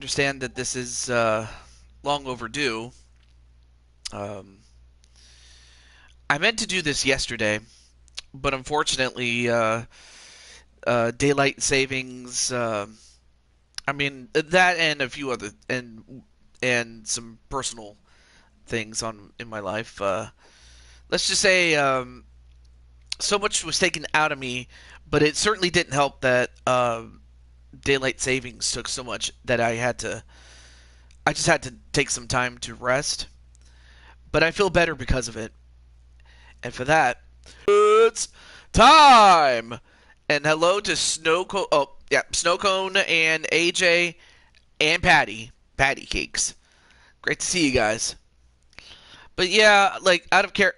understand that this is long overdue. Um, I meant to do this yesterday, but unfortunately, daylight savings. I mean that and a few other and some personal things on in my life. Let's just say so much was taken out of me, but it certainly didn't help that daylight savings took so much that I just had to take some time to rest. But I feel better because of it. And for that, it's time. And hello to Snowcone. Oh, yeah, Snowcone and AJ and Patty Cakes. Great to see you guys. But yeah, like out of care.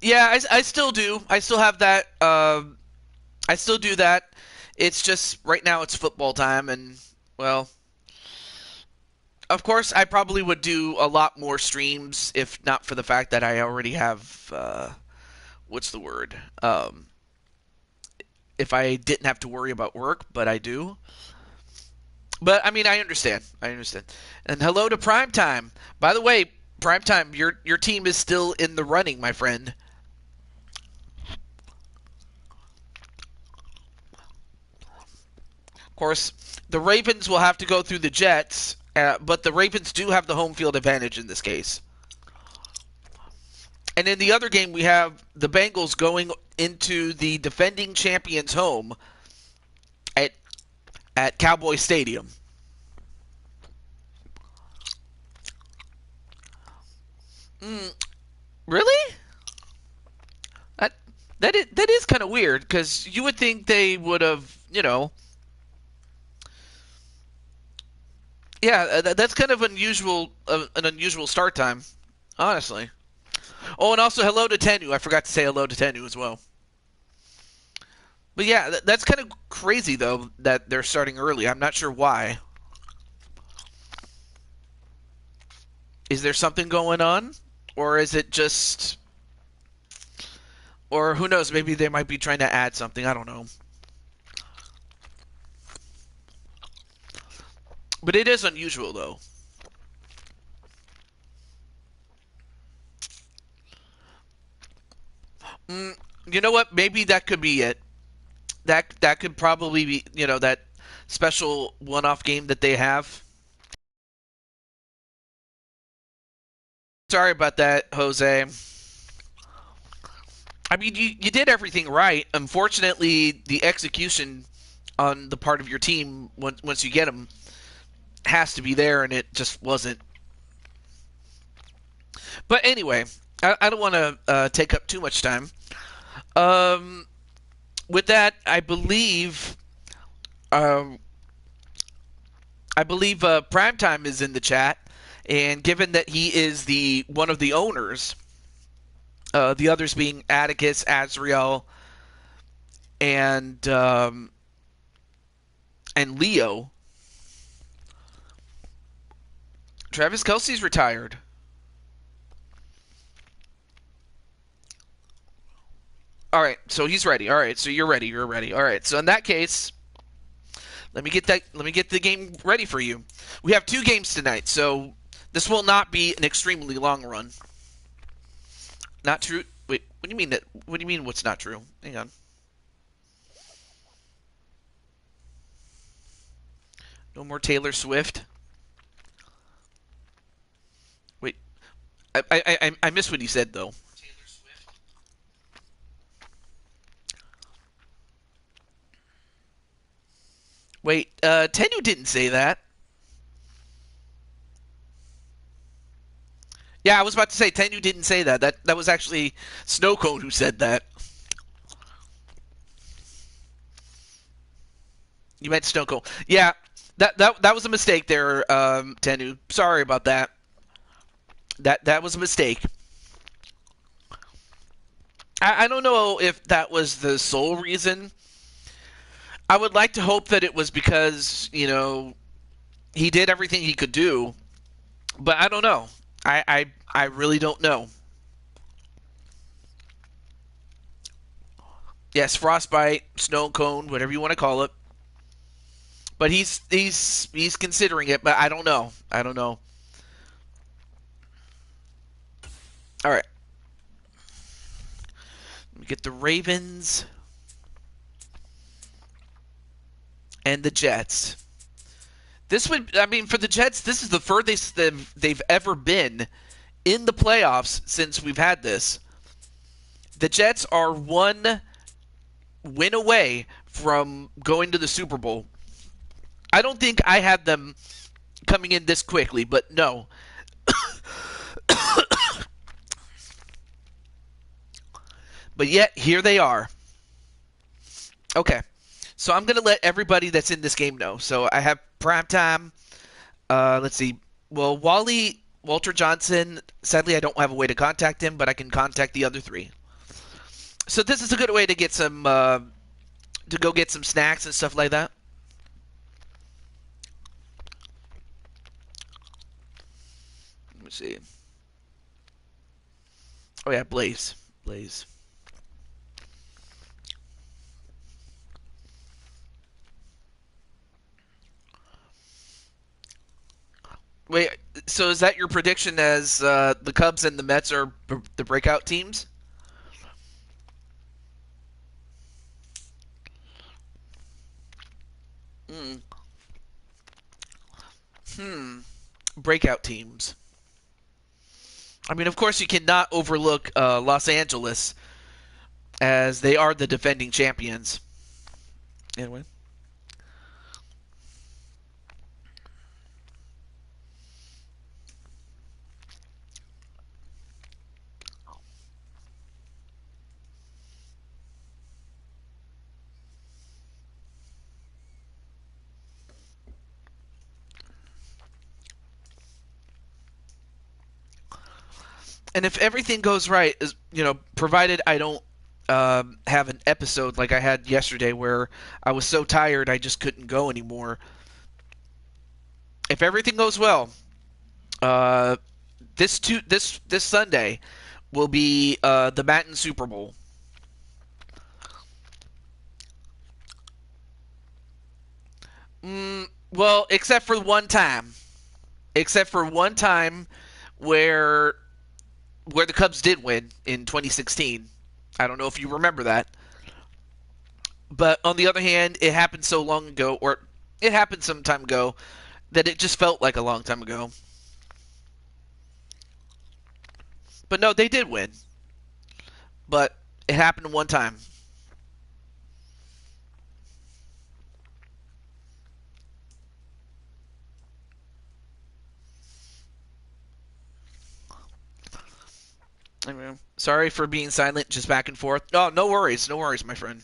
Yeah, I still do. I still have that. I still do that. It's just right now it's football time, and well, of course I probably would do a lot more streams if not for the fact that I already have. What's the word? If I didn't have to worry about work, but I do. But I mean, I understand. I understand. And hello to Primetime. By the way, Primetime, your team is still in the running, my friend. Of course, the Ravens will have to go through the Jets, but the Ravens do have the home field advantage in this case. And in the other game, we have the Bengals going into the defending champions' home at Cowboy Stadium. Mm, really? That that is kind of weird because you would think they would have, yeah, that's kind of unusual, an unusual start time, honestly. Oh, and also hello to Tenu. I forgot to say hello to Tenu as well. But yeah, that's kind of crazy though that they're starting early. I'm not sure why. Is there something going on, or is it just, or who knows? Maybe they might be trying to add something. I don't know. But it is unusual though. Mm, you know what? Maybe that could be it. That could probably be that special one-off game that they have. Sorry about that, Jose. I mean, you did everything right. Unfortunately, the execution on the part of your team once you get them has to be there, and it just wasn't. But anyway, I don't want to take up too much time. Um, with that, um, I believe Primetime is in the chat, and given that he is the one of the owners, the others being Atticus, Azrael, and Leo. Travis Kelsey's retired. All right, so he's ready. All right, so you're ready. You're ready. All right, so in that case, let me get the game ready for you. We have two games tonight, so this will not be an extremely long run. Not true. Wait, what do you mean that? What do you mean what's not true? Hang on. No more Taylor Swift. Wait, I missed what he said though. Wait, Tenu didn't say that. Yeah, I was about to say Tenu didn't say that. That was actually Snowcone who said that. You meant Snowcone. Yeah, that was a mistake there, Tenu. Sorry about that. That was a mistake. I don't know if that was the sole reason. I would like to hope that it was because he did everything he could do, but I don't know. I really don't know. Yes, frostbite, snow cone, whatever you want to call it. But he's considering it, but I don't know. I don't know. All right. Let me get the Ravens and the Jets. This would, I mean, for the Jets, this is the furthest they've ever been in the playoffs since we've had this. The Jets are one win away from going to the Super Bowl. I don't think I had them coming in this quickly, but no. But yet, here they are. Okay. So I'm going to let everybody that's in this game know. So I have primetime. Let's see. Well, Walter Johnson, sadly, I don't have a way to contact him, but I can contact the other three. So this is a good way to get some, to go get some snacks and stuff like that. Let me see. Oh, yeah, Blaze. Blaze. Wait, so is that your prediction as the Cubs and the Mets are the breakout teams? Mm. Hmm. Breakout teams. I mean, of course, you cannot overlook Los Angeles as they are the defending champions. Anyway. And if everything goes right, provided I don't have an episode like I had yesterday where I was so tired I just couldn't go anymore. If everything goes well, uh, this Sunday will be the Madden Super Bowl. Well, except for one time where the Cubs did win in 2016. I don't know if you remember that. But on the other hand, it happened so long ago, or it happened some time ago, that it just felt like a long time ago. But no, they did win. But it happened one time. Anyway, sorry for being silent, just back and forth. Oh, no worries, my friend.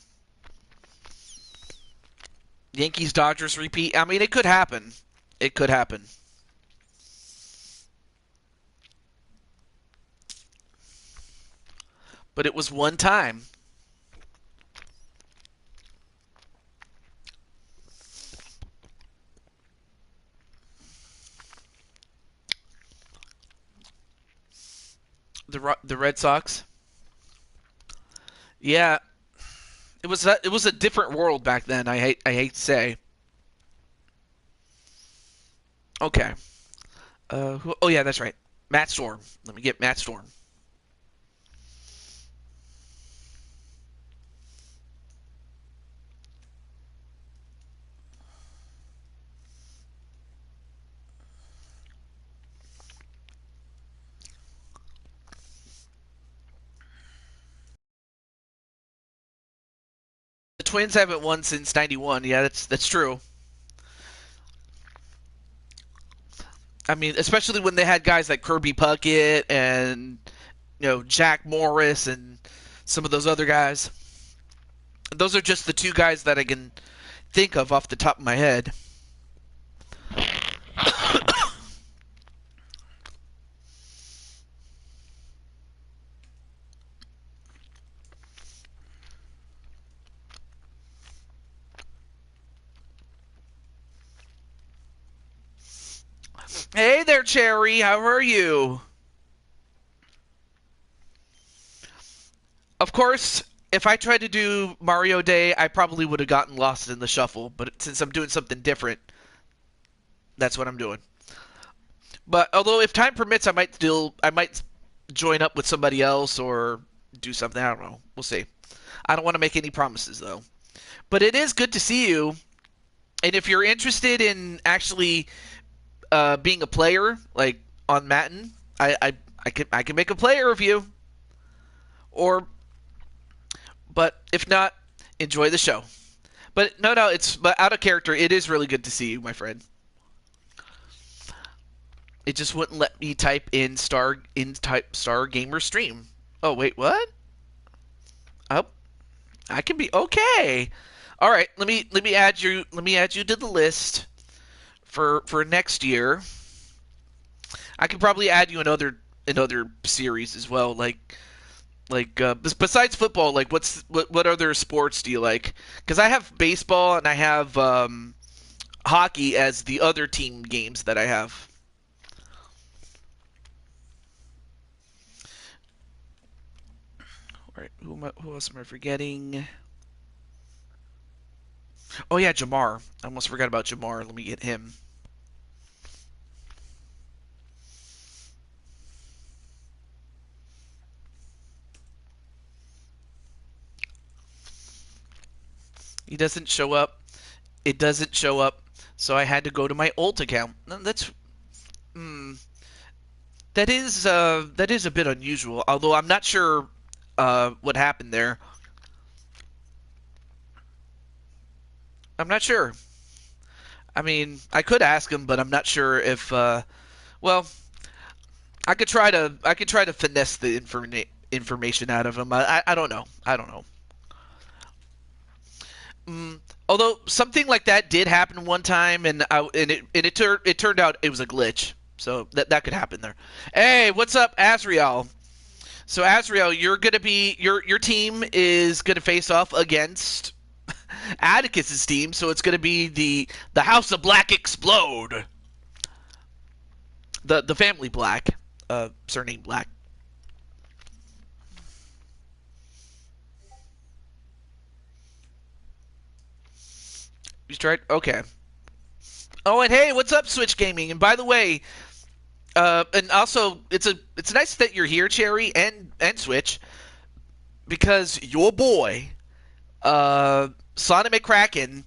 Yankees Dodgers repeat. I mean, it could happen. It could happen. But it was one time. The Red Sox. Yeah, it was a different world back then. I hate to say. Okay. Oh yeah, that's right. Matt Storm. Let me get Matt Storm. The Twins haven't won since '91. Yeah, that's true. I mean, especially when they had guys like Kirby Puckett and Jack Morris and some of those other guys. Those are just the two guys that I can think of off the top of my head. Hey there, Cherry. How are you? Of course, if I tried to do Mario Day, I probably would have gotten lost in the shuffle. But since I'm doing something different, that's what I'm doing. But although if time permits, I might join up with somebody else or do something. I don't know. We'll see. I don't want to make any promises though. But it is good to see you. And if you're interested in actually being a player, like on Madden, I can make a player of you. Or, but if not, enjoy the show. But no, it's but out of character. It is really good to see you, my friend. It just wouldn't let me type star gamer stream. Oh wait, what? Oh, I can be okay. All right, let me add you to the list for next year. I could probably add you another series as well, besides football. Like what other sports do you like? Because I have baseball and I have hockey as the other team games that I have. All right, who else am I forgetting? Oh yeah, Jamar. I almost forgot about Jamar. Let me get him. He doesn't show up. It doesn't show up. So I had to go to my alt account. That's mm, that is a bit unusual. Although I'm not sure what happened there. I'm not sure. I mean, I could ask him, but I'm not sure if. Well, I could try to finesse the information out of him. I don't know. I don't know. Mm, although something like that did happen one time, it turned out it was a glitch. So that could happen there. Hey, what's up, Azriel? So Azriel, you're gonna be your team is gonna face off against Atticus's team. So it's gonna be the House of Black explode. The family Black, surname Black. You tried? Okay. Oh, and hey, what's up, Switch Gaming? And by the way, and also it's nice that you're here, Cherry and Switch, because your boy, Sonic McCracken,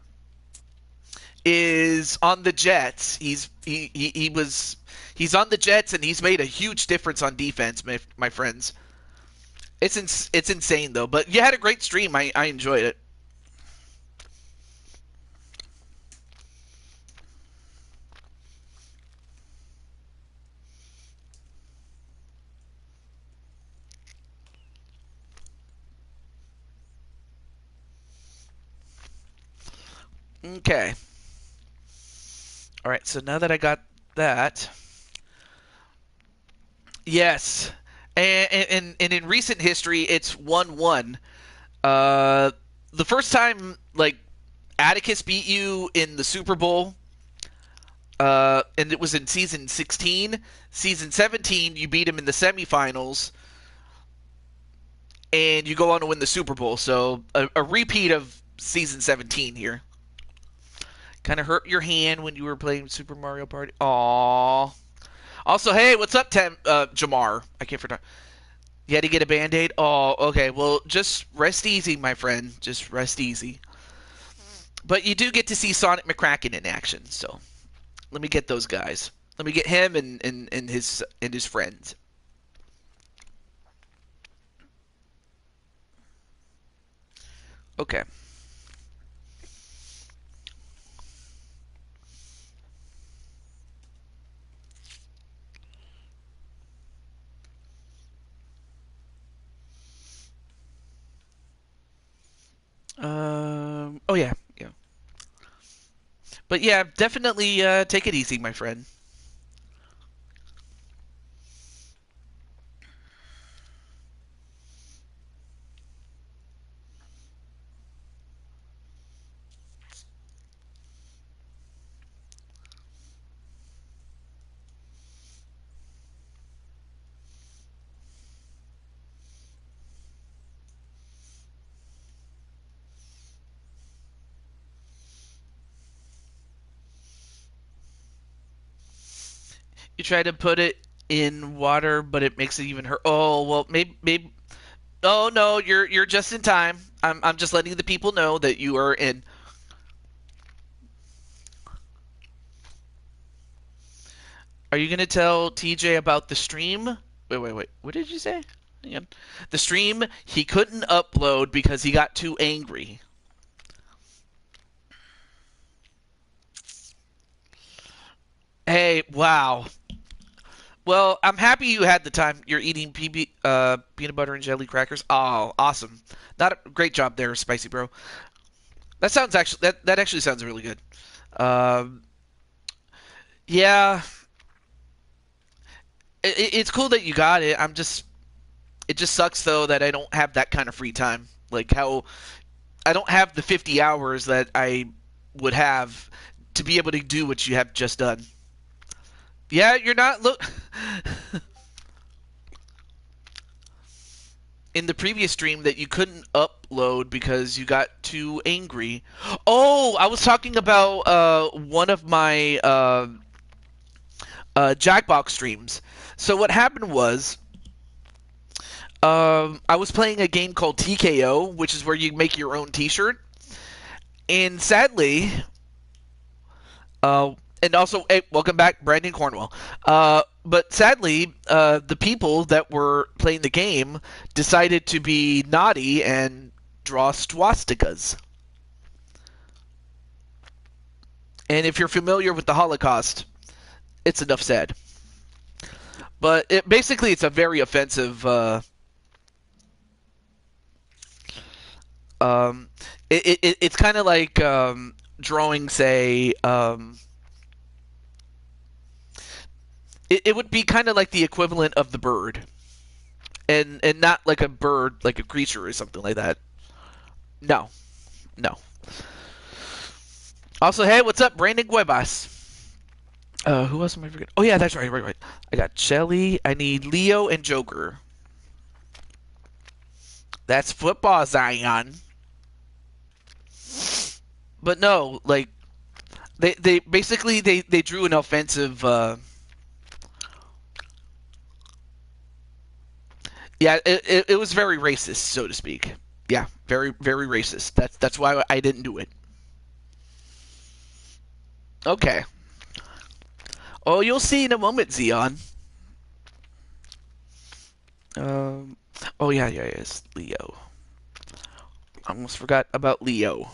is on the Jets. He's on the Jets, and he's made a huge difference on defense, my friends. It's insane though. But you had a great stream. I enjoyed it. Okay. All right. So now that I got that, yes, and in recent history, it's 1-1. Uh, the first time like Atticus beat you in the Super Bowl, and it was in season 16. Season 17, you beat him in the semifinals, and you go on to win the Super Bowl. So a repeat of season 17 here. Kind of hurt your hand when you were playing Super Mario Party. Aww. Also, hey, what's up, Jamar? I can't forget. You had to get a band-aid? Oh, okay. Well, just rest easy, my friend. Just rest easy. But you do get to see Sonic McCracken in action, so let me get those guys. Let me get him and his friends. Okay. Oh yeah, yeah. But yeah, definitely take it easy, my friend. You try to put it in water, but it makes it even hurt. Oh well, maybe. Oh no, you're just in time. I'm just letting the people know that you are in. Are you gonna tell TJ about the stream? Wait. What did you say? Hang on. The stream he couldn't upload because he got too angry. Hey, wow. Well, I'm happy you had the time. You're eating peanut butter and jelly crackers. Oh, awesome! Not a great job there, Spicy Bro. That actually sounds really good. Um, yeah, it's cool that you got it. It just sucks though that I don't have that kind of free time. Like how I don't have the 50 hours that I would have to be able to do what you have just done. Yeah, you're not look in the previous stream that you couldn't upload because you got too angry. Oh, I was talking about one of my Jackbox streams. So what happened was I was playing a game called TKO, which is where you make your own T-shirt, and sadly, and also, hey, welcome back, Brandon Cornwell. But sadly, the people that were playing the game decided to be naughty and draw swastikas. And if you're familiar with the Holocaust, it's enough said. But basically, it's a very offensive. Um, it's kind of like drawing, say, it would be kind of like the equivalent of the bird, and not like a bird, like a creature or something like that. No, no. Also, hey, what's up, Brandon Guebas? Who else am I forgetting? Oh yeah, that's right. I got Shelly. I need Leo and Joker. That's football, Zion. But no, like they basically they drew an offensive. Yeah, it was very racist, so to speak. Yeah, very racist. That's why I didn't do it. Okay. Oh, you'll see in a moment, Zion. Um. Oh yeah. Yes, Leo. I almost forgot about Leo.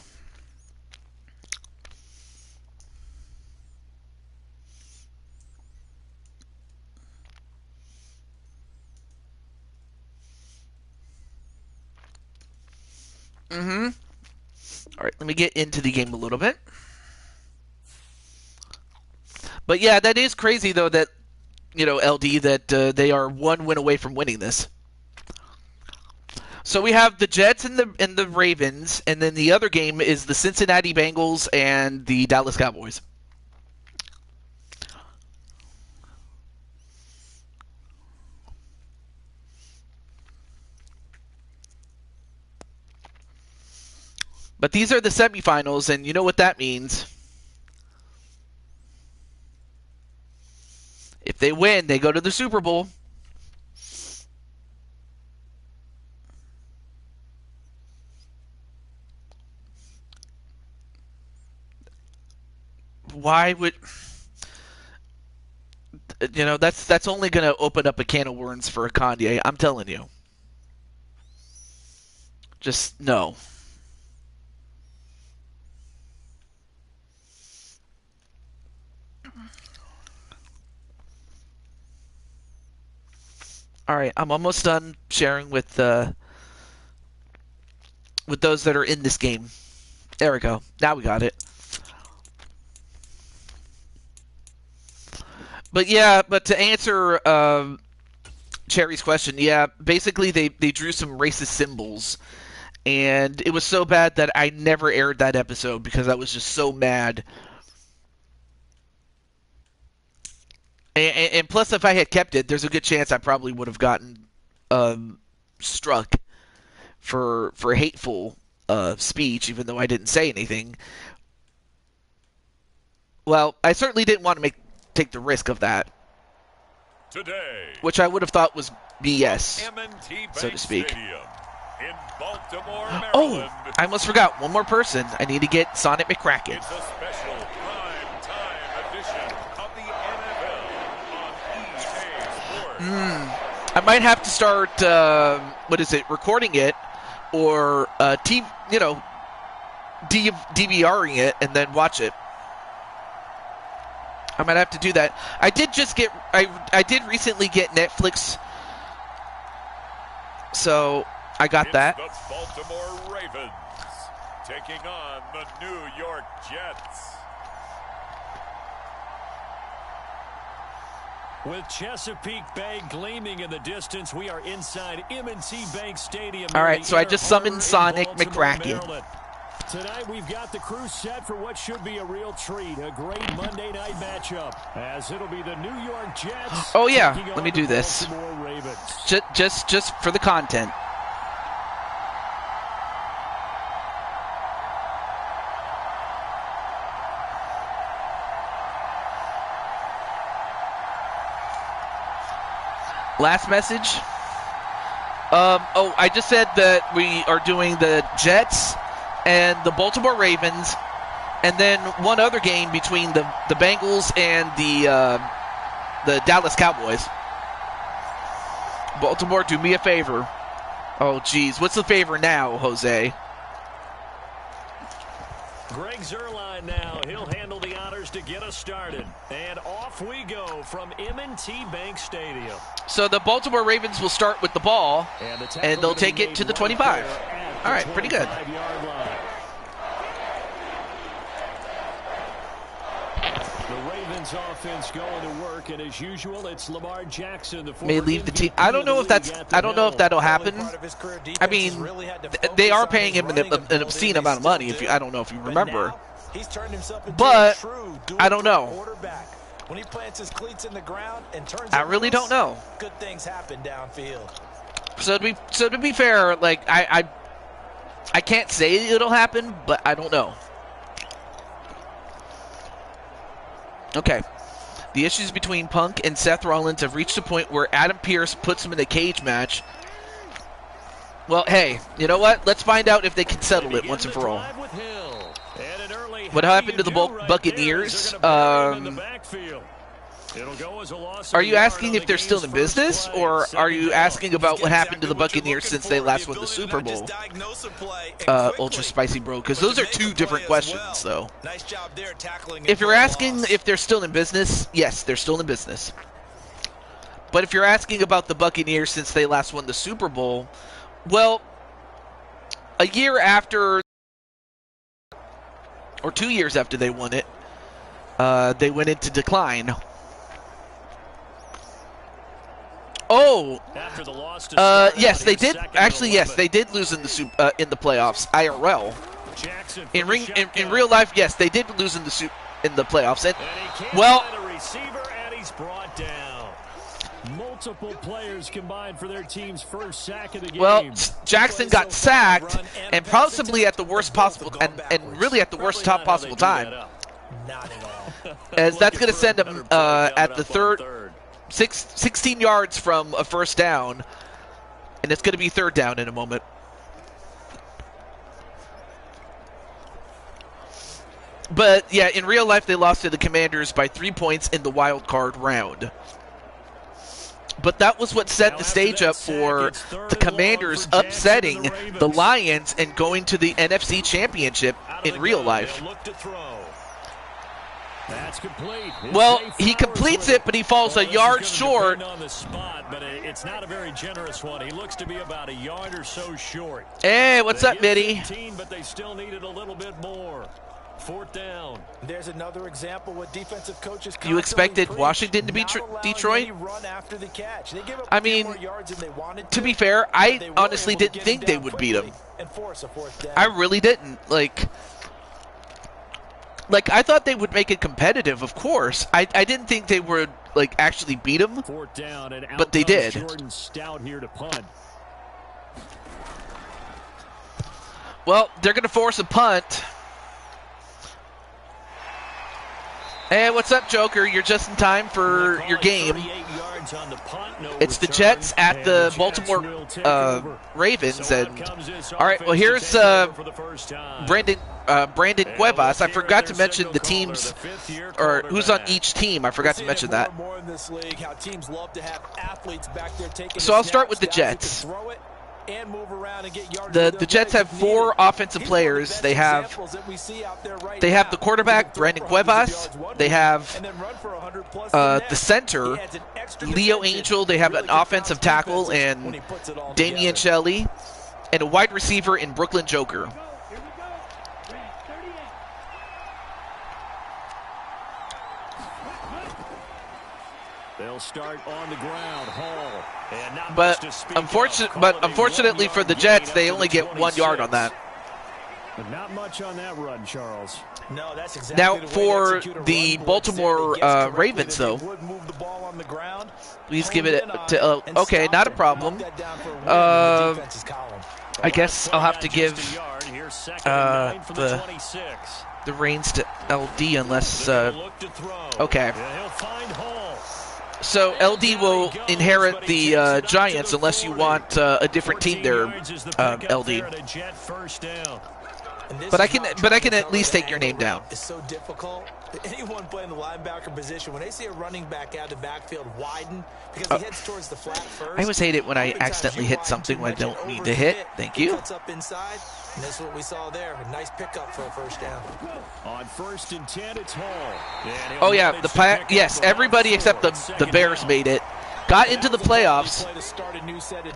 Mm-hmm. All right, let me get into the game a little bit. But yeah, that is crazy though that LD that they are one win away from winning this. So we have the Jets and the Ravens, and then the other game is the Cincinnati Bengals and the Dallas Cowboys. But these are the semifinals, and you know what that means. If they win, they go to the Super Bowl. Why would that's only going to open up a can of worms for Kanye. I'm telling you. Just no. All right, I'm almost done sharing with those that are in this game. There we go. Now we got it. But yeah, but to answer Cherry's question, yeah, basically they drew some racist symbols, and it was so bad that I never aired that episode because I was just so mad. And plus, if I had kept it, there's a good chance I probably would have gotten struck for hateful speech, even though I didn't say anything. Well, I certainly didn't want to take the risk of that. today. which I would have thought was BS, M&T so to speak. Stadium in Baltimore, Oh, Maryland. I almost forgot one more person. I need to get Sonic McCracken. It's a special prime time edition of the NFL on EA Sports. I might have to start, recording it, or DVRing it and then watch it. I might have to do that. I did recently get Netflix, so I got that. It's the Baltimore Ravens taking on the New York Jets. With Chesapeake Bay gleaming in the distance, we are inside M&T Bank Stadium. All right, so I just summoned Sonic McCracken. Maryland. Tonight we've got the crew set for what should be a real treat, a great Monday night matchup, as it'll be the New York Jets. Oh yeah, let me do this. Ravens. Just for the content. Last message. I just said that we are doing the Jets and the Baltimore Ravens, and then one other game between the Bengals and the Dallas Cowboys. Baltimore, do me a favor. Oh, geez. What's the favor now, Jose? Greg Zuerlein now. He'll handle the honors to get us started. And off we go from M&T Bank Stadium. So the Baltimore Ravens will start with the ball, and they'll take it to the 25. All right, pretty good. The Ravens offense going to work, and as usual, it's Lamar Jackson. May leave the team. I don't know if that'll happen. I mean, they are paying him an obscene amount of money. I don't know if you remember, but I don't know. When he plants his cleats in the ground and turns, I really don't know. Good things happen downfield. So to be fair, like I can't say it'll happen, but I don't know. Okay. The issues between Punk and Seth Rollins have reached a point where Adam Pearce puts him in a cage match. Well, hey, you know what? Let's find out if they can settle it once and for all. What happened to the Buccaneers? Are you asking if they're still in business, or are you asking about what happened to the Buccaneers since they last won the Super Bowl? Ultra Spicy Bro, because those are two different questions, though. If you're asking if they're still in business, yes, they're still in business. But if you're asking about the Buccaneers since they last won the Super Bowl, well, a year after, or 2 years after they won it, they went into decline. Oh, yes, they did. Actually, yes, they did lose in the playoffs. IRL. In real life, yes, they did lose in the playoffs. And well, multiple players combined for their team's first sack of the game. Well, Jackson got sacked, and possibly at the worst possible, and really at the worst possible time. As that's going to send him at the third. 16 yards from a first down, and it's going to be third down in a moment. But, yeah, in real life, they lost to the Commanders by 3 points in the wild card round. But that was what set the stage up for the Commanders upsetting the Lions and going to the NFC Championship in real life. That's complete. Well, he completes it, but he falls a yard short. On the spot, but it's not a very generous one. He looks to be about a yard or so short. Hey, what's up, Mitty? 15, but they still needed a little bit more. Fourth down. There's another example what defensive coaches. You expected Washington to beat Detroit? I mean, to be fair, I honestly didn't think they would beat them. I really didn't. Like, I thought they would make it competitive, of course. I didn't think they would, actually beat them, but they did. Jordan Stout here to punt. Well, they're going to force a punt. Hey, what's up, Joker? You're just in time for your game. It's the Jets at the Baltimore Ravens, and all right. Well, here's Brandon Cuevas. I forgot to mention the teams, or who's on each team. I forgot to mention that. So I'll start with the Jets. The Jets have 4 offensive players. They have the quarterback, Brandon Cuevas. They have the center, Leo Angel. They have an offensive tackle, and Damian Shelley, and a wide receiver in Brooklyn Joker. They'll start on the ground, Hall. But unfortunately for the Jets, they only get 1 yard on that. But not much on that run, Charles. No, that's exactly now for the Baltimore Ravens, though. Please give it to. Okay, not a problem. I guess I'll have to give the reins to LD unless. Okay. So LD will inherit the Giants unless you want a different team there, LD. But I can at least take your name down. It's so difficult. Anyone playing the linebacker position, when they see a running back out of the backfield widen because he heads towards the flat first. I always hate it when I accidentally hit something when I don't need to hit. Thank you. Cuts up inside, and that's what we saw there. A nice pickup for a first down. On 1st and 10, it's Hall. Oh yeah, yes, everybody except the Bears made it. Got into the playoffs,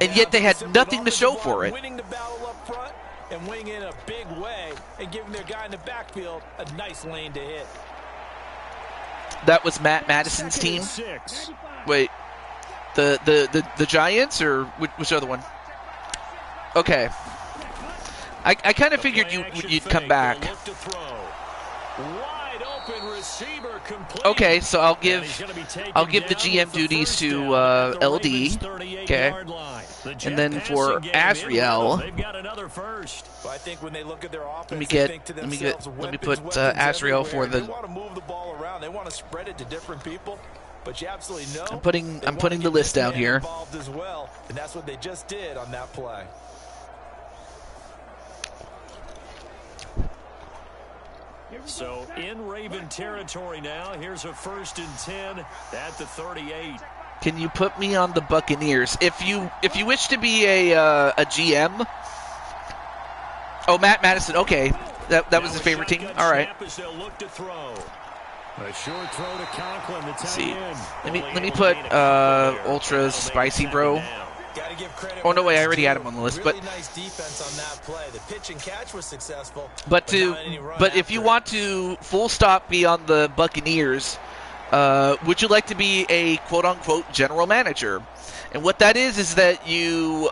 and yet they had nothing to show for it. Winning the battle up front and winning in a big way and giving their guy in the backfield a nice lane to hit. That was Matt Madison's team. Wait, the Giants, or which other one? Okay, I kind of figured you'd come back. Okay, so I'll give the GM duties to LD. Okay, and then for Azriel, let me put Azriel for the. They want to spread it to different people, but you absolutely know. I'm putting the list down here. Involved as well, and that's what they just did on that play. So in Raven territory now. Here's a 1st and 10 at the 38. Can you put me on the Buccaneers if you wish to be a GM? Oh, Matt Madison. Okay, that was his favorite team. All right. A short throw to Conklin, the tight end. Let me put Ultra Spicy Bro. Oh no, wait, I already had him on the list. But really nice defense on that play. The pitch and catch was successful. But if you want to full stop be on the Buccaneers, would you like to be a quote unquote general manager? And what that is that you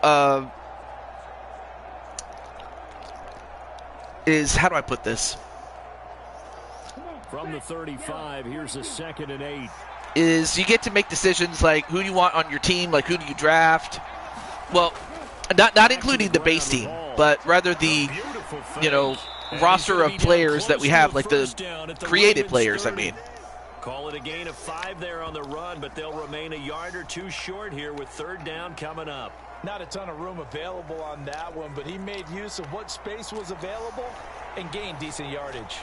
is, how do I put this? From the 35, here's a 2nd and 8. Is you get to make decisions like who do you want on your team, like who do you draft? Well, not including the base team, but rather the roster of players that we have, like the created players, I mean. Call it a gain of 5 there on the run, but they'll remain a yard or 2 short here with 3rd down coming up. Not a ton of room available on that one, but he made use of what space was available and gained decent yardage.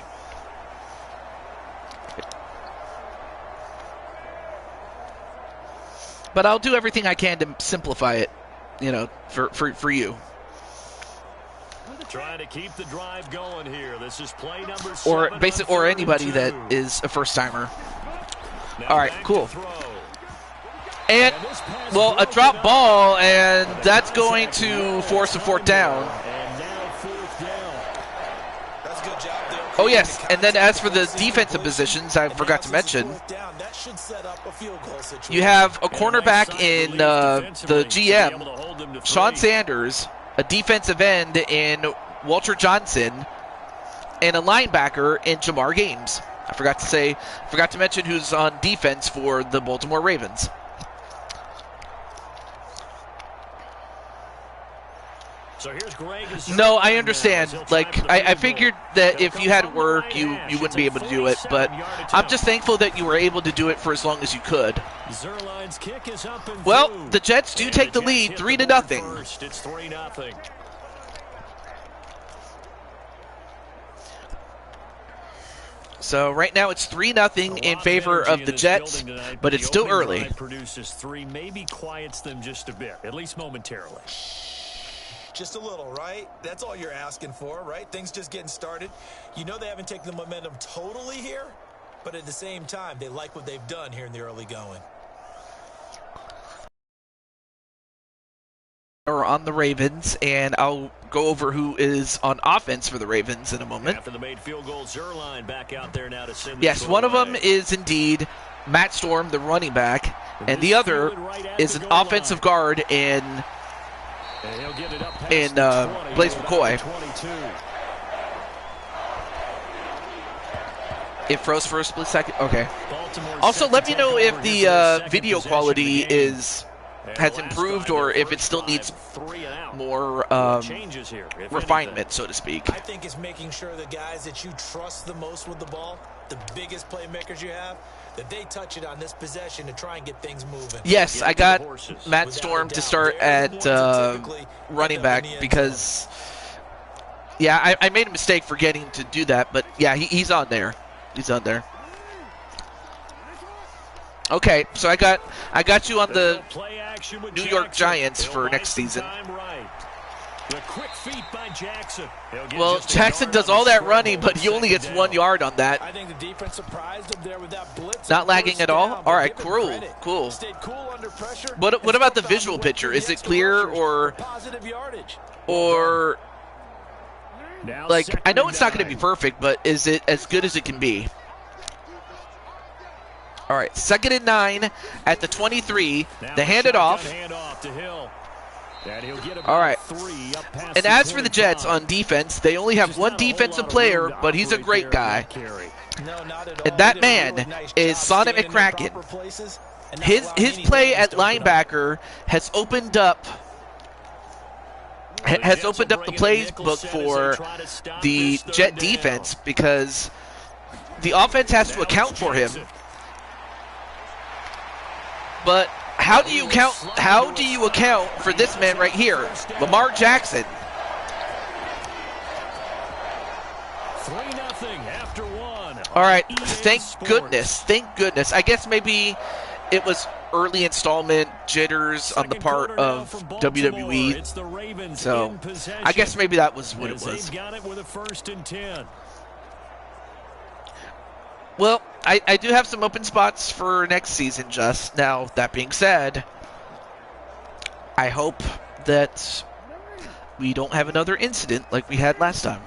But I'll do everything I can to simplify it, for you. Trying to keep the drive going here. This is play number 7 or anybody that is a first timer. All right, cool. And well, a drop ball, and that's going to force a 4th down. Oh yes, and then as for the defensive positions, I forgot to mention, you have a cornerback in the GM, Sean Sanders, a defensive end in Walter Johnson, and a linebacker in Jamar Games. I forgot to mention who's on defense for the Baltimore Ravens. So here's Greg. No, I understand. Like, I figured that if you had work, you wouldn't be able to do it. But I'm just thankful that you were able to do it for as long as you could. Zerline's kick is up and Well, through. the Jets do take the lead, 3-0. First, it's 3-0. So right now it's 3-0 in favor of the Jets, Tonight, but it's still early. Produces 3, maybe quiets them just a bit, at least momentarily. Just a little, right? That's all you're asking for, right? Things just getting started. You know they haven't taken the momentum totally here, but at the same time, they like what they've done here in the early going. Or on the Ravens, and I'll go over who is on offense for the Ravens in a moment. After the made field goal, Zerline back out there now to send Yes, one of them is indeed Matt Storm, the running back, and the other is an offensive guard in Blaise McCoy. It froze for a split second. Okay. Also, let me know if the video quality has improved or if it still needs more refinement, so to speak. I think it's making sure the guys that you trust the most with the ball, the biggest playmakers you have, that they touch it on this possession to try and get things moving. Yes, I got Matt Storm to start at running back because, yeah, I made a mistake forgetting to do that, but yeah, he's on there. He's on there. Okay, so I got you on the New York Giants for next season. Well, Jackson does all that running, but he only gets 1 yard on that. I think the defense surprised him there with that blitz. Not lagging at all? All right, cool. Stayed cool under pressure. What about the visual picture? Is it clear or like, I know it's not going to be perfect, but is it as good as it can be? All right, 2nd and 9 at the 23. They hand it off. All right. And as for the Jets on defense, they only have one defensive player, but he's a great guy. And that man is Sonny McCracken. His play at linebacker has opened up the plays book for the Jet defense because the offense has to account for him. But how do you account for this man right here, Lamar Jackson? 3-0 after 1. All right, thank goodness. I guess maybe it was early installment jitters on the part of WWE. So I guess maybe that was what it was. Got it with a 1st and 10. Well, I do have some open spots for next season, just now. That being said, I hope that we don't have another incident like we had last time.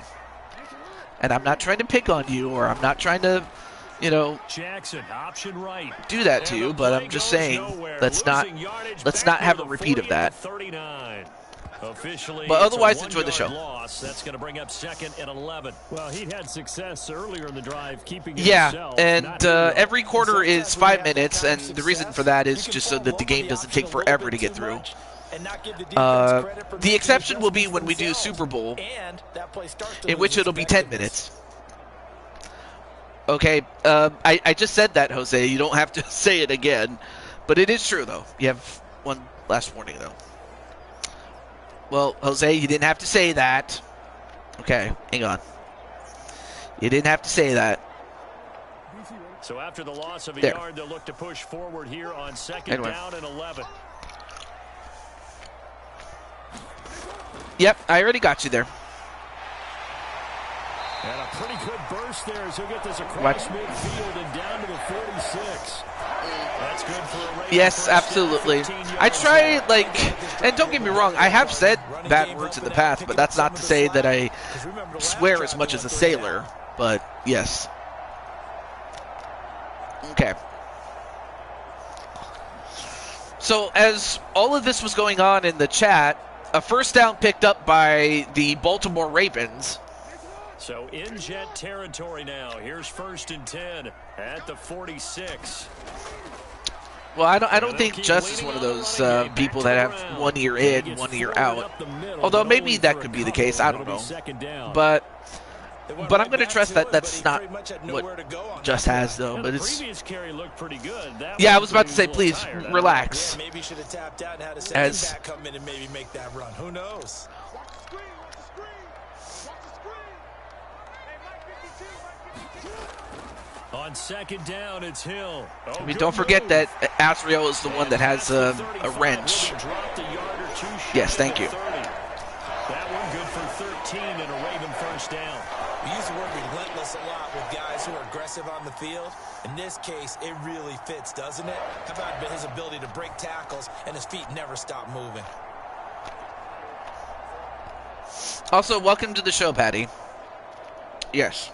And I'm not trying to pick on you, or I'm not trying to, Jackson, option right. do that to you, but I'm just saying, let's not have a repeat of that. 39. Officially, but otherwise, enjoy the show. Loss. That's going to bring up 2nd and 11. Well, he'd had success earlier in the drive, keeping it himself. And every quarter is 5 minutes, and the reason for that is just so that the game doesn't take forever to get through. The exception will be when we do Super Bowl, in which it'll be 10 minutes. Okay, I just said that, Jose. You don't have to say it again. But it is true, though. You have one last warning, though. Well, Jose, you didn't have to say that. Okay, hang on. You didn't have to say that. So after the loss of a yard, they'll look to push forward here on 2nd down and 11. Yep, I already got you there. And a pretty good burst there as he'll get this across midfield and down to the 46. That's good for a Ravens. Yes, absolutely. I try, and don't get me wrong, I have said bad words in the past, but that's not to say that I swear as much as a sailor. But, yes. Okay. So, as all of this was going on in the chat, a 1st down picked up by the Baltimore Ravens. So in Jet territory now. Here's 1st and 10 at the 46. Well, I don't think Just is one of those people that have 1 year in, 1 year out. Although maybe that could be the case. I don't know. But They went But I'm right going to back trust to that it, that's but he not pretty much had what nowhere to go on Just that has, drive. though. Yeah, But the it's... previous carry looked pretty good. That Yeah, I one was about to he say, was a little please, tired. I don't know. relax. Yeah, maybe he should have tapped out and had a second As back come in and maybe make that run. Who knows? On second down, it's Hill. I mean, don't forget that Asriel is the one that has a wrench. Yes, thank you. That one good for 13 and a Raven first down. We use the word relentless a lot with guys who are aggressive on the field. In this case, it really fits, doesn't it? How about his ability to break tackles and his feet never stop moving? Also, welcome to the show, Patty. Yes.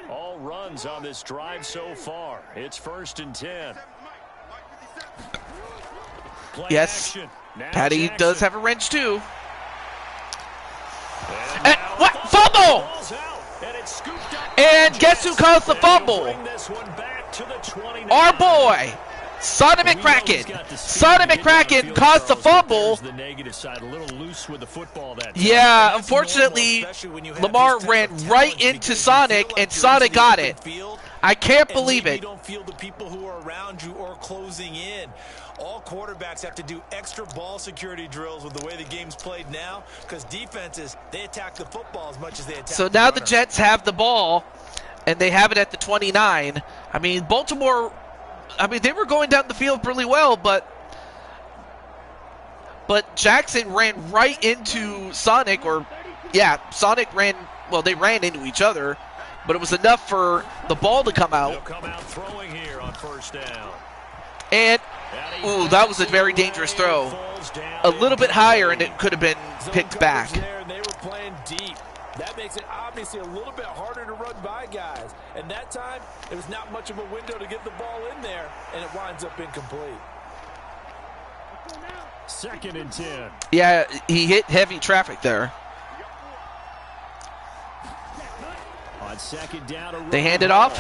All runs on this drive so far. It's 1st and 10. Play Yes, action. Now Patty Jackson. does have a wrench, too. And And now what? the Fumble! ball's out, and it's scooped up And by guess who Jets. caused the And they'll fumble? bring this one back to the 29. Our boy, Son of McCracken. Son of McCracken caused the fumble. The negative side, a little loose with the football that time. Yeah, unfortunately, Lamar ran right into Sonic, and Sonic got it. I can't believe You it. don't feel the people who are around you or closing in. All quarterbacks have to do extra ball security drills with the way the game's played now, because defenses, they attack the football as much as they attack So the now the runner. Jets have the ball, and they have it at the 29. I mean, Baltimore, they were going down the field really well, but Jackson ran right into Sonic, Sonic ran, they ran into each other, but it was enough for the ball to come They'll out. come out throwing here on 1st down. And, ooh, that was a very dangerous throw. A little bit higher, and it could have been picked back. There, and they were playing deep. That makes it obviously a little bit harder to run by guys. And that time, it was not much of a window to get the ball in there, and it winds up incomplete. 2nd and 10. Yeah, he hit heavy traffic there. On 2nd down, They hand it off.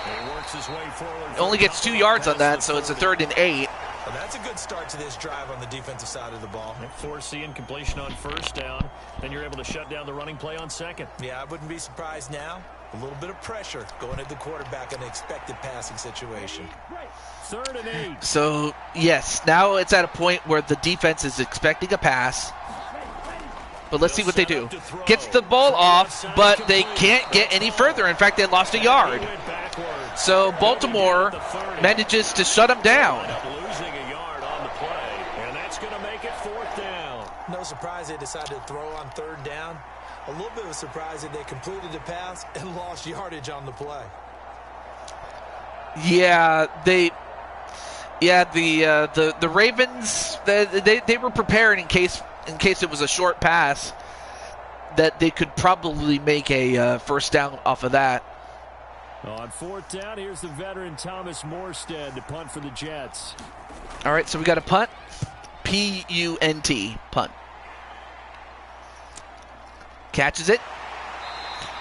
He works his way forward. Only gets 2 yards on that, so it's a 3rd and 8. Well, that's a good start to this drive on the defensive side of the ball. Forcing completion on 1st down. Then you're able to shut down the running play on 2nd. Yeah, I wouldn't be surprised now. A little bit of pressure going at the quarterback in an expected passing situation. 3rd and 8. So, yes, now it's at a point where the defense is expecting a pass. But let's see what they do. Gets the ball off, but they can't get any further. In fact, they lost a yard. So Baltimore manages to shut them down. Losing a yard on the play, and that's going to make it 4th down. No surprise they decided to throw on 3rd down. A little bit of a surprise that they completed the pass and lost yardage on the play. Yeah, the Ravens, they were prepared in case it was a short pass that they could probably make a 1st down off of that. On 4th down, here's the veteran Thomas Morstead to punt for the Jets. All right, so we got a punt. P-U-N-T, punt. Catches it.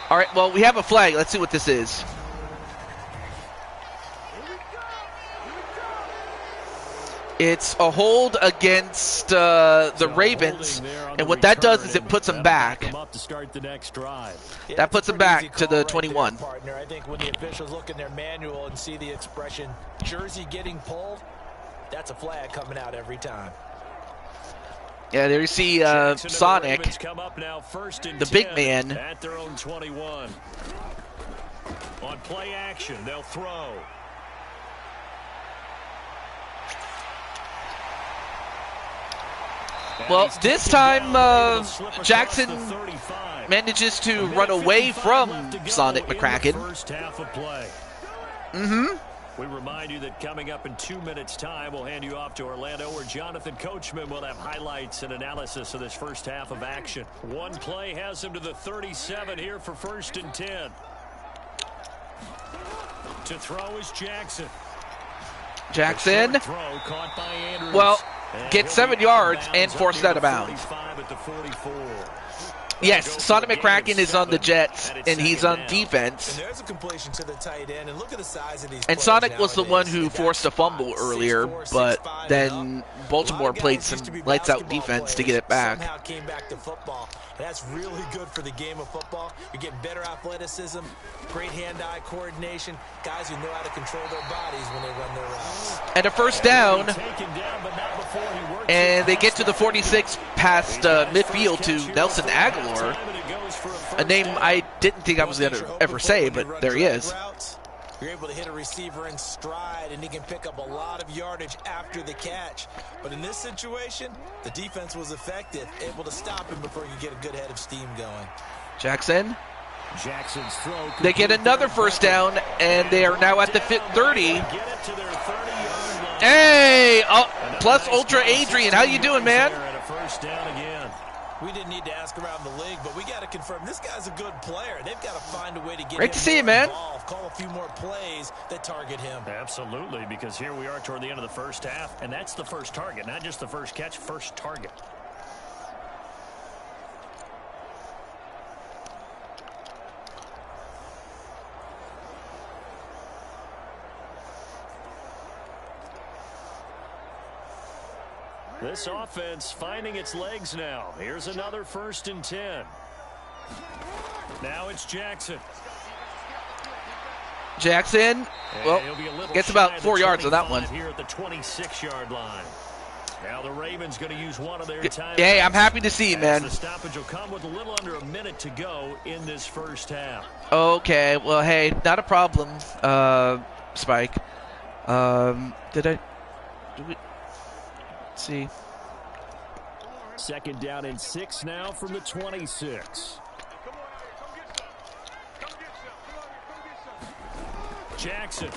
All right, well, we have a flag. Let's see what this is. It's a hold against the Ravens, and what that does is it puts them back. That puts them back to the 21. Partner, I think when the officials look in their manual and see the expression jersey getting pulled, that's a flag coming out every time. Yeah, there you see Sonic, the big man. At their own 21. On play action, they'll throw. Well, this time Jackson manages to run away from Sonic McCracken. We remind you that coming up in 2 minutes' time, we'll hand you off to Orlando, where Jonathan Coachman will have highlights and analysis of this first half of action. One play has him to the 37 here for 1st and 10. To throw is Jackson. Jackson, Throw caught by Andrews. well, And gets he'll 7 be out of yards bounds and up forced near out of the bounds. 45 at the 44. Yes, Sonic McCracken is on the Jets, and he's on defense. And there's a completion to the tight end, and look at the size of these And players Sonic was the one nowadays. who In that forced a fumble spot, earlier, 6'4", but 6'5" and then up. Baltimore A lot of played guys used to some be lights-out basketball defense to players, get it back. Somehow came back to football. That's really good for the game of football. You're getting better athleticism, great hand-eye coordination, guys who know how to control their bodies when they run their routes. And a first down, and they get to the 46 past midfield to Nelson Aguilar, a name I didn't think I was going to ever say, but there he is. You're able to hit a receiver in stride, and he can pick up a lot of yardage after the catch. But in this situation, the defense was effective, able to stop him before he could get a good head of steam going. Jackson's throw. They get another first down, and they are now at the 30. Hey, plus Ultra Adrian, how you doing, man? We didn't need to ask around the league, but we got to confirm this guy's a good player. They've got to find a way to get Great him to see you, more man. involved, call a few more plays that target him. Absolutely, because here we are toward the end of the first half, and that's the first target, not just the first catch, first target. This offense finding its legs now. Here's another 1st and 10. Now it's Jackson. Jackson, well, gets about 4 yards on that one. Here at the 26-yard line. Now the Ravens going to use one of their timeouts. Hey, I'm happy to see you, man. The stoppage will come with a little under a minute to go in this first half. Okay, well, hey, not a problem, Spike. Did we? Let's see. 2nd down and 6 now from the 26. Jackson.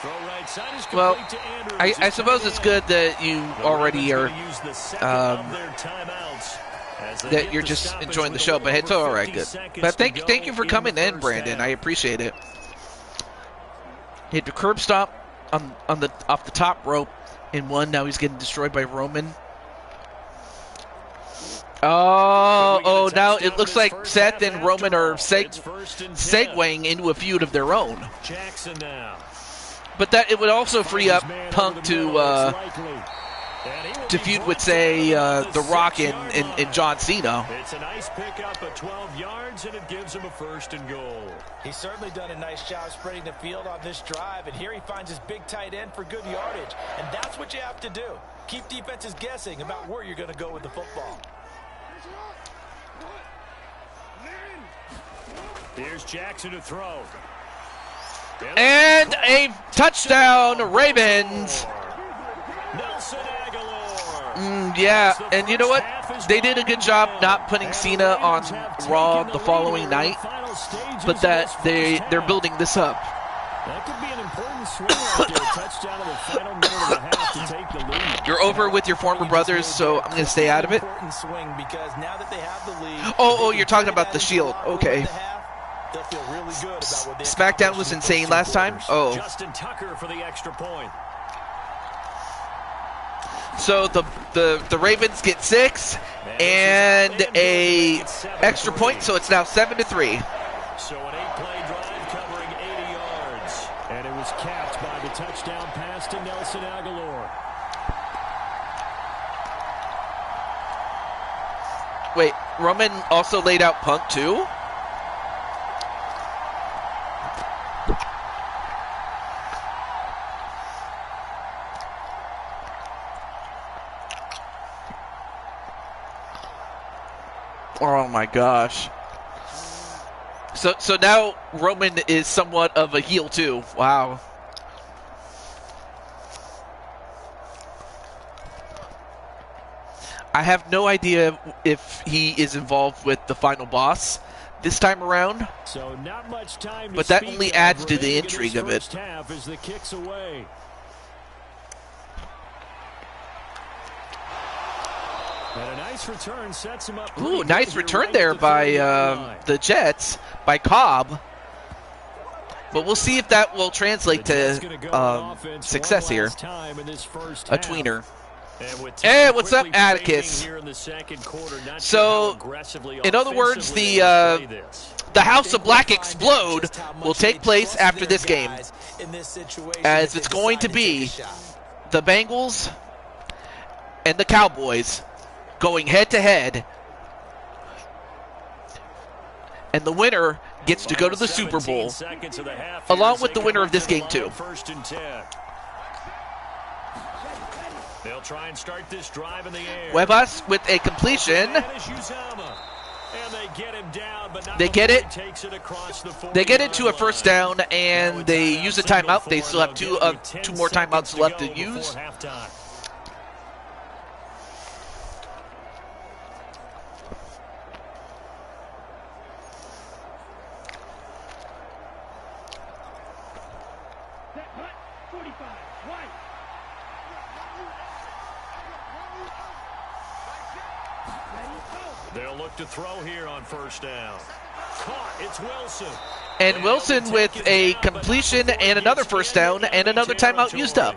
Throw right side is complete Well, to Andrews. I suppose it's good that you already are, that you're just enjoying the show, but it's all right, good. But thank you for coming in, Brandon. I appreciate it. Hit the curb stop on the off the top rope in one. Now he's getting destroyed by Roman. Oh, now it looks like Seth and Roman are segueing into a feud of their own. Jackson now. But that it would also free up Punk to feud with, say, The Rock and John Cena. It's a nice pickup of 12 yards, and it gives him a 1st and goal. He's certainly done a nice job spreading the field on this drive, and here he finds his big tight end for good yardage. And that's what you have to do. Keep defenses guessing about where you're going to go with the football. Here's Jackson to throw. And a touchdown, Ravens. Nelson Aguilar. Yeah, and you know what? They did a good job not putting Cena on Raw the following night, but that they're building this up. That could be an important swing after a touchdown in the final minute and a half to take the lead. You're over with your former brothers, so I'm going to stay out of it. Swing because now that they have the lead, Oh, you're talking about the Shield. Okay. They'll feel really good about what they SmackDown was insane last time. Oh. Justin Tucker for the extra point. So the Ravens get 6 and a extra point, so it's now 7-3. So an 8-play drive covering 80 yards. And it was capped by the touchdown pass to Nelson Aguilar. Wait, Roman also laid out Punk too? Oh my gosh. So now Roman is somewhat of a heel too. Wow. I have no idea if he is involved with the final boss this time around. So not much time, but that only adds to the intrigue of it. Half as the kicks away. And a nice return sets him up. Ooh, nice return there by the Jets, by Cobb. But we'll see if that will translate to success here. A tweener. Hey, what's up, Atticus? So, in other words, the House of Black Explode will take place after this game, as it's going to be the Bengals and the Cowboys going head-to-head, and the winner gets to go to the Super Bowl, along with the winner of this game, too. They'll try and start this drive in the air. Webus with a completion. They get it. They get it to a first down, and they use a timeout. They still have two more timeouts left to use. They'll look to throw here on first down. Caught. It's Wilson. And Wilson with a completion and another first down and another timeout used up.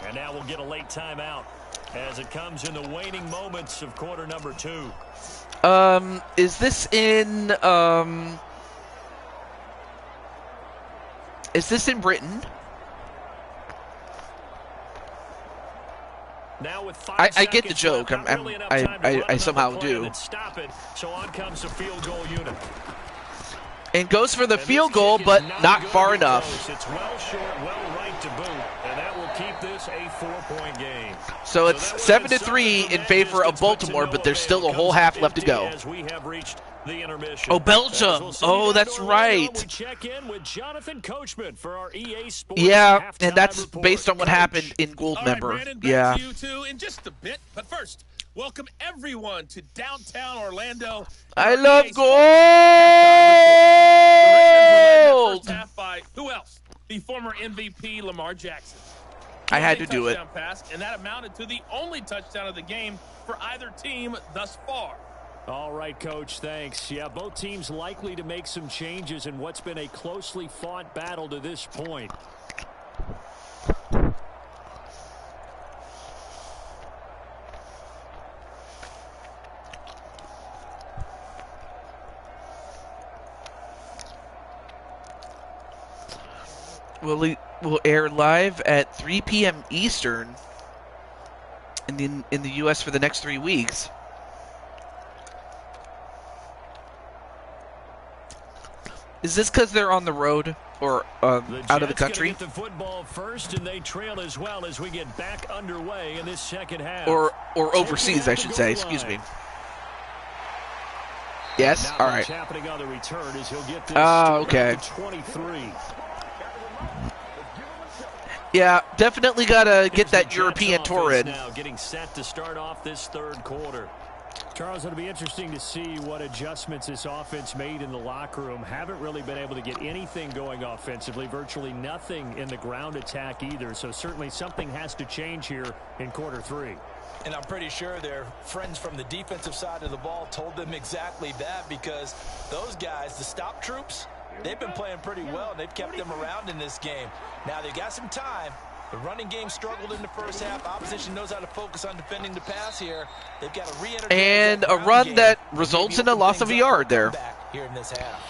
And now we'll get a late timeout as it comes in the waning moments of quarter number 2. Is this in Britain? Now with I get the joke. I somehow do. Stop it. So on comes the field goal unit. And goes for the field goal, but not far enough. It's well short, well right to boot, and that will keep this a 4-point game. So it's 7-3 in favor of Baltimore, but there's still a whole half left to go. Oh, Belgium. Oh, that's right. We check in with Jonathan Coachman for our EA Sports. Yeah, and that's based on what happened in Goldmember. Brandon, Yeah. back to you two in just a bit. But first, welcome everyone to downtown Orlando. I love The Ravens were led in the first gold. half by who else? The former MVP Lamar Jackson. I had to do it. Touchdown pass, and that amounted to the only touchdown of the game for either team thus far. All right, Coach, thanks. Yeah, both teams likely to make some changes in what's been a closely fought battle to this point. Will air live at 3 p.m. Eastern in the U.S. for the next 3 weeks. Is this because they're on the road or out of the country? Get the football first, and they trail as well as we get back underway in this second half. Or overseas, I should say. Excuse me. Yes. All right. Happening on the return is he'll get this okay. 23. Yeah, definitely gotta get that European tour in. Now getting set to start off this third quarter. Charles, it'll be interesting to see what adjustments this offense made in the locker room. Haven't really been able to get anything going offensively, virtually nothing in the ground attack either. So certainly something has to change here in quarter 3. And I'm pretty sure their friends from the defensive side of the ball told them exactly that, because those guys, the stop troops, they've been playing pretty well, and they've kept them around in this game. Now, they've got some time. The running game struggled in the first half. Opposition knows how to focus on defending the pass here. They've got to re-energize and a run that results in a loss of a yard there. Here in this half.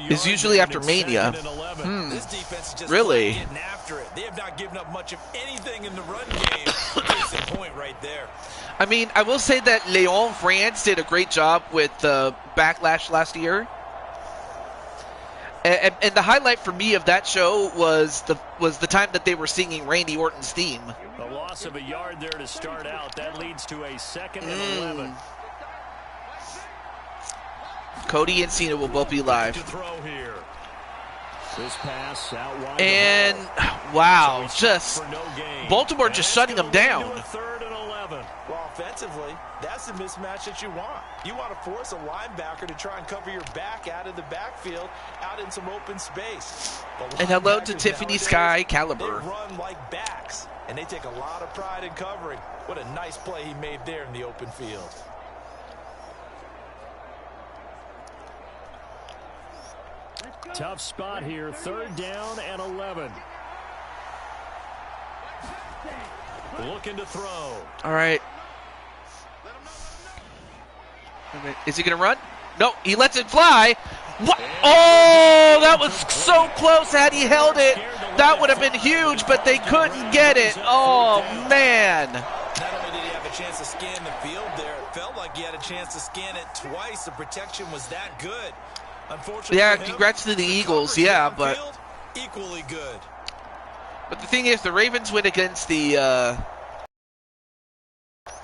Is usually after Mania. This defense is just really getting after it. They have not given up much of anything in the run game. Case in point right there. I mean, I will say that Léon France did a great job with the backlash last year. And the highlight for me of that show was the time that they were singing Randy Orton's theme. The loss of a yard there to start out. That leads to a 2nd and 11. Cody and Cena will both be live. To throw here. This pass out wide. And wow, just Baltimore just shutting them down. 3rd and 11. Well, offensively, that's the mismatch that you want. You want to force a linebacker to try and cover your back out of the backfield, out in some open space. And hello to Tiffany Sky Caliber. They run like backs, and they take a lot of pride in covering. What a nice play he made there in the open field. Tough spot here. 3rd down and 11. Looking to throw. All right. Is he going to run? No, he lets it fly. What? Oh, that was so close. Had he held it, that would have been huge, but they couldn't get it. Oh, man. Not only did he have a chance to scan the field there, it felt like he had a chance to scan it twice. The protection was that good. Unfortunately, Yeah, for him, congrats to the Eagles. coverage Yeah, but downfield, equally good. the thing is, the Ravens went against the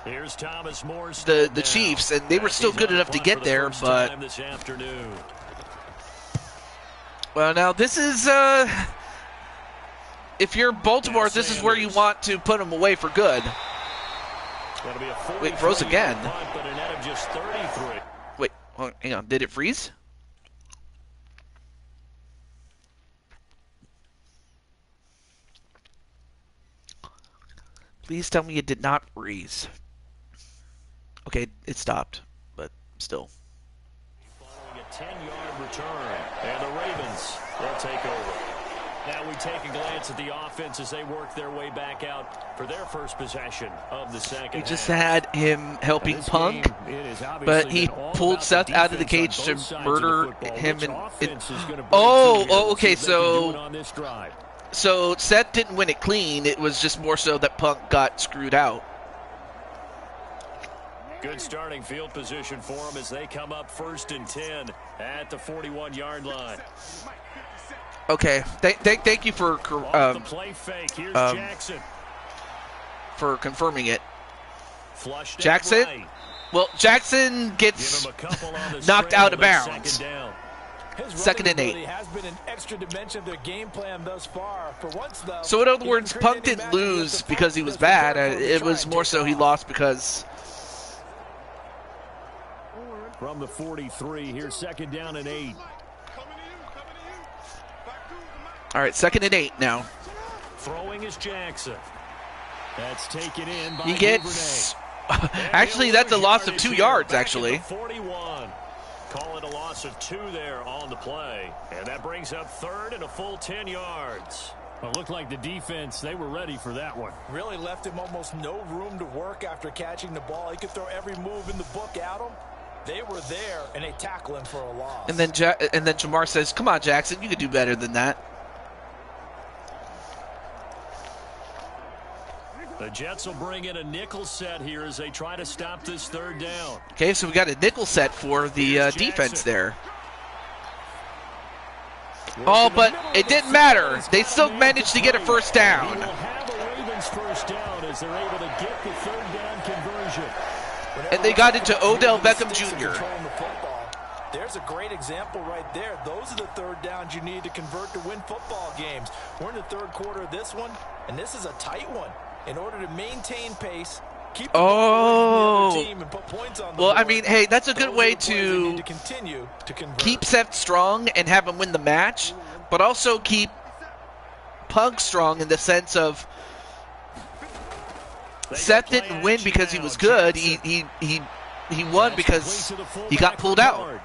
Here's Thomas Moore's the Chiefs, and they were still good enough to get there, but this afternoon. well, now this is if you're Baltimore, this is where you want to put them away for good. That'll be a Wait, froze again. punt, but a net of just 33. Wait, hang on. Did it freeze? Please tell me it did not freeze. Okay, it stopped, but still. Following a 10-yard return, and the Ravens will take over. Now we take a glance at the offense as they work their way back out for their first possession of the second We just half. had him helping Punk, but he pulled Seth out of the cage to murder him. Okay, so Seth didn't win it clean. It was just more so that Punk got screwed out. Good starting field position for them as they come up 1st and 10 at the 41-yard line. Okay, thank you for The play fake. Here's Jackson. for confirming it. Flushed Jackson? right. Well, Jackson Give gets him a couple on the knocked out of scramble, but bounds. Second down. His Second running and 8. ability has been an extra dimension of their game plan thus far. For once, though, So in other he words, didn't Punk create any didn't matches lose with the because he was that's bad. reserved for him to It try was and more take so he off. lost because. From the 43, here's 2nd down and 8. All right, 2nd and 8 now. Throwing is Jackson. That's taken in by He gets. Actually, that's a loss of 2 yards. Actually. 41. Call it a loss of 2 there on the play. And that brings up 3rd and a full 10 yards. Well, it looked like the defense, they were ready for that one. Really left him almost no room to work after catching the ball. He could throw every move in the book at him. They were there, and they tackle him for a loss. And then Jamar says, "Come on, Jackson, you could do better than that." The Jets will bring in a nickel set here as they try to stop this 3rd down. Okay, so we got a nickel set for the defense there. Oh, but it didn't matter. They still managed to get a first He down. will have a Ravens first down as they're able to get the 3rd down conversion. And they got into Odell Beckham Sticks and Jr. controlling the football. There's a great example right there. Those are the 3rd downs you need to convert to win football games. We're in the 3rd quarter of this one, and this is a tight one. In order to maintain pace, keep the ball away from the other team and put points on the Well, I board, mean, hey, that's a good those are way the plays they need to continue to convert. keep Seth strong and have him win the match, but also keep Punk strong in the sense of Seth didn't win because he was good. He won because he got pulled out.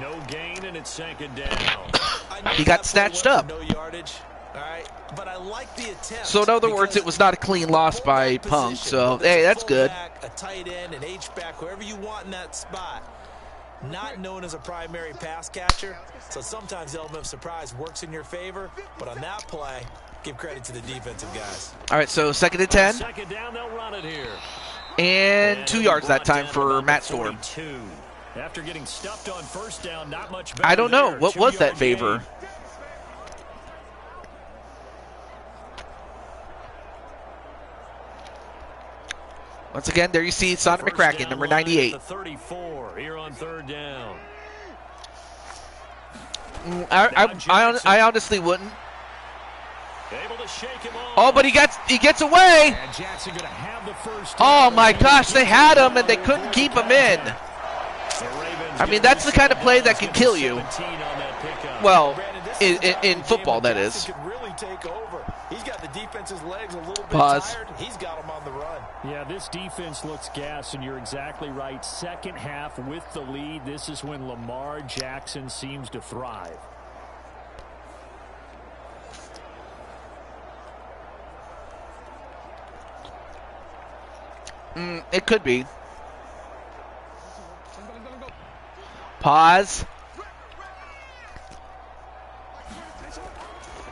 No gain, and it's 2nd down. He got snatched up. No yardage. All right, but I like the attempt. So in other words, it was not a clean loss by Punk. So hey, that's good. A tight end, an H-back, whoever you want in that spot. Not known as a primary pass catcher, so sometimes the element of surprise works in your favor. But on that play, give credit to the defensive guys. All right, so 2nd and 10, 2nd down, they'll run it here. and 2 yards that time for Matt Storm. After getting stuffed on 1st down, not much better. I don't know. there. What was that 2-yard favor? gain. Once again, there you see Sonic First McCracken, down number line at 98. the 34 here on 3rd down. I honestly wouldn't. Able to shake him off. Oh, but he gets away. And Jackson going to have the first Oh down. my gosh, they had him and they couldn't keep him in. The Ravens I mean, get that's the kind of play that get can kill you. 17 on that pickup. Well, Brandon, this is the in game football, where that Jackson is. could really take over. He's got the defense's legs a little bit Pause. tired. He's got them on the run. Yeah, this defense looks gassed, and you're exactly right. Second half with the lead, this is when Lamar Jackson seems to thrive. It could be. Pause.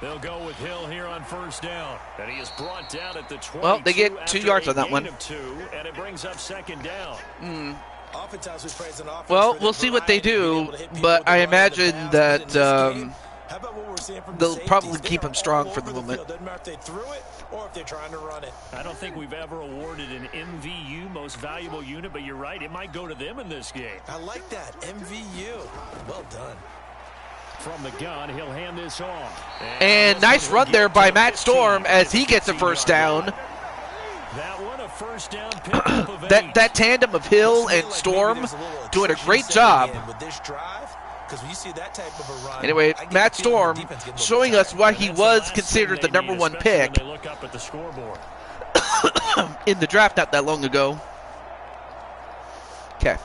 They'll go with Hill here on first down. And he is brought down at the 22. Well, they get 2 yards on that one. Of 2, and it brings up second down. Oftentimes we praise an offense Well, for we'll the see what they variety of being do, able to hit people but with the I run and the imagine pass, that but in this game, how about what we're seeing from the they'll safeties? probably They keep are him strong all for the over moment. field. Doesn't matter if they threw it or if they're trying to run it. I don't think we've ever awarded an MVU, most valuable unit, but you're right, it might go to them in this game. I like that. MVU. Well done. From the gun, he'll hand this off. And nice run there by Matt Storm as he gets a first down. That one, a first down pickup of 8. That tandem of Hill and Storm doing a great job. With this drive, because when you see that type of a run, Anyway, I get Matt the feeling the Storm defense getting a little showing bit us why he That's the was last considered the thing they number need, 1 especially pick when they look up at the scoreboard. in the draft not that long ago. Okay.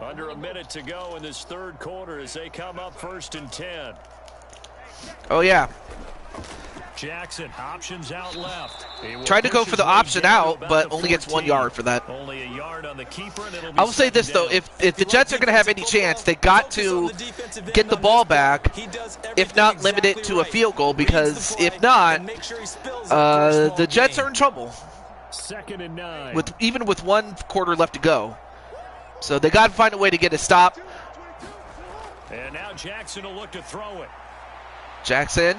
Under a minute to go in this third quarter as they come up first and 10. Oh, yeah. Jackson, options out left. Tried to go for the option out, but only gets 1 yard for that. Only a yard on the keeper, and it'll be I will say this, second though. down. If the Jets are going to have any chance, they got to get the ball back, if not limit it to a field goal, because if not, the Jets are in trouble, Second and 9. even with 1 quarter left to go. So they got to find a way to get a stop. And now Jackson will look to throw it. Jackson.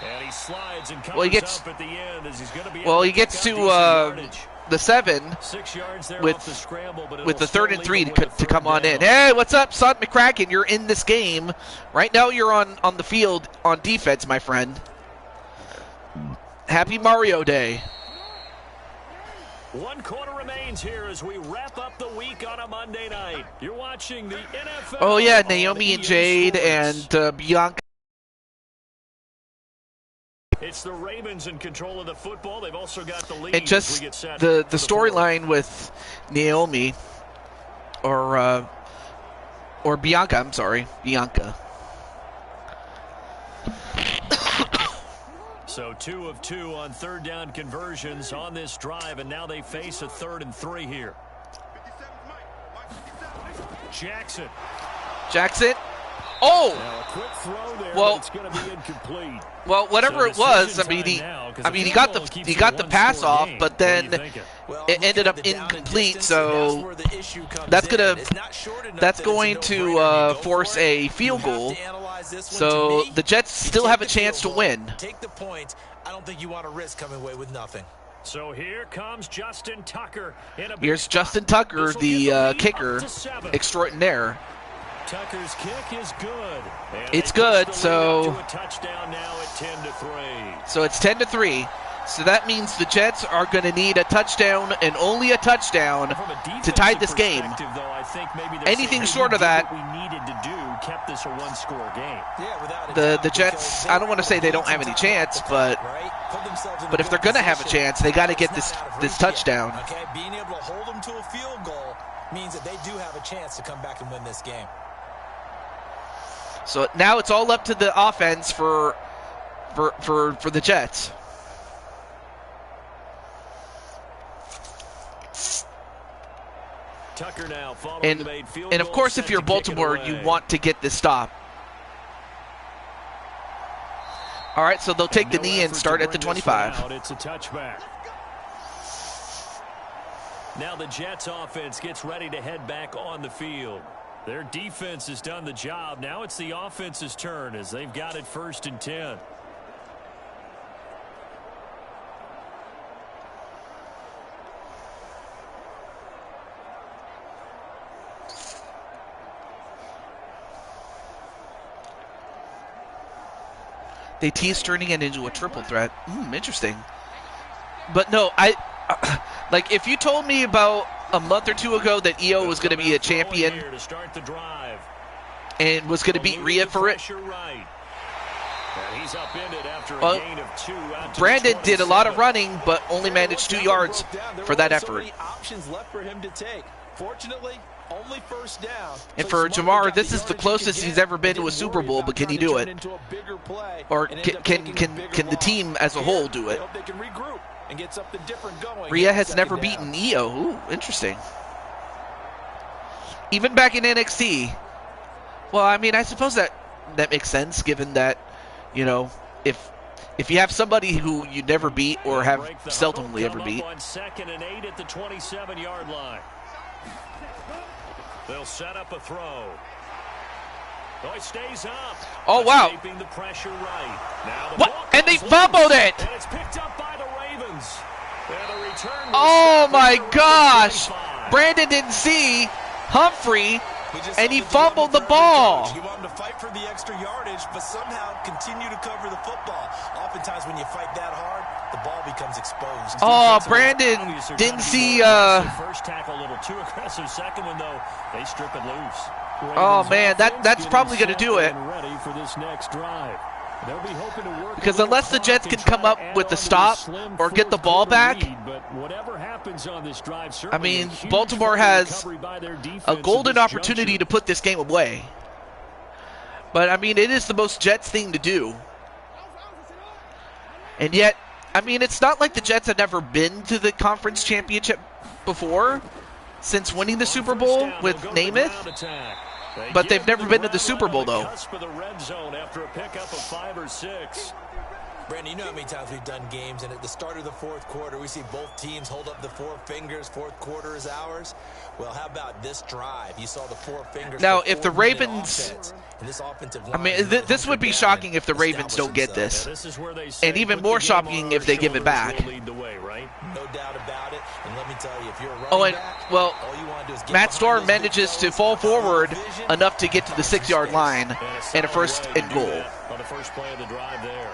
And he slides and comes Well, he gets- up at the end as he's going to be Well, able he to gets pick up to decent yardage. the 7 6 yards there with- off the scramble, but with it'll the 3rd and still 3 leave him with to a come third on in. down. Hey, what's up, Son McCracken? You're in this game. Right now you're on the field on defense, my friend. Happy Mario Day. 1 quarter remains here as we wrap up the week on a Monday night. You're watching the NFL. Oh, yeah, on Naomi and EA Jade Sports. and Bianca. It's the Ravens in control of the football. They've also got the lead. And as just we get set the for storyline with Naomi, or Bianca, I'm sorry, Bianca. So 2 of 2 on third down conversions on this drive, and now they face a 3rd and 3 here. Jackson. Oh! Now a quick throw there, Well- but it's going to be incomplete. Well, whatever So it was, decision I mean, time now, 'cause he the got field the goal keeps he it got the one pass score off, game. but What are you then thinking? Well, it ended looking up at the down and incomplete. distance, So that's where the issue comes that's in. gonna It's not short enough that's that it's a going to no-brainer. You go force for it. a field You have goal. to analyze this one. So To me, the Jets you still take have a the chance to field goal, win. Take the point. I don't think you want to risk coming away with nothing. So here comes Justin Tucker. In a big Here's spot. Justin Tucker, This will the get lead kicker up to 7. extraordinaire. Tucker's kick is good. And It's they push good, the lead so- up to a touchdown now at 10-3. So it's 10-3. So that means the Jets are going to need a touchdown and only a touchdown From a to tie defensive this game. perspective, though, I think maybe they're Anything saying, hey, short we of did that- what we needed to do kept this a one-score game. Yeah, without a The doubt, Jets, because I don't want to say they don't have any chance, but if they're going to have a chance, they got to get this touchdown. Okay, being able to hold them to a field goal means that they do have a chance to come back and win this game. So now it's all up to the offense for the Jets. Tucker now following the made field And of goal, course, set if you're to kick it Baltimore, away. you want to get this stop. All right, so they'll take the No knee and effort start to at the bring this one 25. out. It's a touchback. Now the Jets offense gets ready to head back on the field. Their defense has done the job. Now it's the offense's turn as they've got it 1st and 10. They tease turning it into a triple threat. Interesting. But no, like if you told me about a month or two ago that EO was going to be a champion Here to start the drive. and was going to beat Rhea for it, Pressure right. And he's upended after a Well, gain of 2 out to Brandon the did a lot of 27. running, but only managed 2 yards for that effort. Options left for him to take. Fortunately, Only first down. And for Jamar, this is the closest he's ever been to a Super Bowl, but can he do it? Or can the team as a whole do it? Rhea has never beaten Io. Ooh, interesting. Even back in NXT. Well, I mean, I suppose that makes sense, given that, you know, if you have somebody who you never beat or have seldomly ever beat. On 2nd and 8 at the 27-yard line. They'll set up a throw. Oh, it stays up. Oh, wow. Escaping the pressure right. Now the What? ball And they comes fumbled loose, it. And it's picked up by the Ravens. And the return was Oh my around gosh! 25. Brandon didn't see Humphrey, and he fumbled the ball. You want him to fight for the extra yardage, but somehow continue to cover the football. Oftentimes when you fight that hard, the ball becomes exposed. Oh, Brandon didn't see. First tackle a little too aggressive. Second one though, they strip it loose. Oh man, that's probably going to do it. Ready for this next drive. They'll be hoping to work Because unless the Jets can come up with a stop or get the ball back, but whatever happens on this drive, I mean, Baltimore has a golden opportunity to put this game away. But I mean, it is the most Jets thing to do. And yet, I mean, it's not like the Jets have never been to the conference championship before since winning the Super Bowl with Namath. But they've never been to the Super Bowl, though. Brandon, you know how many times we've done games, and at the start of the fourth quarter, we see both teams hold up the four fingers. Fourth quarter is ours. Well, how about this drive? You saw the four fingers. Now, if the Ravens, I mean, this would be shocking if the Ravens don't get this, and even more shocking if they give it back. No doubt about it. And let me tell you, if you're a running Oh, and back, well, all you want to do is get Matt behind Storm those manages to big fall fellas, cover forward vision, enough to get to the 6-yard line and a first and goal. On the first play of the drive there.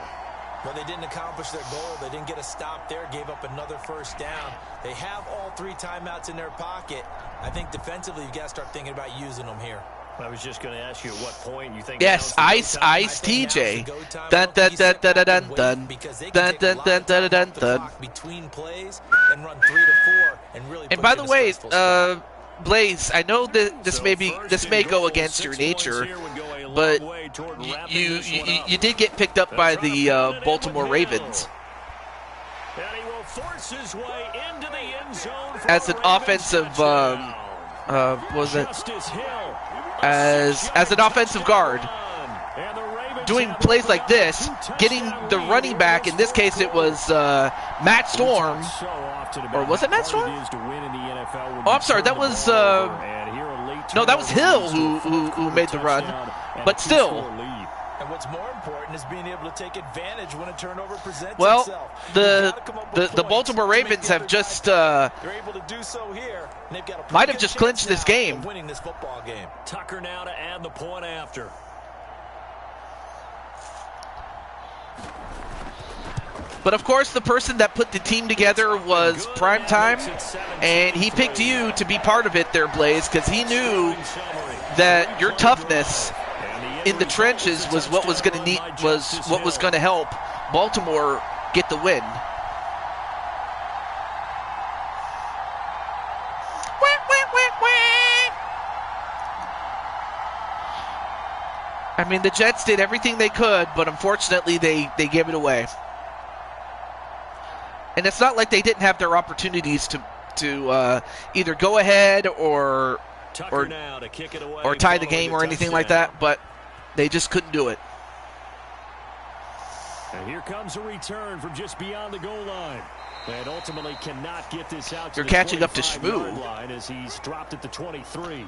Well, they didn't accomplish their goal. They didn't get a stop there, gave up another first down. They have all three timeouts in their pocket. I think defensively, you've got to start thinking about using them here. I was just going to ask you at what point you think. Yes, Ice TJ. Dun dun dun dun dun dun dun dun dun dun dun dun dun. Between plays and run 3 to 4 and really. And by the way, Blaze, I know that this may go against your nature, but you did get picked up by the Baltimore Ravens as an offensive was it as an offensive guard, doing plays like this, getting the running back. In this case, it was Matt Storm, or was it Matt Storm? Oh, I'm sorry, that was no, that was Hill who made the run, but still. And what's more important is being able to take advantage when a turnover presents well, itself. the Baltimore Ravens have just they're able to do so here. And they've got a might have just clinched this game. Winning this football game. Tucker now to add the point after. But of course, the person that put the team together was Primetime, and he picked you to be part of it there, Blaze, because he knew that your toughness in the trenches was what was going to help Baltimore get the win. I mean, the Jets did everything they could, but unfortunately they gave it away. And it's not like they didn't have their opportunities to either go ahead or tie the game or anything like that, but they just couldn't do it. And here comes a return from just beyond the goal line. And ultimately cannot get this out to You're the catching up to 25-yard Shmoo line as he's dropped at the 23.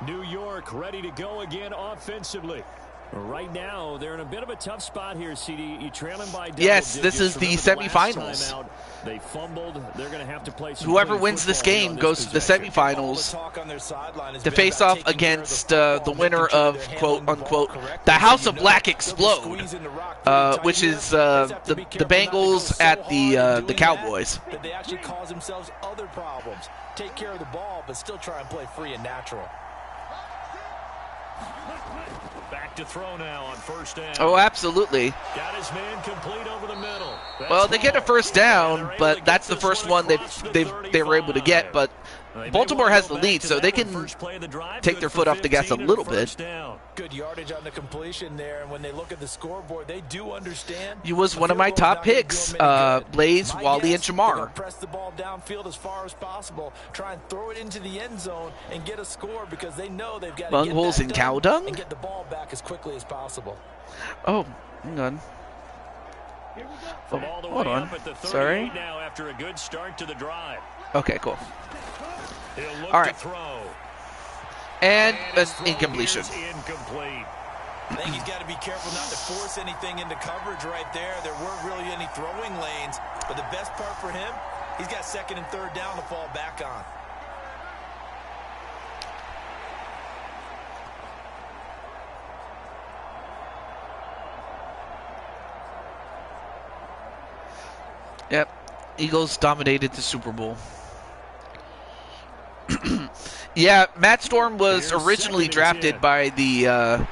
New York ready to go again offensively. Right now, they're in a bit of a tough spot here, CD. You're trailing by double Yes, digits. this is the Remember last semifinals. time out, they fumbled. They're going to have to play some Whoever clean wins this football game on goes to the possession. semifinals to face off against the winner of, quote-unquote, the House of Black Explode, which is the Bengals at the Cowboys. That they actually cause themselves other problems. Take care of the ball, but still try and play free and natural. Back to throw now on first down. Oh, absolutely. Got his man complete over the middle. Well, they get a first down, but that's the first one they were able to get. But Baltimore has the lead, so they can take their foot off the gas a little bit. Good yardage on the completion there, and when they look at the scoreboard, they do understand. He was one of my top picks, Blaze, Wally, and Jamar. Press the ball downfield as far as possible. Try and throw it into the end zone and get a score because they know they've got to get Bungholes that and done cow dung? and get the ball back as quickly as possible. Oh, hang on. Oh, hold on. Sorry. Now after a good start to the drive. Okay, cool. He'll look All right. to throw. And an incompletion. Incomplete. I think he's got to be careful not to force anything into coverage right there. There weren't really any throwing lanes, but the best part for him, he's got second and third down to fall back on. Yep. Eagles dominated the Super Bowl. Yeah, Matt Storm was originally drafted by the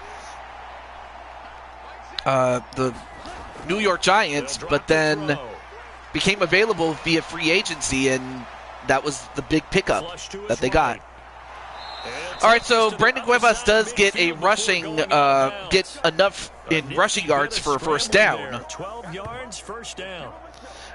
New York Giants, but then became available via free agency, and that was the big pickup that they got. All right, so Brandon Cuevas does get a rushing, get enough in rushing yards for a first down. 12 yards, first down.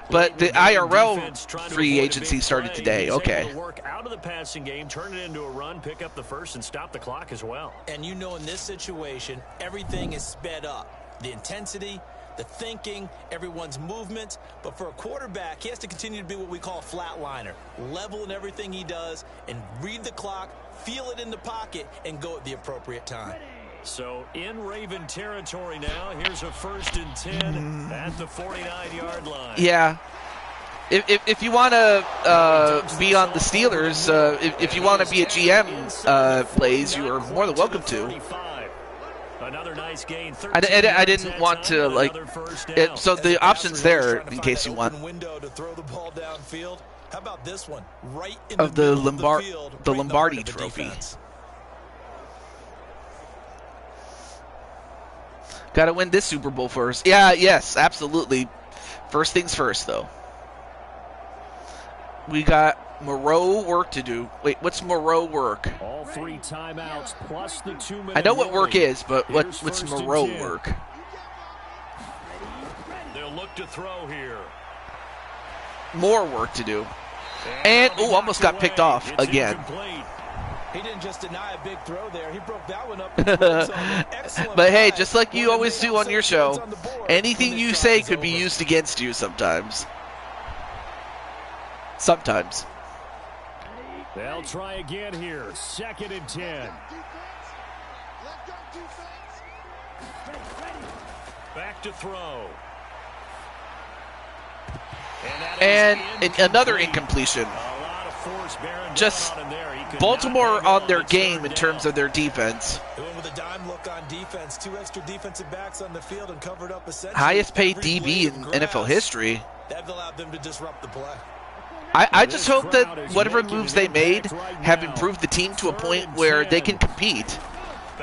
But the IRL free agency started today. Okay. Work out of the passing game, turn it into a run, pick up the first, and stop the clock as well. And you know, in this situation, everything is sped up. The intensity, the thinking, everyone's movement. But for a quarterback, he has to continue to be what we call a flatliner. Level in everything he does and read the clock, feel it in the pocket, and go at the appropriate time. So in Raven territory now. Here's a 1st and 10 at the 49-yard line. Yeah. If you want to be on the Steelers, if you want to be a GM, Blaze, you are more than welcome to. Another nice gain. I didn't want to, like, so the option's there in case you want. Window to throw the ball downfield. How about this one? Right in of the the Lombardi Trophy. Got to win this Super Bowl first. Yeah, yes, absolutely. First things first, though. We got Moreau work to do. Wait, what's Moreau work? All 3 timeouts plus the 2-minute I know what work warning. is, but what's Moreau work? They'll look to throw here. More work to do. And, almost got picked off again. He didn't just deny a big throw there. He broke that one up. But hey, just like you always do on your show, anything you say could be used against you sometimes. Sometimes. They'll try again here. 2nd and 10. Back to throw. And another incompletion. Just Baltimore on their game in terms of their defense. With a dime look on defense, 2 extra defensive backs on the field and covered up essentially. Highest paid DB in NFL history. That allowed them to disrupt the play. I just hope that whatever moves they made have improved the team to a point where they can compete.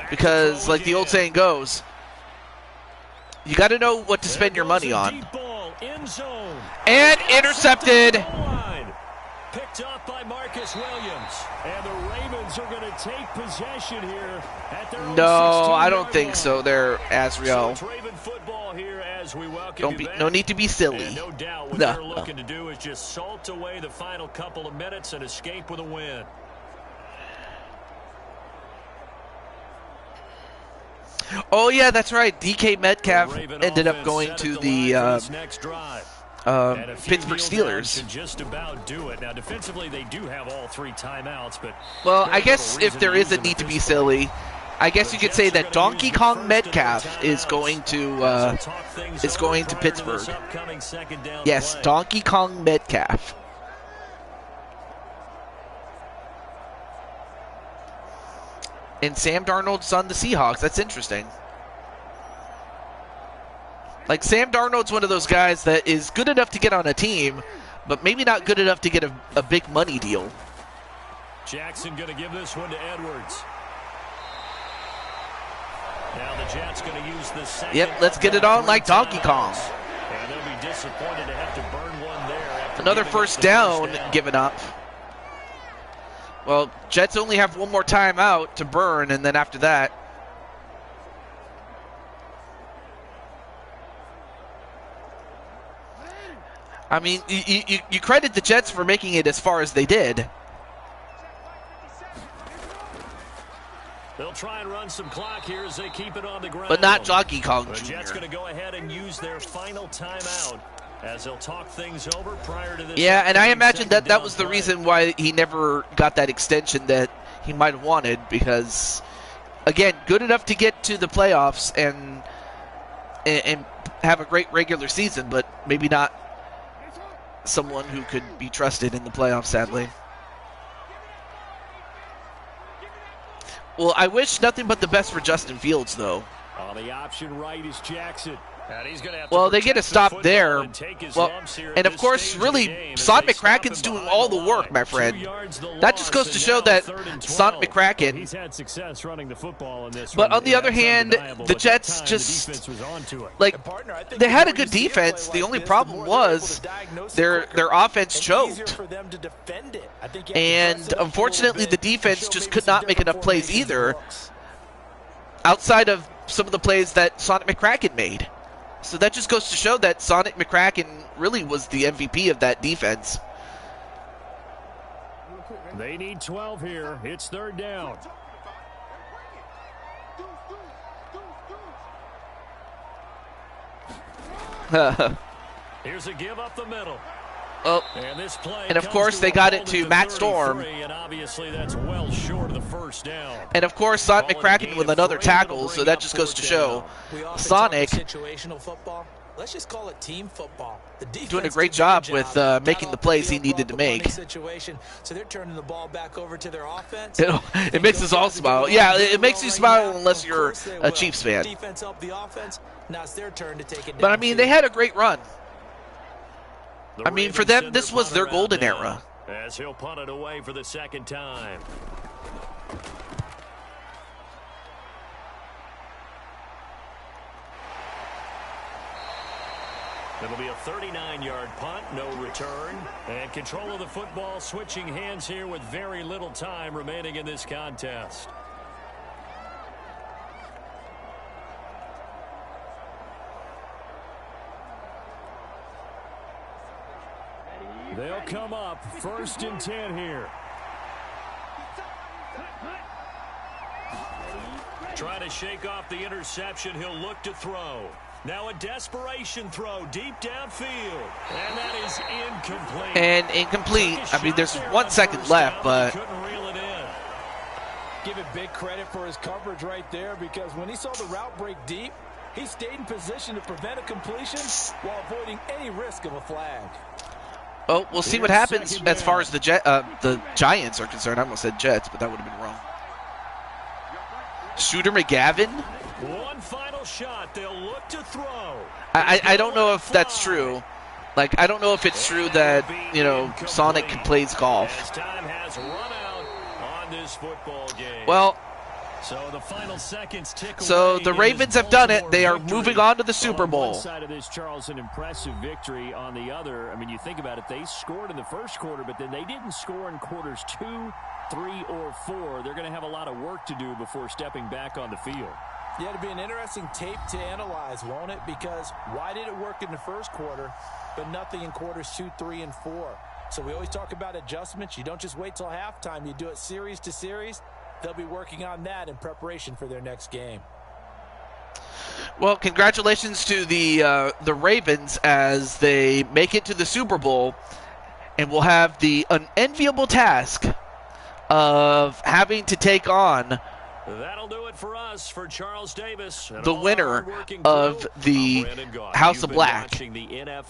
Because, like the old saying goes, you got to know what to spend your money on. And intercepted. Picked up by Marcus Williams. And the Ravens are going to take possession here at their own No, I 16-yard don't think line. so. They're Azrael. So it's Raven football here as we welcome Don't you be, back. no need to be silly. And no doubt what No. they're looking to do is just salt away the final couple of minutes and escape with a win. Oh yeah, that's right. DK Metcalf ended up going to the next drive. Pittsburgh Steelers. Should just about do it. Now, defensively, they do have all 3 timeouts, but Well, I guess if there is a need to be silly, I guess you could say that Donkey Kong Metcalf is going to Pittsburgh. Yes, Donkey Kong Metcalf. And Sam Darnold's on the Seahawks. That's interesting. Like, Sam Darnold's one of those guys that is good enough to get on a team, but maybe not good enough to get a big money deal. Jackson going to give this one to Edwards. Jets going to use the second. Yep, let's get it on like Donkey Kong. And they'll be disappointed to have to burn one there. Another first down given up. Well, Jets only have one more timeout to burn, and then after that. I mean, you credit the Jets for making it as far as they did. They'll try and run some clock here as they keep it on the ground. But not Donkey Kong The Jr. Jets going to go ahead and use their final timeout as they'll talk things over prior to this. Yeah, and I imagine that was the play. reason why he never got that extension that he might have wanted, because, again, good enough to get to the playoffs and have a great regular season, but maybe not someone who could be trusted in the playoffs, sadly. Well, I wish nothing but the best for Justin Fields, though. On the option right is Jackson. And he's gonna have Well, to they get a protect the stop football there. and take his Well, lumps here at and of this course, stage of the really, game as Son they stop McCracken's him doing behind all the line. work, my 2 friend. yards the That just loss, goes to and show now that 3rd and Son 12. McCracken. He's had success running the football in this But one, on the other that's hand, undeniable, the but that Jets time, just, the defense was onto it. like, And partner, I think they the had a more good you see a play defense. like The only this, problem the more they're able was to diagnose it their quicker offense and choked. easier for them to defend it. I think you have to And dress it up a unfortunately, little the bit and defense show just maybe could some not make different enough plays formations and either, looks. outside of some of the plays that Sonic McCracken made. So that just goes to show that Sonic McCracken really was the MVP of that defense. They need 12 here. It's 3rd down. Here's a give up the middle. Oh, And this play and of comes course to they a got halt it at to the Matt Storm. 33, and obviously that's well short of the first down. And of course, Sonic Call it a McCracken gain with of another 3, and it'll tackle, so bring that up just goes to 4th show down. We often Sonic talk situational football. Let's just call it team football. The defense doing a great did their job with Got making off the plays he field, needed brought to the punting make. Situation, so they're turning the ball back over to their offense. It makes us all smile. Yeah, it makes you smile unless you're a Chiefs fan. Defense helped the offense. Now it's their turn to take it down. But I mean, they had a great run. The I mean, for Ravens them, send this their was their punter out golden now, era. as he'll punt it away for the second time. It'll be a 39-yard punt, no return. And control of the football switching hands here with very little time remaining in this contest. They'll come up 1st and 10 here. Trying to shake off the interception. He'll look to throw. Now a desperation throw deep downfield. And that is incomplete. And incomplete. I mean, there's 1 second left, but Couldn't reel it in. Give it big credit for his coverage right there, because when he saw the route break deep, he stayed in position to prevent a completion while avoiding any risk of a flag. oh, we'll see what happens as far as the Giants are concerned. I almost said Jets, but that would have been wrong. Shooter McGavin? One final shot. They'll look to throw. I don't know if that's true. Like, I don't know if it's true that, you know, Sonic plays golf. As time has run out on this football game. Well, so the final seconds tick so away the in Ravens this have done it. Baltimore They are victory. moving on to the Super On one Bowl. side of this, Charles, an impressive victory. On the other, I mean, you think about it, they scored in the first quarter, but then they didn't score in quarters 2, 3, or 4. They're going to have a lot of work to do before stepping back on the field. Yeah, it'll be an interesting tape to analyze, won't it? Because why did it work in the first quarter, but nothing in quarters 2, 3, and 4? So we always talk about adjustments. You don't just wait till halftime. You do it series to series. They'll be working on that in preparation for their next game. Well, congratulations to the Ravens as they make it to the Super Bowl, and will have the unenviable task of having to take on That'll do it for us. For Charles Davis, the winner of the House of Black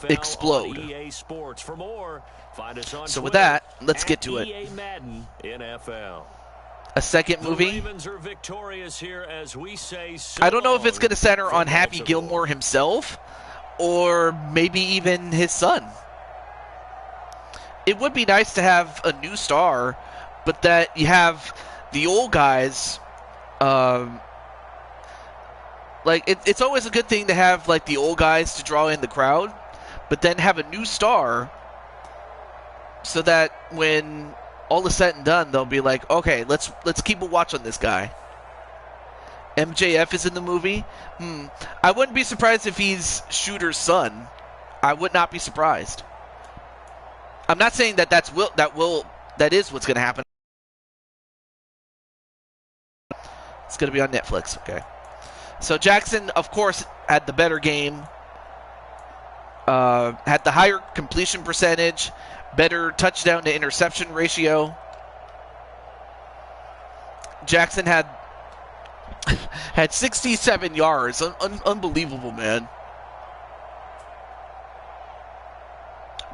Explode. EA Sports. For more, find us on So with Twitter that, let's get to it. EA Madden NFL. A second The movie. Ravens are victorious here as we say so I don't know if it's going to center long on Happy from Gilmore himself or maybe even his son. It would be nice to have a new star, but that you have the old guys Like, it's always a good thing to have, like, the old guys to draw in the crowd, but then have a new star so that when all is said and done, they'll be like, okay, let's keep a watch on this guy. MJF is in the movie. I wouldn't be surprised if he's Shooter's son. I would not be surprised. I'm not saying that that is what's going to happen. It's going to be on Netflix. Okay. So Jackson, of course, had the better game. Had the higher completion percentage, better touchdown to interception ratio. Jackson had 67 yards. Unbelievable, man.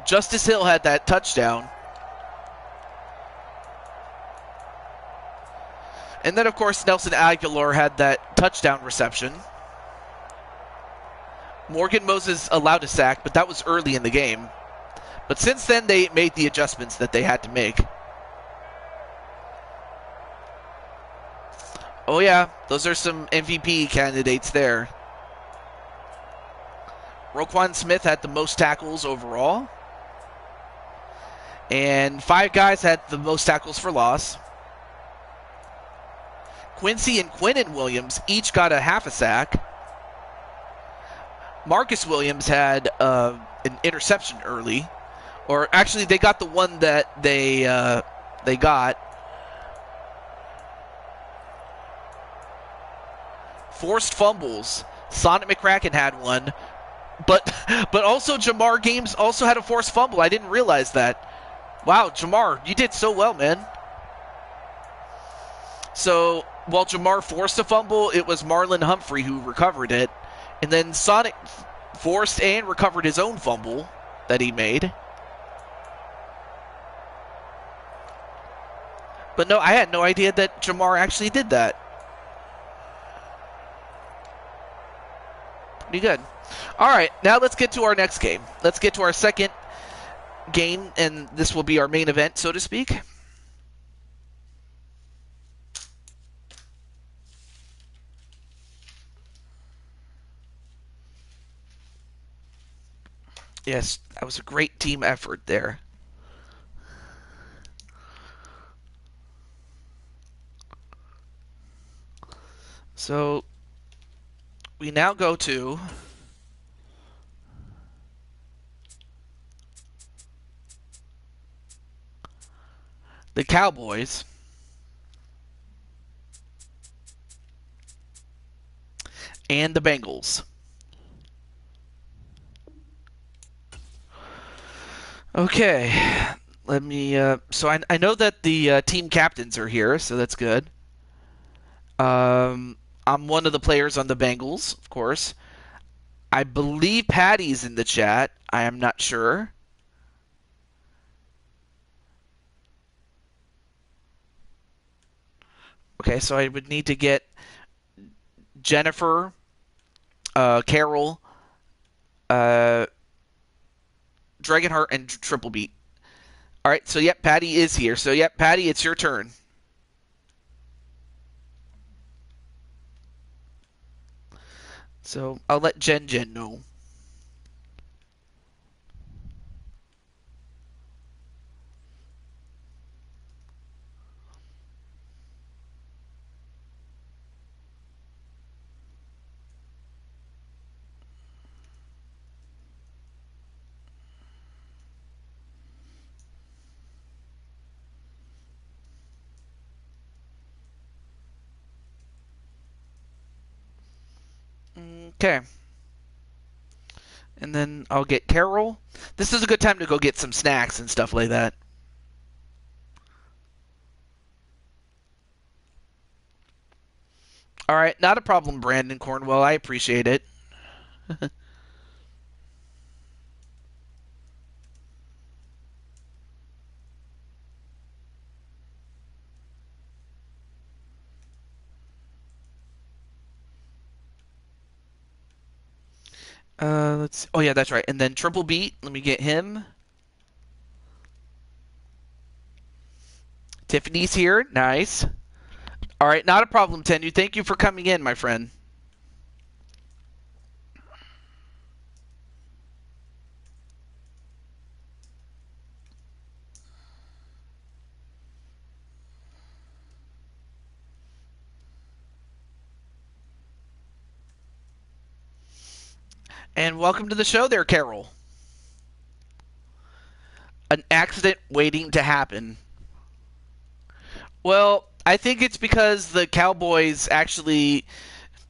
Justice Hill had that touchdown. And then, of course, Nelson Aguilar had that touchdown reception. Morgan Moses allowed a sack, but that was early in the game. But since then, they made the adjustments that they had to make. Oh, yeah, those are some MVP candidates there. Roquan Smith had the most tackles overall. And 5 guys had the most tackles for loss. Quincy and Quinnen Williams each got a half a sack. Marcus Williams had an interception early. Or actually, they got the one that they got. Forced fumbles. Sonic McCracken had one. But also Jamar Games also had a forced fumble. I didn't realize that. Wow, Jamar, you did so well, man. So while Jamar forced a fumble, it was Marlon Humphrey who recovered it. And then Sonic forced and recovered his own fumble that he made. But no, I had no idea that Jamar actually did that. Pretty good. All right, now let's get to our next game. Let's get to our second game, and this will be our main event, so to speak. Yes, that was a great team effort there. So we now go to the Cowboys and the Bengals. Okay, let me. So I know that the team captains are here, so that's good. I'm one of the players on the Bengals, of course. I believe Patty's in the chat. I am not sure. Okay, so I would need to get Jennifer, Carol, Dragonheart, and Triple Beat. All right, so yep, Patty is here. So yep, Patty, it's your turn. So I'll let Jen know. Okay. And then I'll get Carol. This is a good time to go get some snacks and stuff like that. All right, not a problem, Brandon Cornwell. I appreciate it. Let's. Oh yeah, that's right. And then Triple Beat. Let me get him. Tiffany's here. Nice. All right, not a problem, Tenu. Thank you for coming in, my friend. And welcome to the show there, Carol. An accident waiting to happen. Well, I think it's because the Cowboys actually...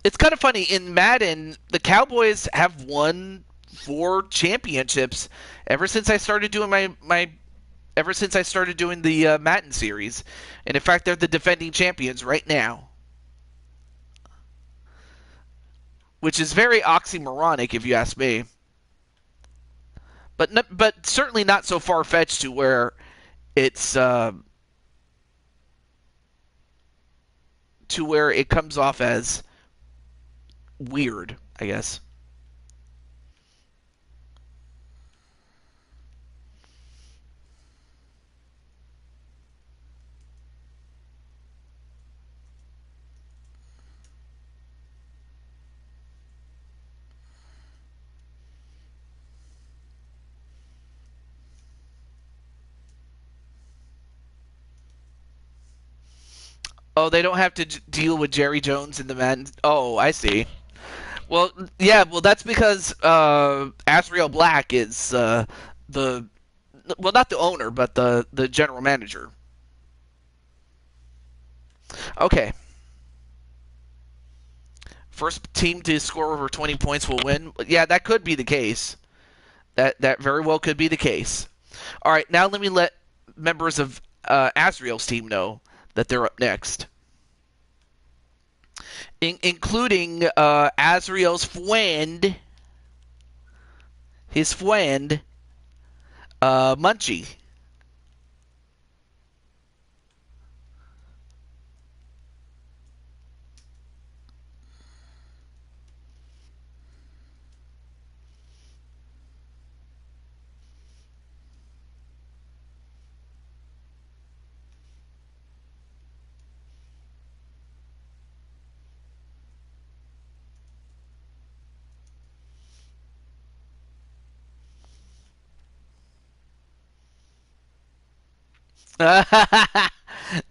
It's kind of funny. In Madden, the Cowboys have won 4 championships ever since I started doing ever since I started doing the Madden series. And in fact, they're the defending champions right now. Which is very oxymoronic, if you ask me. But certainly not so far-fetched to where it's to where it comes off as weird, I guess. Oh, they don't have to deal with Jerry Jones in the Madden. Oh, I see. Well, yeah, well that's because Asriel Black is the well, not the owner, but the general manager. Okay. First team to score over 20 points will win. Yeah, that could be the case. That very well could be the case. All right, now let me let members of Asriel's team know that they're up next. Including Asriel's friend, Munchie.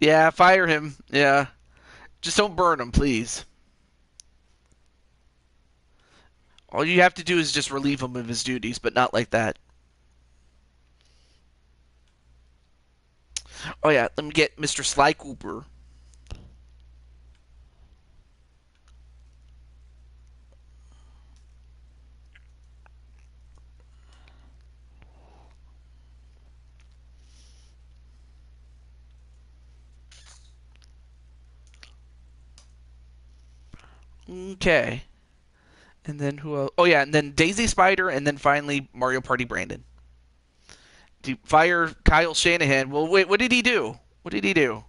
Yeah, fire him. Yeah. Just don't burn him, please. All you have to do is just relieve him of his duties, but not like that. Oh, yeah, let me get Mr. Sly Cooper. Okay. And then who else? Oh, yeah, and then Daisy Spider, and then finally Mario Party Brandon. Fire Kyle Shanahan. Well, wait, what did he do? What did he do?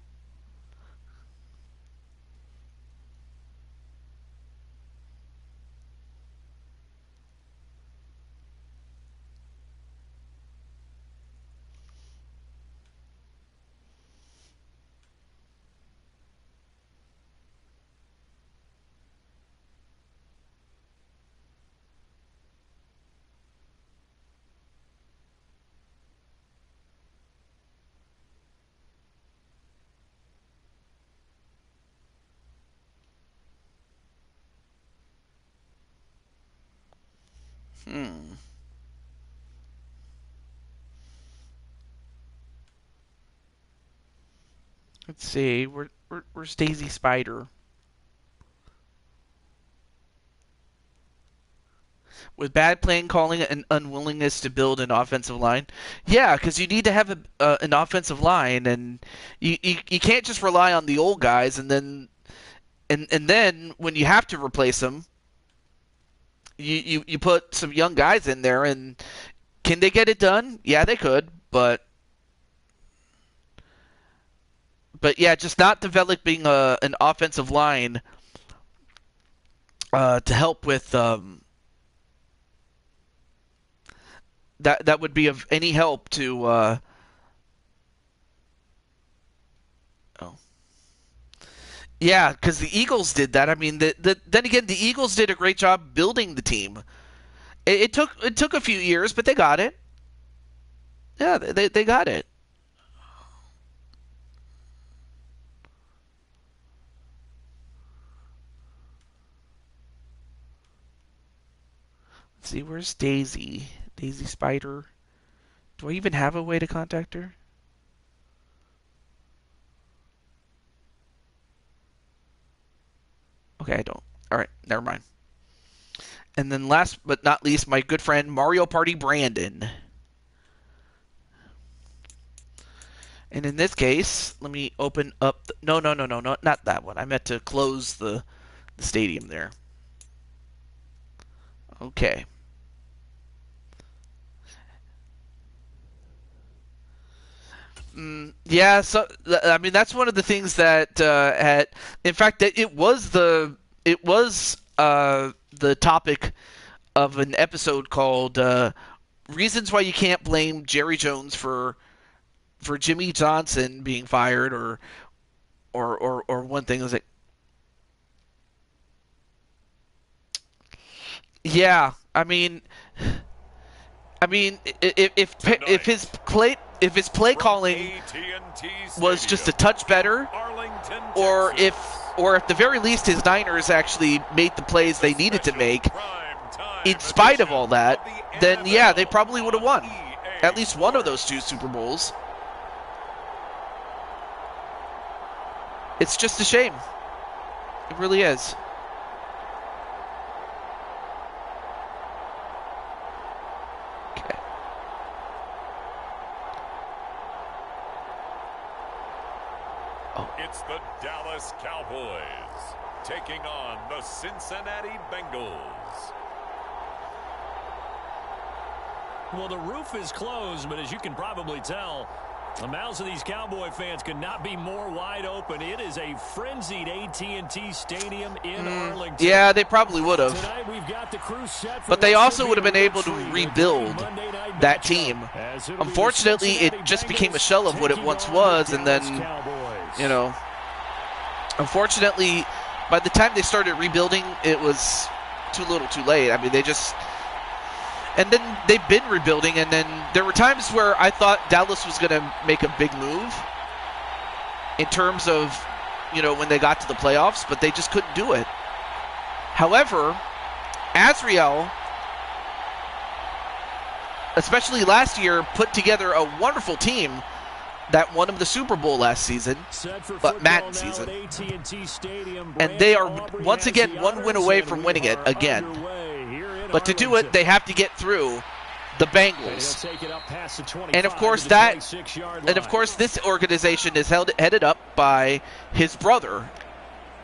Hmm. Let's see. Where's Daisy Spider? With bad playing calling and unwillingness to build an offensive line. Yeah, because you need to have an offensive line, and you can't just rely on the old guys, and then when you have to replace them, you put some young guys in there, and can they get it done? Yeah, they could, but yeah, just not developing an offensive line to help with that would be of any help to. Oh. Yeah, because the Eagles did that. I mean, then again, the Eagles did a great job building the team. It took a few years, but they got it. Yeah, they got it. Let's see, where's Daisy? Daisy Spider. Do I even have a way to contact her? Okay, I don't. Alright, never mind. And then last but not least, my good friend Mario Party Brandon. And in this case, let me open up... No, not that one. I meant to close the stadium there. Okay. Yeah, so I mean that's one of the things that had, in fact, that it was the topic of an episode called "Reasons Why You Can't Blame Jerry Jones for Jimmy Johnson being fired," or one thing was like, yeah, I mean, if his play calling was just a touch better, or if at the very least his Niners actually made the plays they needed to make, in spite of all that, then yeah, they probably would have won at least one of those 2 Super Bowls. It's just a shame. It really is. Okay. It's the Dallas Cowboys taking on the Cincinnati Bengals. Well, the roof is closed, but as you can probably tell, the mouths of these Cowboy fans could not be more wide open. It is a frenzied AT&T Stadium in Arlington. Yeah, they probably would have. Tonight we've got the crew set for But they what also should would have be been a able to retreat. rebuild Monday night that matchup, team. as it'll be the Unfortunately, it Cincinnati just became a Bengals shell of what it taking once on was, the and then, Dallas Cowboys. you know, unfortunately, by the time they started rebuilding, it was too little too late. I mean, they just... And then they've been rebuilding, and then there were times where I thought Dallas was going to make a big move in terms of, you know, when they got to the playoffs, but they just couldn't do it. However, Azriel, especially last year, put together a wonderful team that won him the Super Bowl last season, but Madden season. And they are once again one win away from winning it again. But to do it, they have to get through the Bengals. And of course this organization is headed up by his brother,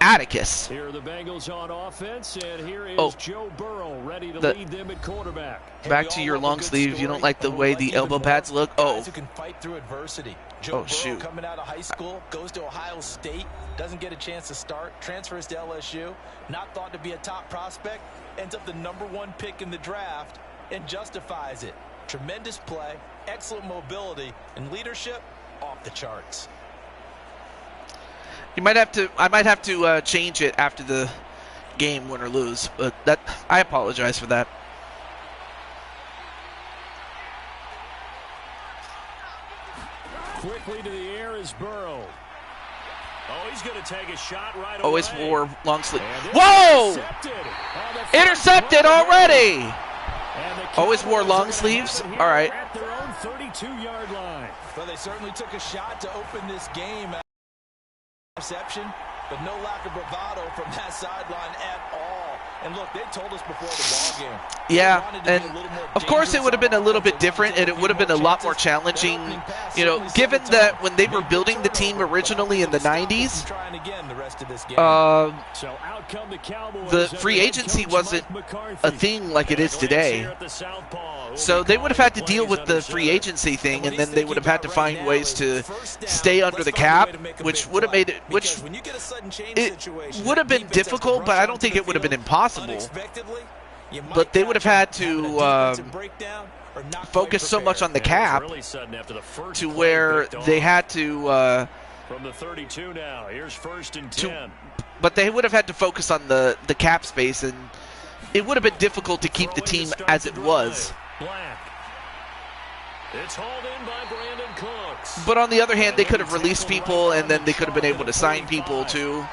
Atticus. Here are the Bengals on offense, and here is Joe Burrow ready to lead them at quarterback. Back to your long sleeve. You don't like the way the elbow pads look? Oh. Who can fight through adversity. Joe Burrow coming out of high school, goes to Ohio State, doesn't get a chance to start, transfers to LSU, not thought to be a top prospect, ends up the #1 pick in the draft, and justifies it. Tremendous play, excellent mobility, and leadership off the charts. I might have to change it after the game, win or lose, but I apologize for that. Quickly to the air is Burrow. Oh, he's going to take a shot right away. Always wore long sleeve. Whoa! Intercepted already! Always wore long sleeves? All right. At their own 32-yard line. Well, they certainly took a shot to open this game. Interception, but no lack of bravado from that sideline at all. And look, they told us before the ball game. Yeah, and of course it would have been a little bit different, and it would have been a lot more challenging, you know, given that when they were building the team originally in the 90s, the free agency wasn't a thing like it is today. So they would have had to deal with the free agency thing, and then they would have had to find ways to stay under the cap, which would have made it, which it would have been difficult, but I don't think it would have been impossible. But they would have had to focus so much on the cap to where they had to from the 32 now. Here's 1st and 10. But they would have had to focus on the cap space, and it would have been difficult to keep the team as it was. Black. It's hauled in by Brandon Cooks. But on the other hand, they could have released people, and then they could have been able to sign people too.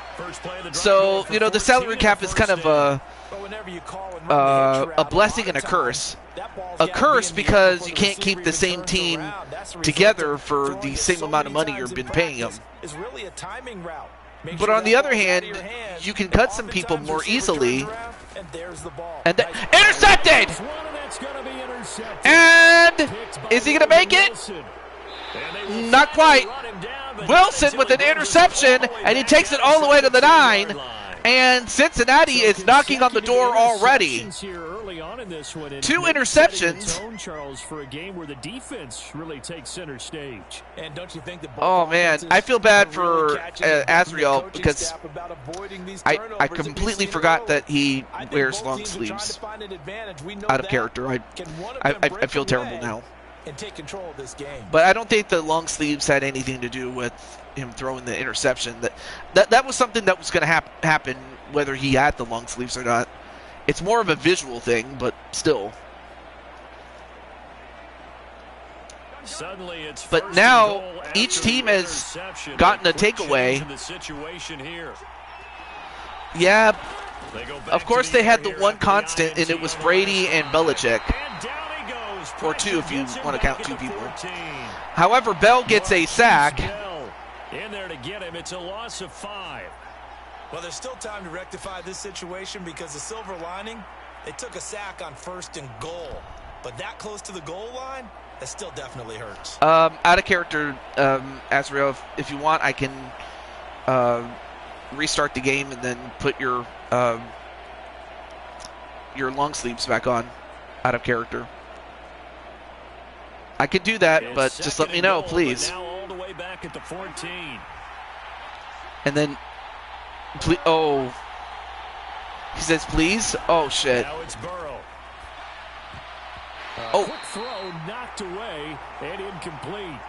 So, you know, the salary cap is kind of whenever you call and run the hitch route, a blessing and a curse. A curse because you can't keep the same team together for the same amount of money you've been paying them. Is really a timing route. But on the other hand, you can cut some people more easily. And intercepted! And is he going to make it? Not quite. Wilson with an interception, and he takes it all the way to the 9. And Cincinnati is knocking on the door already. 2 interceptions. Charles, for a game where the defense really takes center stage. And don't you think that oh man, I feel bad for Azriel because I completely forgot that he wears long sleeves. Out of character. I feel terrible now. And take control of this game. But I don't think the long sleeves had anything to do with him throwing the interception. That was something that was going to happen whether he had the long sleeves or not. It's more of a visual thing, but still. Suddenly it's but now each team has gotten a takeaway. Yeah, of course they had the one constant, and it was Brady and Belichick. Or 2 if you want to count 2 people. However, Bell gets a sack. In there to get him. It's a loss of 5. Well, there's still time to rectify this situation because the silver lining, they took a sack on 1st and goal. But that close to the goal line, that still definitely hurts. Out of character, Azrael, if you want, I can restart the game and then put your long sleeves back on. Out of character. I could do that, but just let me know, please. Now all the way back at the 14. And then, please, oh, he says, please. Oh shit. Now it's Burrow. Quick throw knocked away and incomplete.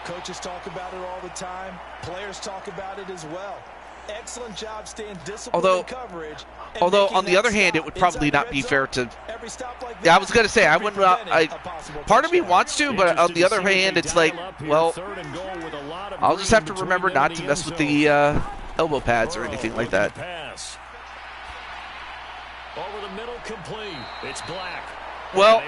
Coaches talk about it all the time. Players talk about it as well. Excellent job staying disciplined in coverage. Although on the other hand, it would probably not be fair to. Yeah, I was gonna say I wouldn't. Part of me wants to, but on the other hand, it's like, well, I'll just have to remember not to mess with the elbow pads or anything like that. Over the middle, complete. It's Black. Well,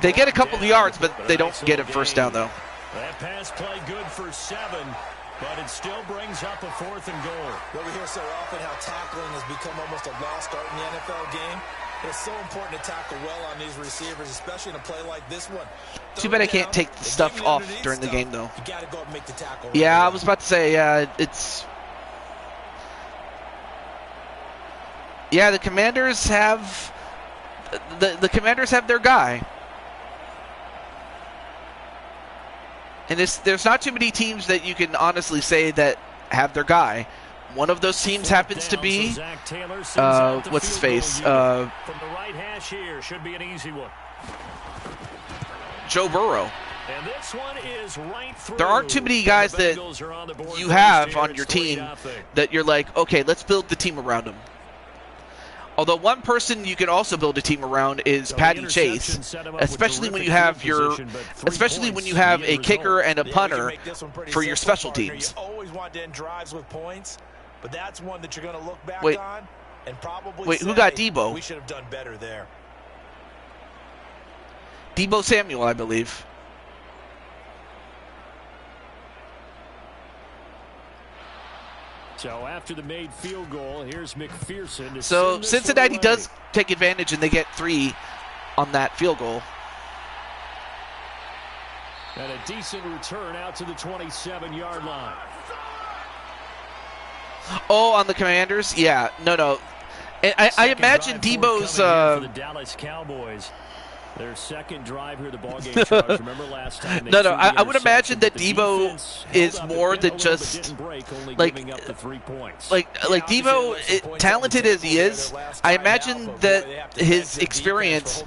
they get a couple of yards, but they don't get a first down though. That pass play good for 7. But it still brings up a 4th and goal. Well, we hear so often how tackling has become almost a lost art in the NFL game. It's so important to tackle well on these receivers, especially in a play like this one. Too bad I can't take the stuff off during the game, though. You got to go up and make the tackle. Yeah, I was about to say, it's. Yeah, the Commanders have. The Commanders have their guy. And there's not too many teams that you can honestly say that have their guy. One of those teams happens to be, what's his face? From the right hash here, should be an easy one. Joe Burrow. And this one is right through. There aren't too many guys that you have on your team that you're like, okay, let's build the team around him. Although one person you can also build a team around is Patty Chase, especially when you have a kicker and a punter for your special teams. Always want to end drives with points, but that's one that you're going to look back on and probably who got Debo? We should have done better there. Debo Samuel, I believe. So after the made field goal, here's McPherson. So Cincinnati does take advantage, and they get 3 on that field goal. And a decent return out to the 27-yard line. Oh, on the Commanders? Yeah, no. And I imagine Debo's. The Dallas Cowboys. Their second drive here, the ball game. Charles. Remember last time? No. I would imagine that Debo is more than just like Debo, talented as he is. I imagine that his experience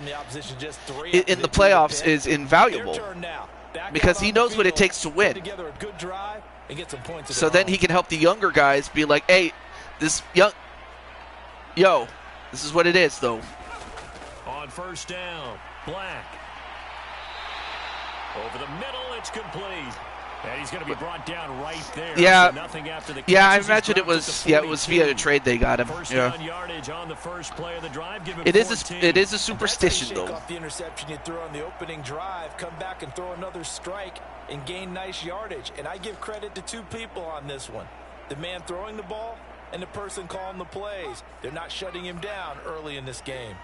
in the playoffs is invaluable because he knows what it takes to win. So then he can help the younger guys be like, hey, this is what it is, though. On first down, Black. Over the middle, it's complete. And he's going to be brought down right there. Yeah, So nothing after the yeah. I catches. imagine He's it dropped was. at the Yeah, it was 42. via a trade they got him. First Yeah. down yardage on the first play of the drive. Give him It is 14. a That's how you superstition shake though. off the interception you threw on the opening drive, come back and throw another strike and gain nice yardage. And I give credit to two people on this one. The man throwing the ball and the person calling the plays. They're not shutting him down early in this game.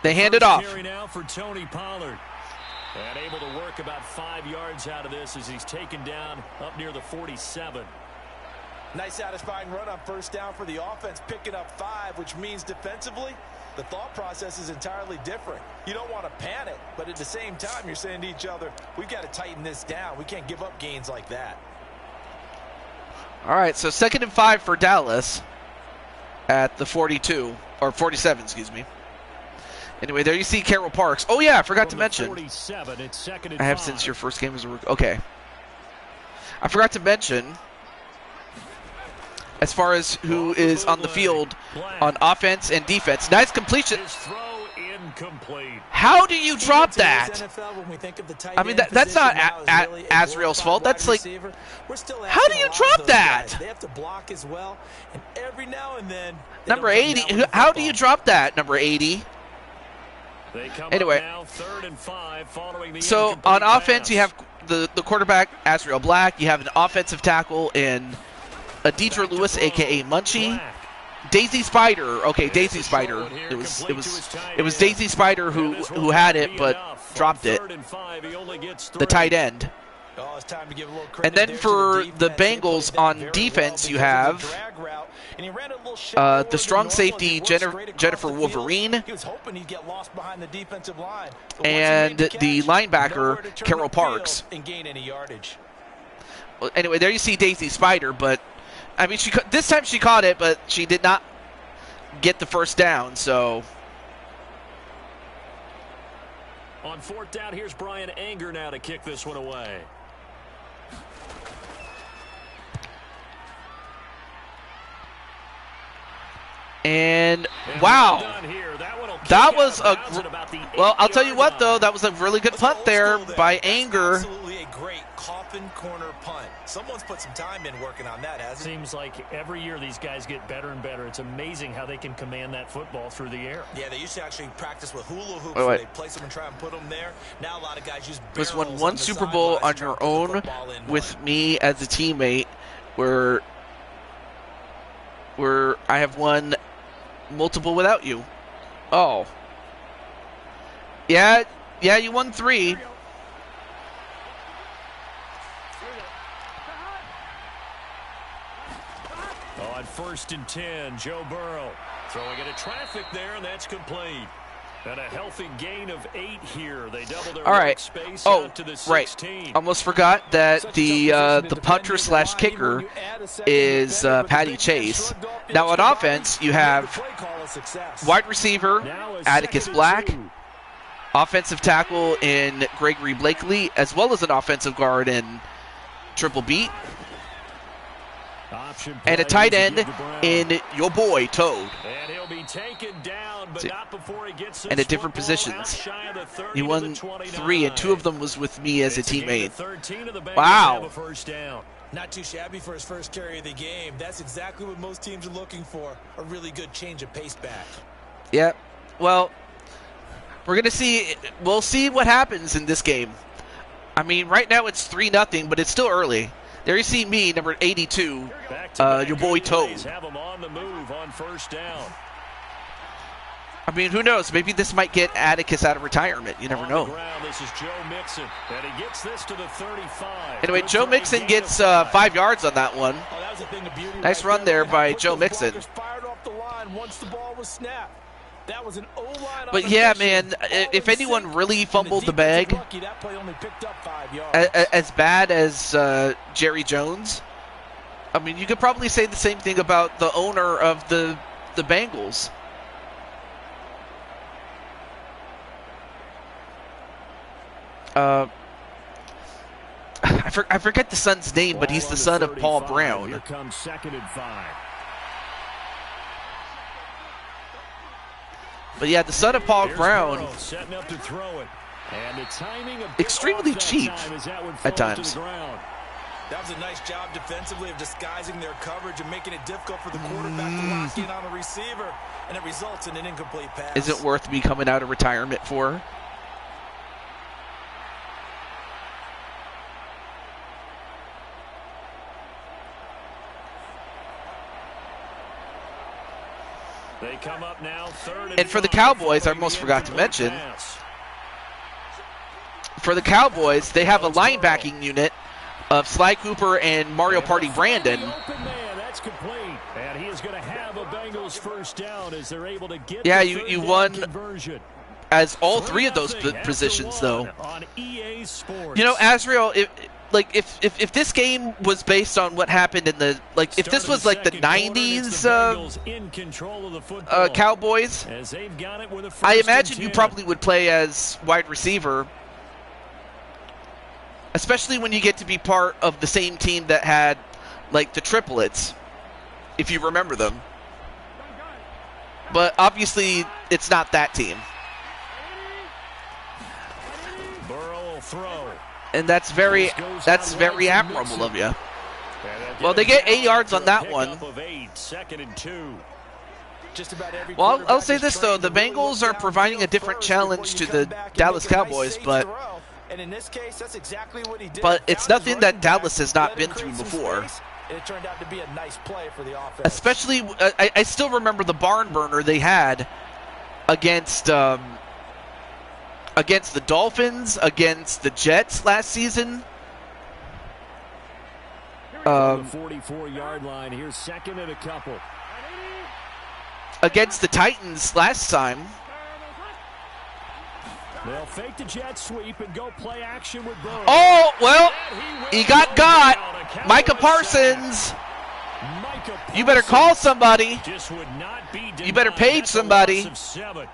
They hand it off. Carry now for Tony Pollard. And able to work about 5 yards out of this as he's taken down up near the 47. Nice satisfying run on first down for the offense, picking up 5, which means defensively, the thought process is entirely different. You don't want to panic, but at the same time, you're saying to each other, we've got to tighten this down. We can't give up gains like that. All right, so 2nd and 5 for Dallas at the 42 or 47, excuse me. Anyway, there you see Carroll Parks. Oh yeah, I forgot to mention. 47, it's 2nd and I have 5. since your first game as a rookie. Okay. I forgot to mention, as far as who is on the field on offense and defense. Nice completion. His throw incomplete. How do you drop that? NFL, when we think of the tight I mean, end that's not position now as really a Azrael's fault. glorified That's wide like, receiver, we're still how do asking you a lot of drop those that? guys. They have to block as well, and every now and then they Number don't come 80. down with the How do you football. drop that, number 80? They come Anyway, up now 3rd and 5 following the so incomplete on offense, pass. you have the quarterback, Azrael Black. You have an offensive tackle in Deidre Lewis, a.k.a. Munchie. Black. Daisy Spider. Okay, And Daisy it's a short Spider. one here, It was complete to his tight it was end. Daisy Spider And who this will who had not it be but enough. dropped On it. 3rd and 5, he only gets The 3. tight end. Oh, it's time to give a little credit And then there to for defense. the They played Bengals that on very defense, well you because it was have a drag route, and he ran a little shallower the than strong normal as he safety worked Jennifer straight across Jennifer the field. Wolverine He was hoping he'd get lost behind the defensive line. But once he and made the the catch, linebacker, nowhere to turn Carroll the field Parks. and gain any yardage. Well, anyway, there you see Daisy Spider, but I mean, this time she caught it, but she did not get the first down. So On 4th down, here's Brian Anger now to kick this one away. and And wow. well done here. That one will kick That out was of a bounds at about the well. I'll tell you 8-yard what, though, line. that was a really good Let's punt go there old school by That's Anger. absolutely a great coffin corner punt. Someone's put some time in working on that, hasn't he? Seems like every year these guys get better and better. It's amazing how they can command that football through the air. Yeah, they used to actually practice with hula hoops. Wait, Where wait. they place them and try and put them there. Now a lot of guys use Was barrels won on one the Super Bowl sidelines on to try your and put the own football in with one. me as a teammate, where I have won multiple without you. Oh, yeah, you won 3. On 1st and 10, Joe Burrow throwing into traffic there, and that's complete. And a healthy gain of 8 here. They double their All right. work space Oh, out to the right. 16. Almost forgot that Such a the tough position to punter defend either slash line, even kicker when you add a second is defender, but the Patty big man Chase. shrugged off the Now on extra offense, body you and made the have play call a success. wide receiver Now a Atticus 2nd and Black, 2. offensive tackle in Gregory Blakely, as well as an offensive guard in Triple Beat, Option and a play tight to end give to Brown. in your boy Toad. And he'll be taken down, but See, not before he gets and this at different football positions. out shy of the 30 He to won the 29. 3, and 2 of them was with me as a It's gain teammate. of 13 of the Bengals Wow. have a first down. Not too shabby for his first carry of the game. That's exactly what most teams are looking for. A really good change of pace back. Yeah, well, we're gonna see. We'll see what happens in this game. I mean, right now it's 3-0, but it's still early. There you see me, number 82, Back-to-back your boy anyways, Toad. have him on the move on first down. I mean, who knows? Maybe this might get Atticus out of retirement. You never On know. the ground, this is Joe Mixon, and he gets this to the 35. Anyway, Good Joe for a Mixon gain gets of 5 yards on that one. Oh, that was a thing of beauty Nice right run there Look by how quick Joe those Mixon. blockers fired off the line once the ball was snapped. That was an O-line on But the yeah, mission, man, all if in anyone sync. really And fumbled the defense is bag, lucky that play only picked up 5 yards. as bad as Jerry Jones, I mean, you could probably say the same thing about the owner of the Bengals. I forget the son's name, but he's the son of Paul Brown. Here comes 2nd and 5. But yeah, the son of Paul Here's Brown, Burrow setting up to throw it. And the timing a bit extremely off that cheap time as that one at falls to times. the ground. That was a nice job defensively of disguising their coverage and making it difficult for the quarterback to lock in on the receiver, and it results in an incomplete pass. Is it worth me coming out of retirement for? They come up now, third And for the 5 Cowboys, I following almost the forgot to incomplete mention, pass. for the Cowboys, they have a linebacking unit of Sly Cooper and Mario Party Brandon. Open man, that's complete. And he is going to have a Bengals first down as they're able to get Yeah, the you third down won conversion. as all three of those 3-0 positions, after though. one on EA Sports. You know, Azrael, if this game was based on what happened in the, like, if this was like the 90s Cowboys, as they've got it with a I first imagine and you 10. probably would play as wide receiver, especially when you get to be part of the same team that had, like, the triplets, if you remember them. But obviously, it's not that team. Burrow will throw. And that's very admirable of you. Well, they get 8 yards on that one. Second and 2. Just about every Well, I'll say quarterback this, is though. trained The to really Bengals look are providing a downfield different first challenge before to you the come back and Dallas make a nice, Cowboys, safe but throw. And in this case, that's exactly what he did. it's Found his nothing that running back, Dallas has not let been him through create some before. space, and it turned out to be a nice play for the offense. Especially, I still remember the barn burner they had against the Dolphins, against the Jets last season. The 44-yard line. Here's second and a couple. Against the Titans last time. They'll fake the jet sweep and go play action with Burrow. Oh, well, And he will got go got. down. A Cowboys Micah sack. Parsons. Micah You better Parsons call somebody. just would not be You better denied. page That's a somebody. loss of 7.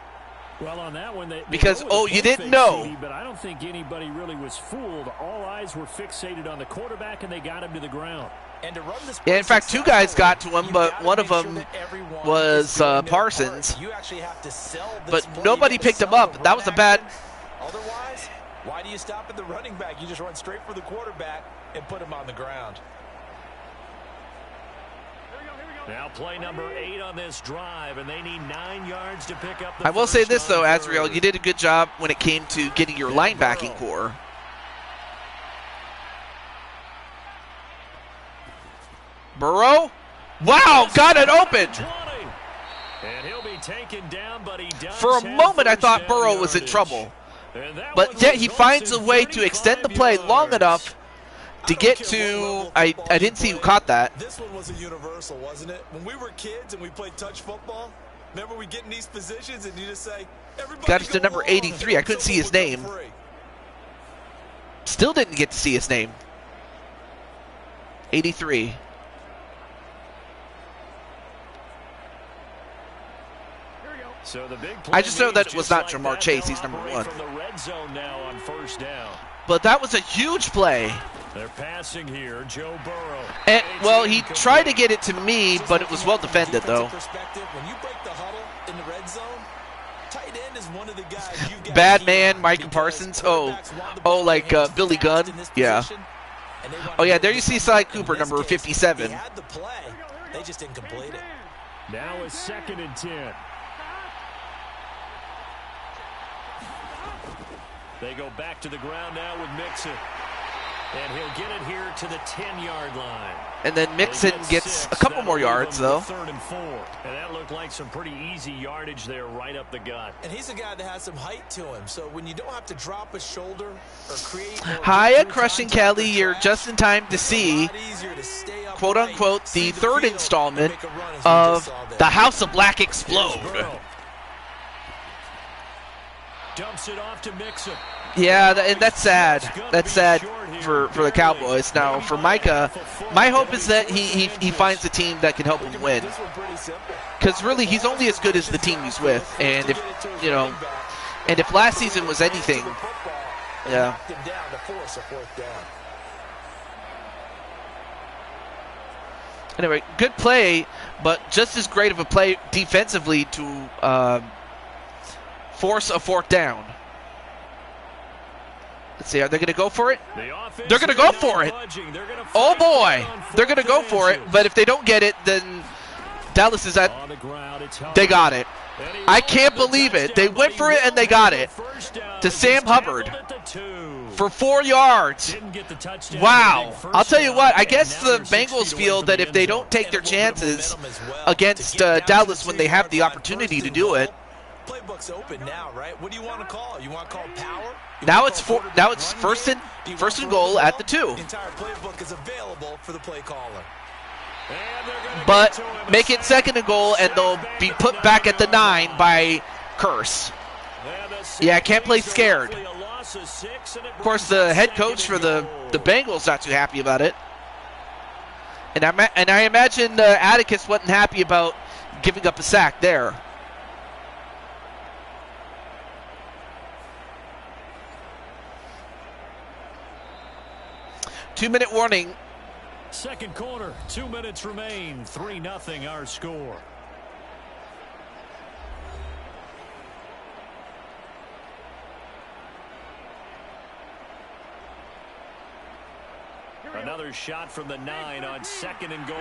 Well, on that one, they Because, go with a oh, you pump didn't fake, know. CD, but I don't think anybody really was fooled. All eyes were fixated on the quarterback, and they got him to the ground. And to run this Yeah, in fact, 2 guys got to him, you've but gotta one of make sure them that everyone was is doing their Parsons. part. You actually have to sell this But play. nobody You have to picked him sell up. the That run was a bad. action. Otherwise, why do you stop at the running back? You just run straight for the quarterback and put him on the ground. Now play number 8 on this drive, and they need 9 yards to pick up the I will say first this, on though, third. Azrael, you did a good job when it came to getting your linebacking core. Burrow? Wow, got it open. 20. And he'll be taken down, but he does For a have moment, I first thought down Burrow was in yardage. trouble. And that But one yet he results finds in a way to extend the play 35 long yards. enough to get to. I didn't see who caught that. This one was a universal, wasn't it? When we were kids and we played touch football, remember we get in these positions and you just say, everybody Got us to go number long. 83. I couldn't see his Someone would name. go free. Still didn't get to see his name. 83. So the big I just know play that moves it was just not like Jamar that. Chase. They'll He's number operate 1. From the red zone now on first down. But that was a huge play. They're passing here, Joe Burrow. And, well, he Incomplete. tried to get it to me, but it was well defended, though. Perspective, when you break the huddle in the red zone, tight end is one of the guys you've got Bad to man, keep Micah because Parsons. quarterbacks want the Oh, ball in like their hands Billy fast Gunn. in this Yeah. position, and they want Oh, to yeah, get there it you see done. Sly In Cooper, this number case, 57. He had the play. They just didn't complete it. Now it's second and 10. They go back to the ground now with Mixon. And he'll get it here to the 10-yard line. And then Mixon They get gets 6. a couple That'll more leave yards, them though. with 3rd and 4. And that looked like some pretty easy yardage there right up the gut. And he's a guy that has some height to him. So when you don't have to drop a shoulder or create more Hiya, through Crushing contact Kelly. or You're trash, just in time to it's a see, lot easier to stay upright, quote unquote, see the the 3rd field, installment and make a run as we just of saw there. the House of Black Here's Explode. Burrow. Dumps it off to Mixon. Yeah, and that's sad. That's sad for the Cowboys. Now, for Micah, my hope is that he finds a team that can help him win. This one pretty simple. Because really, he's only as good as the team he's with. And if, you know, and if last season was anything, yeah. Knocked him down to force a 4th down. Anyway, good play, but just as great of a play defensively to force a fourth down. Let's see, are they going to go for it? They're going to go for it. Oh boy, they're going to go for it. But if they don't get it, then Dallas is at. They got it. I can't believe it. They went for it and they got it. To Sam Hubbard for 4 yards. Wow. I'll tell you what, I guess the Bengals feel that if they don't take their chances against Dallas when they have the opportunity to do it. Playbook's open now, right? What do you want to call? You want to call power? Now it's first and goal at the 2. The entire playbook is available for the play caller. But make it second and goal, and they'll be put back at the 9 by Curse. Yeah, can't play scared. Of course, the head coach for the Bengals not too happy about it. And I imagine Atticus wasn't happy about giving up a sack there. Two-minute warning. Second quarter, 2 minutes remain. 3-0 our score. Another shot from the 9 on second and goal.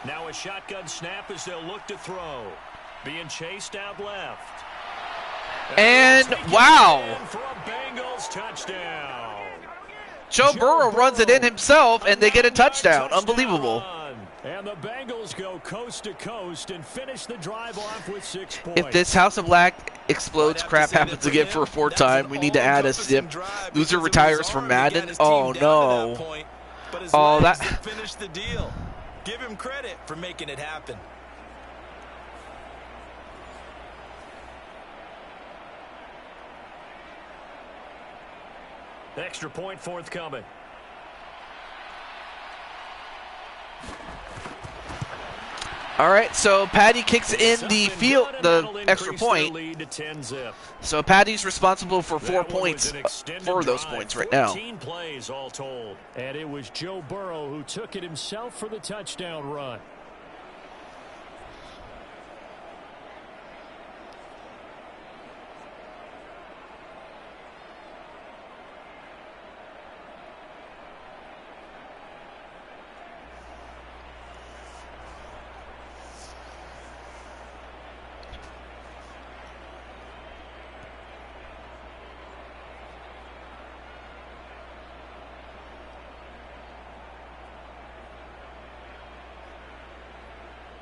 Now a shotgun snap as they'll look to throw. Being chased out left. And wow. For a Bengals touchdown. Joe Burrow runs it in himself, and they get a touchdown. Unbelievable. And the Bengals go coast to coast and finish the drive off with 6 points. If this House of Black explodes crap happens again for a fourth time, we need to add a sip. Loser retires from Madden. Oh no. Oh, that Finished the deal. Give him credit for making it happen. Extra point forthcoming. All right, so Patty kicks in the extra point. So Patty's responsible for 4 points for those points right now. 14 plays all told. And it was Joe Burrow who took it himself for the touchdown run.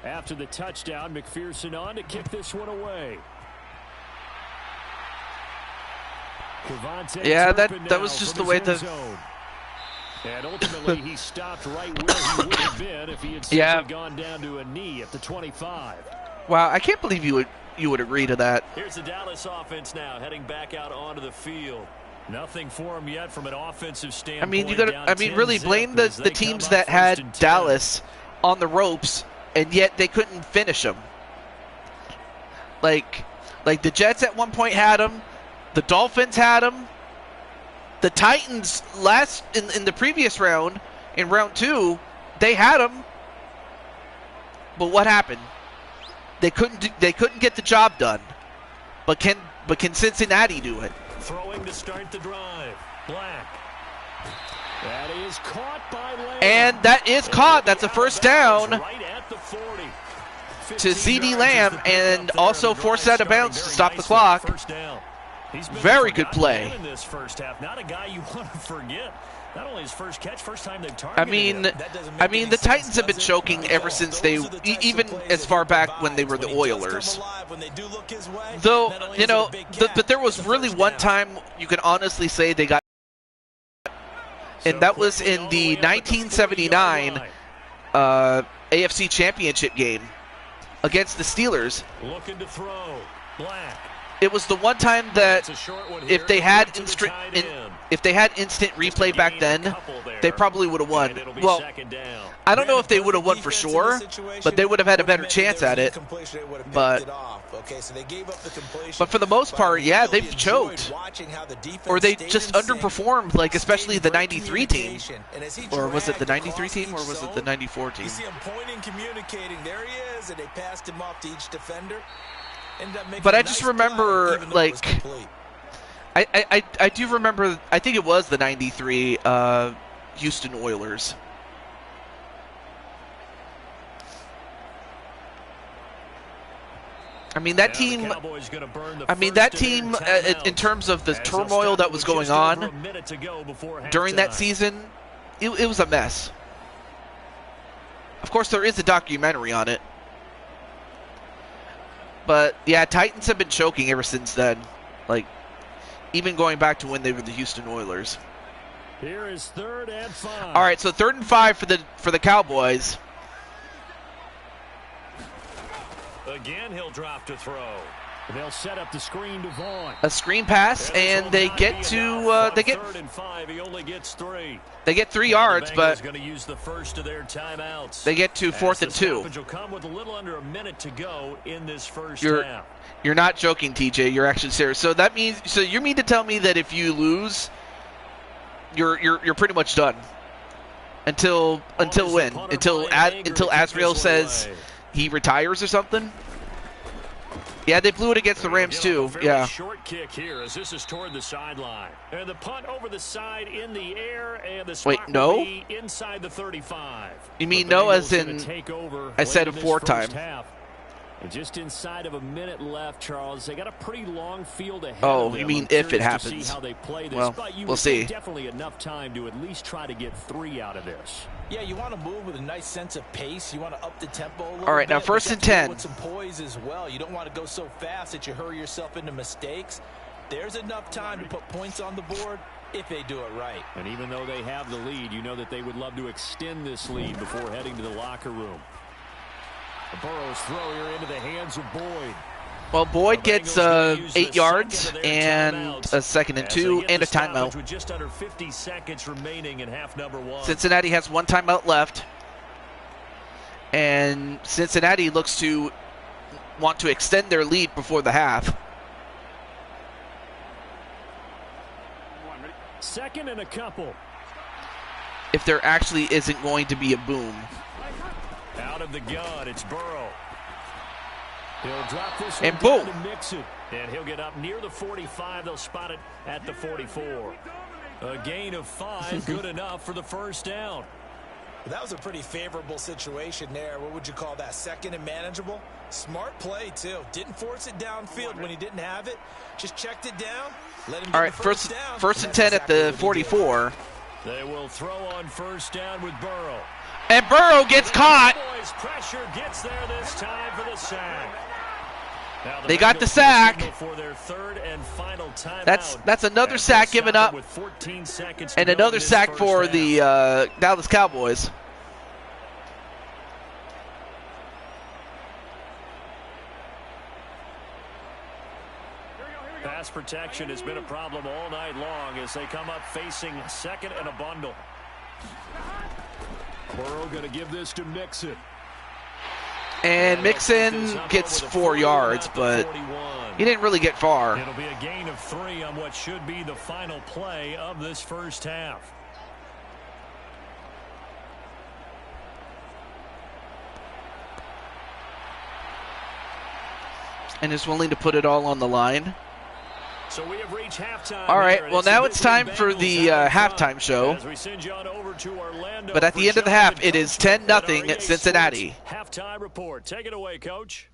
After the touchdown, McPherson on to kick this one away. Yeah, that was just the way the... And ultimately, he stopped right where he would have been if he had simply gone down to a knee at the 25. Wow, I can't believe you would agree to that. Here's the Dallas offense now, heading back out onto the field. Nothing for him yet from an offensive standpoint. Really blame the teams that had Dallas on the ropes, and yet they couldn't finish them. Like the Jets at one point had them, the Dolphins had them, the Titans in the previous round, in round 2, they had them. But what happened? They couldn't get the job done. But can Cincinnati do it? Throwing to start the drive. Black. That is caught by Lamb. And that is caught. That's a first down right at the 40. to CeeDee Lamb, and also forced out of bounds to stop the clock. Very good play. In this first half. Not a guy you want to forget. Not only his first catch, first time they've targeted him. The Titans have been choking ever since even as far back when they were the Oilers. Though, but there was really one time you can honestly say they got, and that was in the 1979 AFC Championship game against the Steelers. Looking to throw. Black. it was the one time that if they had instant replay back then, they probably would have won. Well, I don't know if they would have won for sure, but they would have had a better chance at it. But for the most part, yeah, they've choked. Or they just underperformed, like especially the 93 team. Or was it the 93 team or was it the 94 team? You see him pointing, communicating. There he is, and they passed him off to each defender. But I just remember, like, I do remember, I think it was the 93 Houston Oilers. I mean, that team, in terms of the turmoil that was going on during that season, it was a mess. Of course, there is a documentary on it. But, yeah, Titans have been choking ever since then. Like, even going back to when they were the Houston Oilers. Here is 3rd and 5. All right, so 3rd and 5 for the Cowboys. Again, he'll drop to throw. They'll set up the screen to Vaughn. A screen pass, and they get to they get 3rd and 5. He only gets 3. They get 3 yards, but going to use the first of their timeouts. They get to 4th and 2. Will come with a little under a minute to go in this first half. You're not joking, TJ. You're actually serious. So that means, so you mean to tell me that if you lose, you're pretty much done until when? Until Azrael says he retires or something? Yeah, they blew it against the Rams too. Yeah. Short kick here as this is toward the sideline. And the punt over the side in the air, and the spot will be inside the 35. You mean no as in I said a 4th time. And just inside of a minute left, Charles. They got a pretty long field ahead. Oh, of them. you mean if it happens? See how they play this, well, but you we'll see. Definitely enough time to at least try to get 3 out of this. Yeah, you want to move with a nice sense of pace. You want to up the tempo a little All right, bit. now 1st and 10. With some poise as well. You don't want to go so fast that you hurry yourself into mistakes. There's enough time to put points on the board if they do it right. And even though they have the lead, you know that they would love to extend this lead before heading to the locker room. The Burrow's throw here into the hands of Boyd. Well, Boyd gets 8 yards and a 2nd and 2 and a timeout. With just under 50 seconds remaining in half number 1. Cincinnati has 1 timeout left. And Cincinnati looks to want to extend their lead before the half. 2nd and a couple. If there actually isn't going to be a boom. Out of the gun, it's Burrow. He'll drop this and one boom. To mix it. And he'll get up near the 45. They'll spot it at the 44. A gain of 5, good enough for the first down. That was a pretty favorable situation there. What would you call that? 2nd and manageable? Smart play, too. Didn't force it downfield when he didn't have it. Just checked it down. Let him get all right, the first down. 1st and 10 at the 44. They will throw on 1st down with Burrow. And Burrow gets caught. Boys, pressure gets there this time for the sack. They got the sack. For their 3rd and final that's another sack given up. With 14 seconds and another sack for the Dallas Cowboys. Pass protection has been a problem all night long as they come up facing 2nd and a bundle. Burrow going to give this to Mixon. And Mixon gets 4 yards, but he didn't really get far. It'll be a gain of 3 on what should be the final play of this first half. And is willing to put it all on the line. So we have reached halftime. All right, well now it's time for the halftime show. But at the end of the half, it is 10-0 at Cincinnati. Halftime report. Take it away, Coach.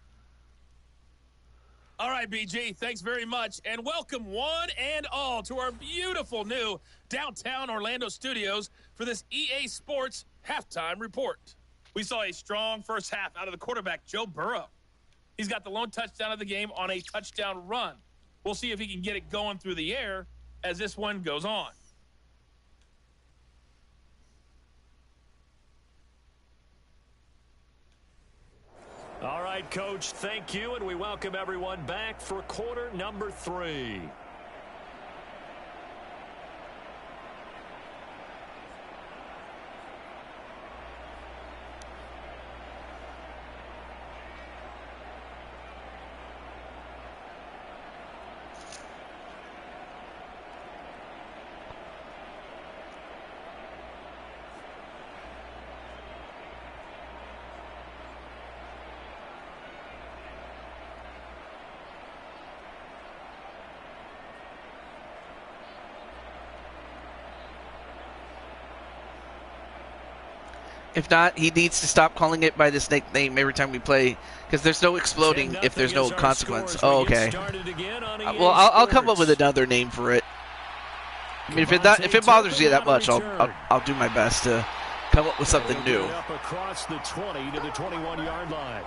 All right, BG, thanks very much. And welcome one and all to our beautiful new downtown Orlando studios for this EA Sports halftime report. We saw a strong first half out of the quarterback, Joe Burrow. He's got the lone touchdown of the game on a touchdown run. We'll see if he can get it going through the air as this one goes on. All right, Coach, thank you, and we welcome everyone back for quarter number 3. If not, he needs to stop calling it by this nickname every time we play, because there's no exploding if there's no consequence. Oh, okay. Well, I'll come up with another name for it. I mean, if it bothers you that much, I'll do my best to come up with something new. Up across the 20 to the 21-yard line.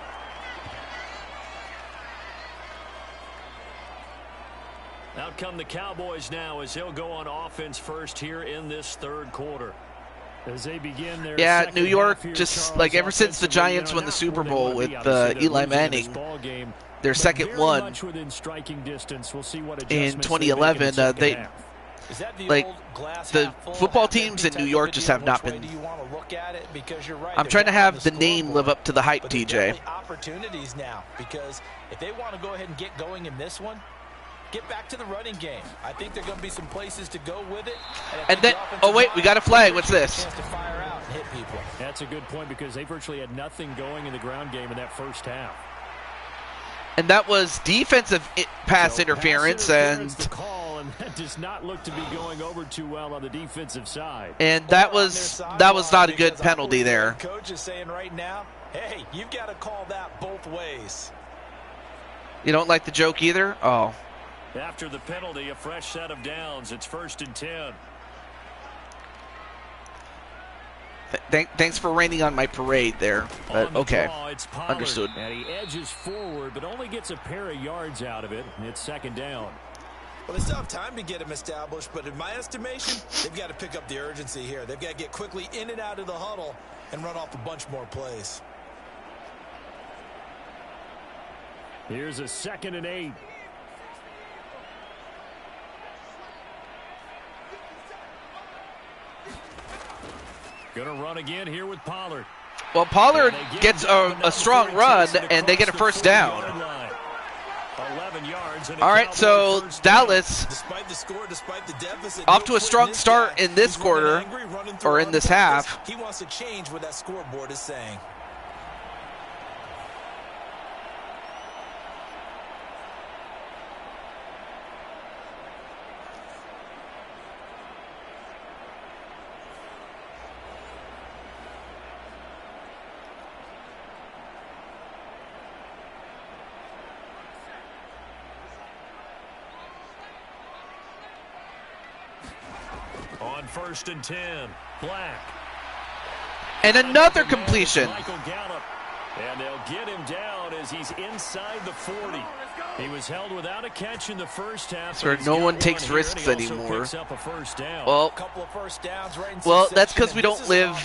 Out come the Cowboys now as they'll go on offense first here in this third quarter. As they begin their New York, just like ever since the Giants won the Super Bowl with Eli Manning, their second one in 2011, the football teams in New York just have not been. I'm trying to have the name live up to the hype, TJ. Opportunities now, because if they want to go ahead and get going in this one, get back to the running game. I think there are going to be some places to go with it. And then, oh wait, we got a flag. What's this? That's a good point, because they virtually had nothing going in the ground game in that first half. And that was defensive pass interference, and that does not look to be going over too well on the defensive side. And that was not a good penalty there. Coach is saying right now, hey, you've got to call that both ways. You don't like the joke either? Oh. After the penalty, a fresh set of downs. It's 1st and 10. Thanks for raining on my parade there. But okay, understood. And he edges forward, but only gets a pair of yards out of it. And it's 2nd down. Well, they still have time to get him established, but in my estimation, they've got to pick up the urgency here. They've got to get quickly in and out of the huddle and run off a bunch more plays. Here's a 2nd and 8. Going to run again here with Pollard. Well, Pollard gets a strong run, and they get a first down. 11 yards. All right, so Dallas, off to a strong start in this quarter, or in this half. He wants to change what that scoreboard is saying. On 1st and 10, Black. And another completion. Michael Gallup. And they'll get him down as he's inside the 40. He was held without a catch in the first half. So no one takes risks anymore. Up a first down. Well, that's because we don't live,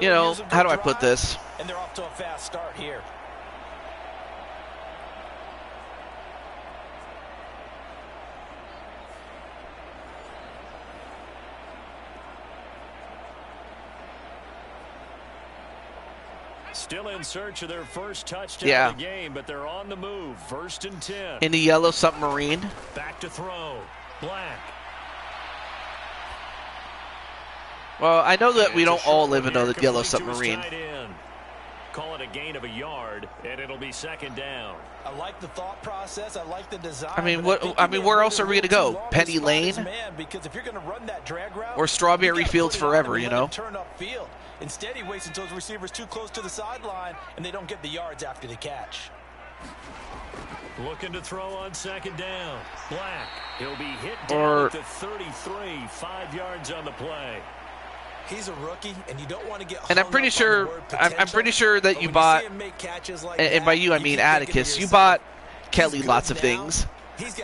you know, how do I put this? And they're off to a fast start here. Still in search of their first touchdown of the game, but they're on the move. 1st and 10. In the yellow submarine. Back to throw. Black. Well, I know that we don't all live in a yellow submarine. Call it a gain of a yard, and it'll be 2nd down. I like the thought process. I like the design. I mean, where else are we going to go? Penny Lane? Because if you're going to run that drag route, or Strawberry Fields forever, you know? Turn upfield. Instead, he waits until his receiver's too close to the sideline, and they don't get the yards after the catch. Looking to throw on 2nd down. Black. He'll be hit down at the 33, 5 yards on the play. He's a rookie, and you don't want to get. And I'm pretty sure that you bought, and by you I mean Atticus, you bought Kelly lots of things.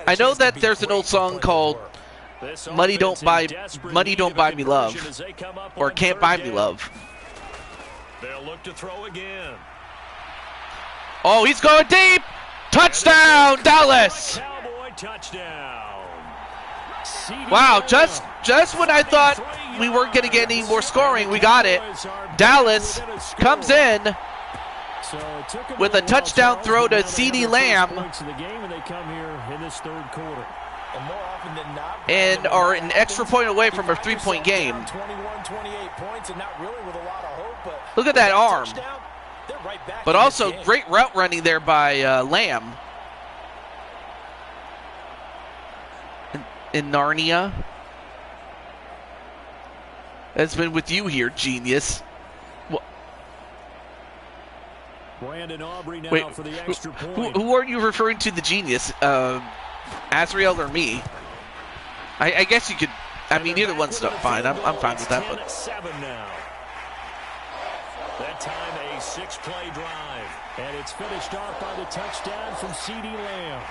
I know that there's an old song called "Money Don't Buy Me Love," or "Can't Buy Me Love." They'll look to throw again. Oh, he's going deep. Touchdown, Dallas. Cowboy touchdown. Wow, just when I thought we weren't going to get any more scoring, we got it. Dallas comes in with a touchdown throw to CeeDee Lamb. And are an extra point away from a 3-point game. 21, 28 points, and not really with a lot of hope, but look at that arm. they're right back But in also this game. great route running there by Lamb. In Narnia. It's been with you here, genius. Brandon Aubrey now Wait, for the extra point. who are you referring to, the genius? Azrael or me? I guess you could. I mean, either one's not fine. I'm fine with that. But 7 now. That time a 6-play drive, and it's finished off by the touchdown from CeeDee Lamb.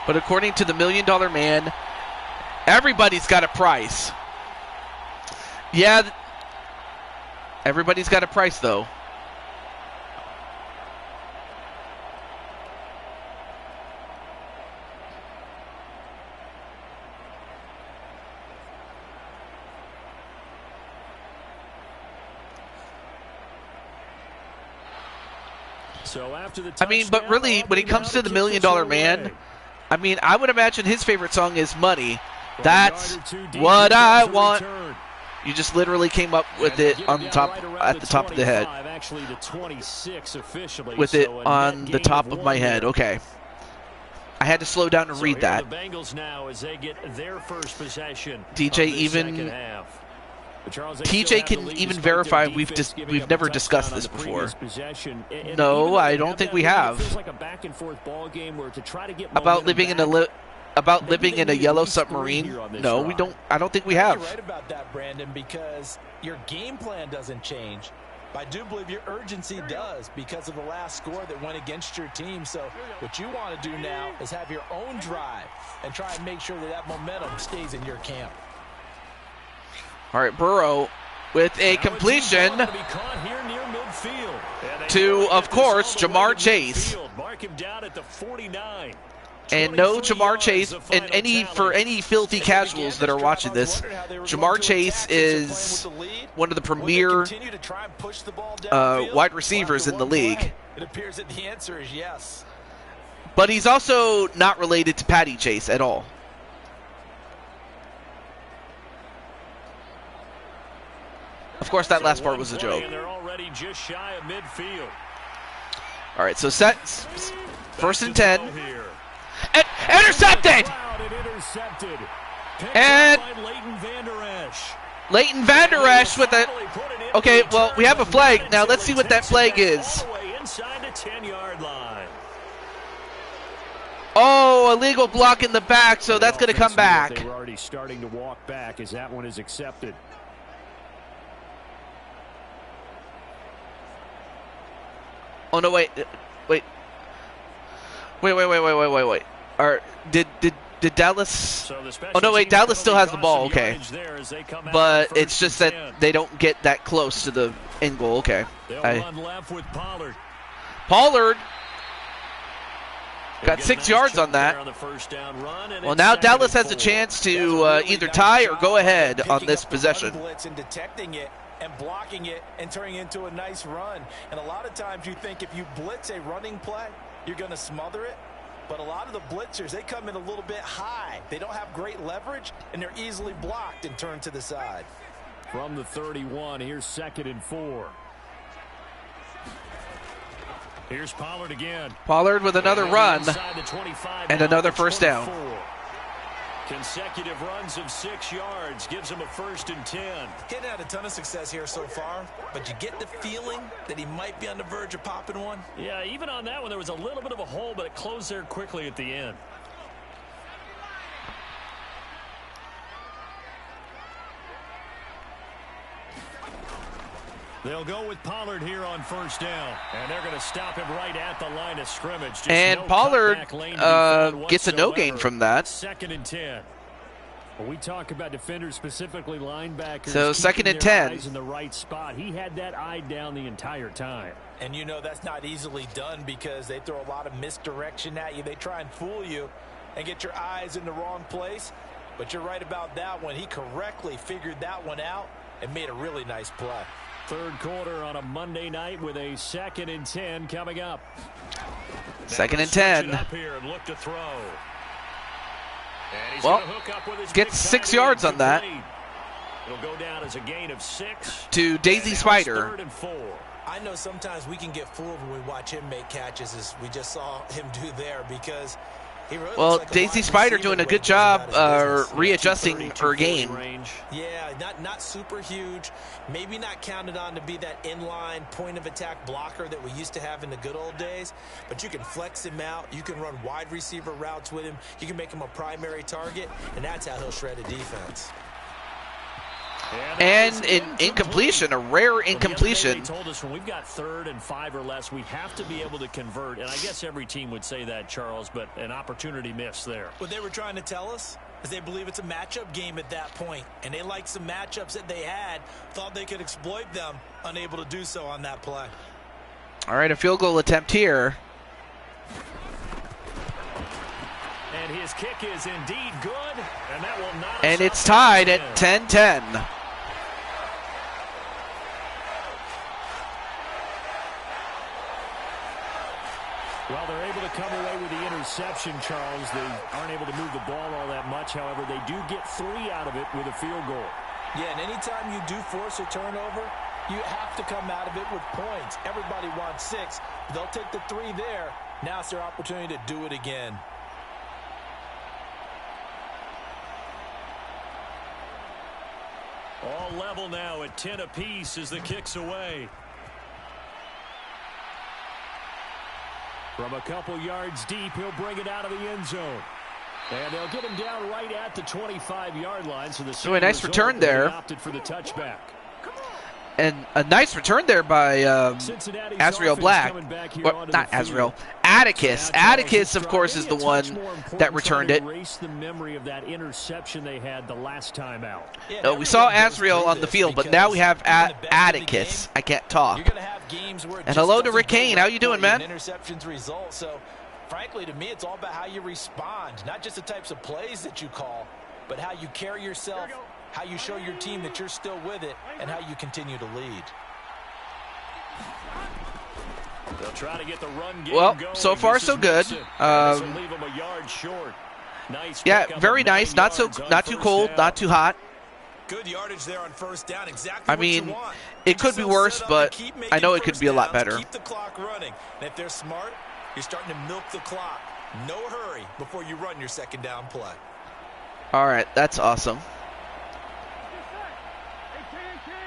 But according to the $1 Million Man, everybody's got a price. Yeah, everybody's got a price, though. So after the I mean, but really, when it comes to the $1 Million Man, I mean, I would imagine his favorite song is Money. That's what I want. You just literally came up with it on top, at the top of the head. Actually, the 26 officially. With it on the top of my head. Okay. I had to slow down to read that. The Bengals now as they get their first possession. DJ even TJ can even verify we've never discussed this before. No, I don't think we have. About living in a yellow submarine? No, we don't. I don't think we have. You're right about that, Brandon, because your game plan doesn't change. I do believe your urgency does because of the last score that went against your team. So what you want to do now is have your own drive and try and make sure that momentum stays in your camp. All right, Burrow with a completion to, of course, Jamar Chase. Mark him down at the 49. And no Jamar Chase, and for any filthy casuals that are watching this, Jamar Chase is one of the premier wide receivers in the league. It appears that the answer is yes. But he's also not related to Patty Chase at all. Of course, that last part was a joke. They're already just shy of midfield. All right, so set first and 10. And intercepted! And Leighton Vander Esch with a... Okay, well, we have a flag. Now, let's see what that flag is. Oh, illegal block in the back, so that's going to come back. They were already starting to walk back as that one is accepted. Oh, no, wait. Wait. Did Dallas... Oh, no, wait, Dallas still has the ball, okay. But it's just that they don't get that close to the end goal, okay. Pollard got 6 yards on that. Well, now Dallas has a chance to either tie or go ahead on this possession. And blocking it and turning it into a nice run. And a lot of times you think if you blitz a running play, you're going to smother it. But a lot of the blitzers, they come in a little bit high. They don't have great leverage, and they're easily blocked and turned to the side. From the 31, here's 2nd and 4. Here's Pollard again. Pollard with another run and another first down. Consecutive runs of 6 yards gives him a 1st and 10. He hadn't had a ton of success here so far, but you get the feeling that he might be on the verge of popping one. Yeah, even on that one, there was a little bit of a hole, but it closed there quickly at the end. They'll go with Pollard here on 1st down, and they're going to stop him right at the line of scrimmage. Just and no Pollard cutback lane to be found gets a no gain from that. 2nd and 10. Well, we talk about defenders, specifically linebackers. So second and their 10. eyes in the right spot. He had that eye down the entire time. And you know that's not easily done because they throw a lot of misdirection at you. They try and fool you and get your eyes in the wrong place. But you're right about that one. He correctly figured that one out and made a really nice play. Third quarter on a Monday night with a 2nd and 10 coming up. Second and Switch it 10. up here and look to throw. And he's Well, gonna hook up with his gets big 6 tight yards end, on that. complete. It'll go down as a gain of 6. To Daisy And now it's Spider. 3rd and 4. I know sometimes we can get fooled when we watch him make catches, as we just saw him do there, because he really Well, looks like a Daisy wide Spider receiver doing the a way he good goes job about his business. readjusting 230, her 240 game. range. Yeah, not super huge. Maybe not counted on to be that inline point of attack blocker that we used to have in the good old days. But you can flex him out. You can run wide receiver routes with him. You can make him a primary target, and that's how he'll shred a defense. And an incompletion, a rare Well, the other day incompletion. They told us when we've got 3rd and 5 or less, we have to be able to convert. And I guess every team would say that, Charles, but an opportunity missed there. What they were trying to tell us is they believe it's a matchup game at that point, and they liked some matchups that they had, thought they could exploit them, unable to do so on that play. All right, a field goal attempt here. And his kick is indeed good, and that will not. And it's tied at 10-10. Well, they're able to come away with the interception, Charles. They aren't able to move the ball all that much. However, they do get 3 out of it with a field goal. Yeah, and anytime you do force a turnover, you have to come out of it with points. Everybody wants 6. They'll take the 3 there. Now it's their opportunity to do it again. All level now at 10 apiece as the kick's away. From a couple yards deep, he'll bring it out of the end zone. And they'll get him down right at the 25-yard line. So the So a nice return there. Opted for the touchback. And a nice return there by Azrael Black. Well, not Azrael. Atticus. Atticus, of course, is the one that returned it. Erase the memory of that interception they had the last time out. No, we saw Azrael on the field, but now we have Atticus. I can't talk. You're going to have games where it And just hello to doesn't Rick go Kane. right How you doing, for man? Interceptions result. So, frankly, to me, it's all about how you respond, not just the types of plays that you call, but how you carry yourself, how you show your team that you're still with it, and how you continue to lead. They'll try to get the run game Well, going. so far This so is good. Mixon. This will leave him a yard short. Nice Yeah, pickup very of 9 nice. Not yards on too first cold, down. not too hot. Good yardage there on first down. Exactly I what you mean, want. it could be Just worse, set up but and keep making I know it could first be a lot downs, better. Keep the clock running. And if they're smart, you're starting to milk the clock. No hurry before you run your second down play. All right, that's awesome.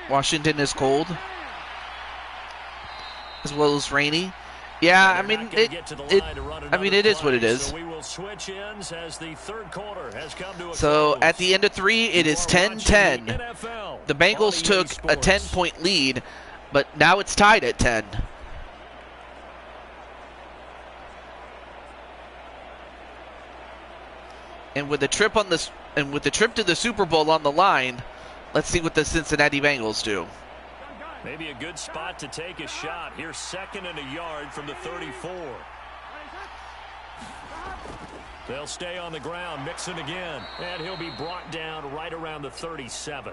Washington is cold, as well as rainy. Yeah, I mean, it is what it is. So we will switch ends as the third quarter has come to a So close. at the end of 3, it is 10-10. The Bengals took a 10-point lead, but now it's tied at 10. And with the trip to the Super Bowl on the line, let's see what the Cincinnati Bengals do. Maybe a good spot to take a shot. Here's 2nd and a yard from the 34. They'll stay on the ground. Mixon again. And he'll be brought down right around the 37.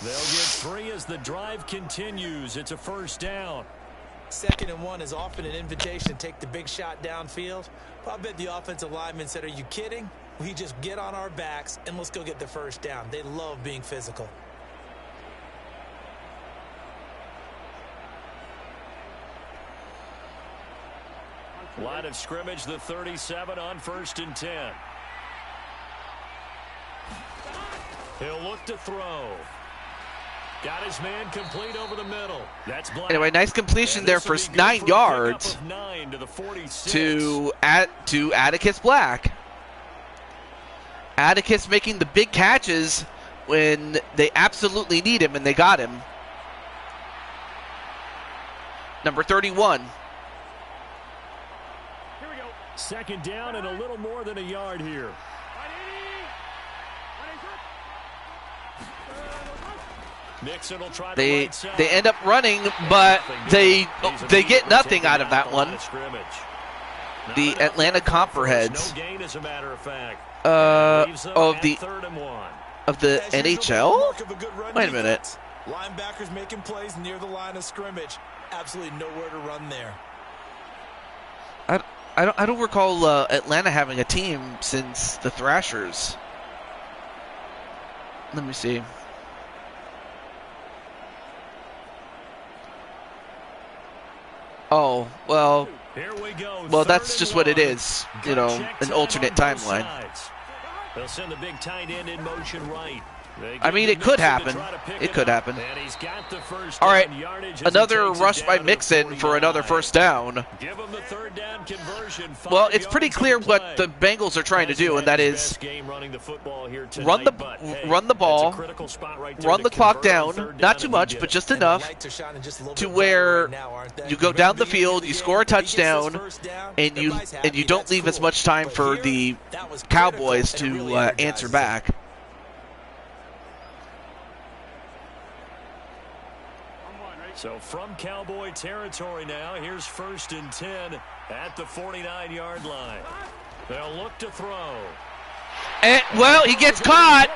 They'll get 3 as the drive continues. It's a first down. 2nd and 1 is often an invitation to take the big shot downfield. Well, I bet the offensive lineman said, "Are you kidding? We just get on our backs and let's go get the first down." They love being physical. Line of scrimmage, the 37 on 1st and 10. He'll look to throw. Got his man complete over the middle. That's Black. Anyway, nice completion there for 9 yards to Atticus Black. Atticus making the big catches when they absolutely need him, and they got him. Number 31. 2nd down and a little more than a yard here. Mixon will try the They right side. end up running, but they get nothing out of that one. The Atlanta Copperheads No gain, as a matter of fact. of the NHL. Wait a minute. Linebackers making plays near the line of scrimmage. Absolutely nowhere to run there. I don't recall Atlanta having a team since the Thrashers. Let me see. Oh, well. Here we go. Well, that's just what it is. You know, an alternate timeline. They'll send the big tight end in motion right. I mean, it could happen. It could happen. And he's got the first All right, down yardage as he another takes it rush by down to the Mixon for another 49. first down. Give him the third down conversion. Well, it's pretty clear what the Bengals are trying to do, and that is run the ball, run the clock down, not too much, but just enough to where you go down the field, you score a touchdown, and you don't leave as much time for the Cowboys to answer back. So from Cowboy territory now, here's 1st and 10 at the 49-yard line. They'll look to throw. And, well, he gets caught.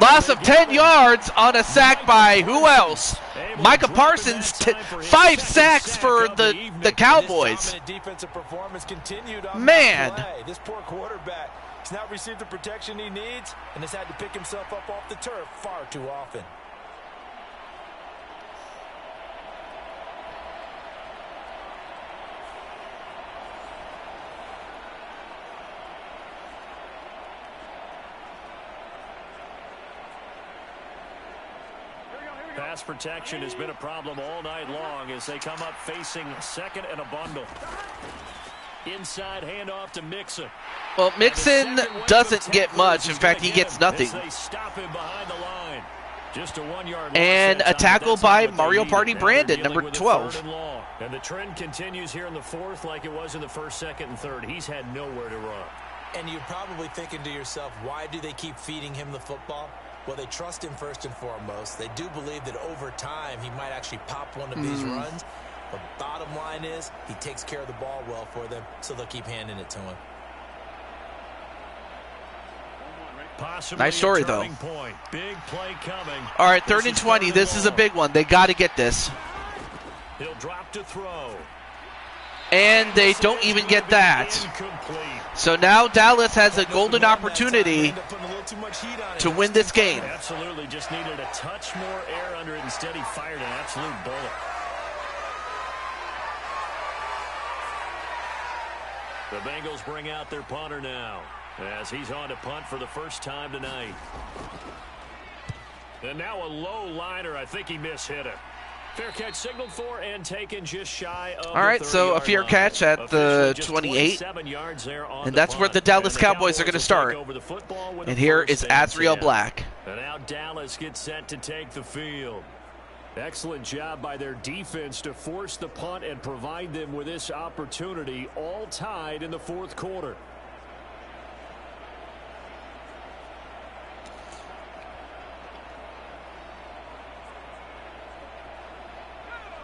Loss of 10 yards on a sack by who else? Micah Parsons, 5 sacks for the Cowboys. Man. This poor quarterback has not received the protection he needs and has had to pick himself up off the turf far too often. Pass protection has been a problem all night long as they come up facing second and a bundle. Inside handoff to Mixon. Well, Mixon doesn't get much. In fact, he gets nothing. They stop him behind the line. Just a 1-yard loss And that a tackle time. by That's what Mario they Party need. Now they're Brandon, dealing number with it 12. 3rd and long. And the trend continues here in the 4th like it was in the 1st, 2nd, and 3rd. He's had nowhere to run. And you're probably thinking to yourself, why do they keep feeding him the football? Well, they trust him first and foremost. They do believe that over time he might actually pop one of these runs. But bottom line is he takes care of the ball well for them, so they'll keep handing it to him. Possibly Nice story, a though. turning point. Big play coming. All right, 3rd and 20. This is a big one. They got to get this. He'll drop to throw. And they don't even get that. Incomplete. So now Dallas has a golden opportunity to win this game. Absolutely, just needed a touch more air under it. Instead, he fired an absolute bullet. The Bengals bring out their punter now as he's on to punt for the first time tonight. And now a low liner. I think he mishit it. Fair catch signaled for and taken just shy of All right, so a fair catch at the 28. And that's where the Dallas Cowboys are going to start. And here is Azriel Black. And now Dallas gets set to take the field. Excellent job by their defense to force the punt and provide them with this opportunity, all tied in the 4th quarter.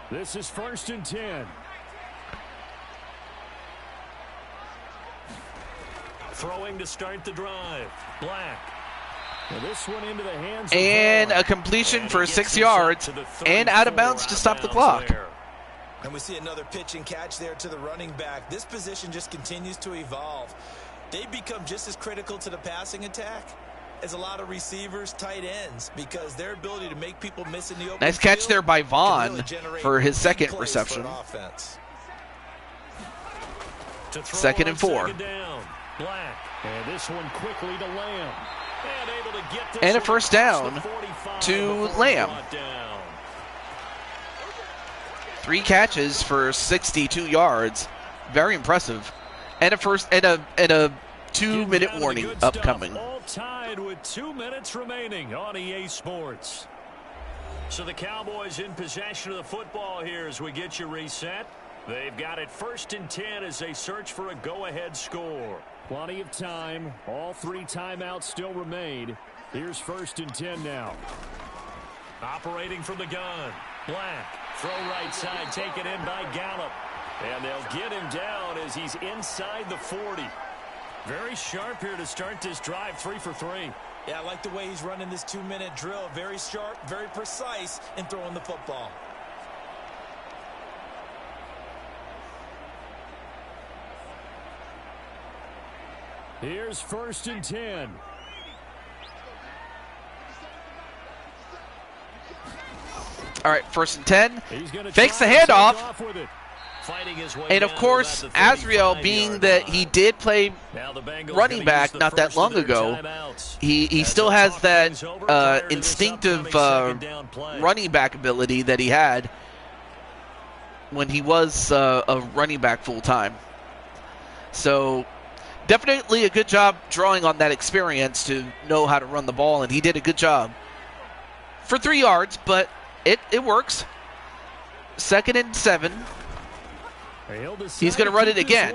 This is 1st and 10. Throwing to start the drive. Black. And this one into the hands of And Vaughn. a completion And for he 6 gets yards. himself to the And out of 34 bounds to stop the out of clock. bounds there. And we see another pitch and catch there to the running back. This position just continues to evolve. They become just as critical to the passing attack as a lot of receivers, tight ends, because their ability to make people miss in the open Nice catch field there by can Vaughn really generate for his big 2nd plays reception. for an offense. To throw 2nd on and 4. 2nd down. Black. And this one quickly to Lamb. And able to get this And a one first across down the 45 to before it's Lamb. brought down. 3 catches for 62 yards. Very impressive. And a 2-minute Getting down to the warning good stuff. upcoming. All tied with 2 minutes remaining on EA Sports. So the Cowboys in possession of the football here as we get you reset. They've got it 1st and 10 as they search for a go-ahead score. Plenty of time. All 3 timeouts still remain. Here's 1st and 10 now. Operating from the gun. Black. Throw right side, taken in by Gallup. And they'll get him down as he's inside the 40. Very sharp here to start this drive, 3 for 3. Yeah, I like the way he's running this 2-minute drill. Very sharp, very precise in throwing the football. Here's 1st and 10. All right, 1st and 10. Fakes the handoff. And, of course, Azriel, being that he did play running back not that long ago, he still has that instinctive running back ability that he had when he was a running back full-time. So definitely a good job drawing on that experience to know how to run the ball, and he did a good job. For 3 yards, but it works. 2nd and 7. He's going to run it again.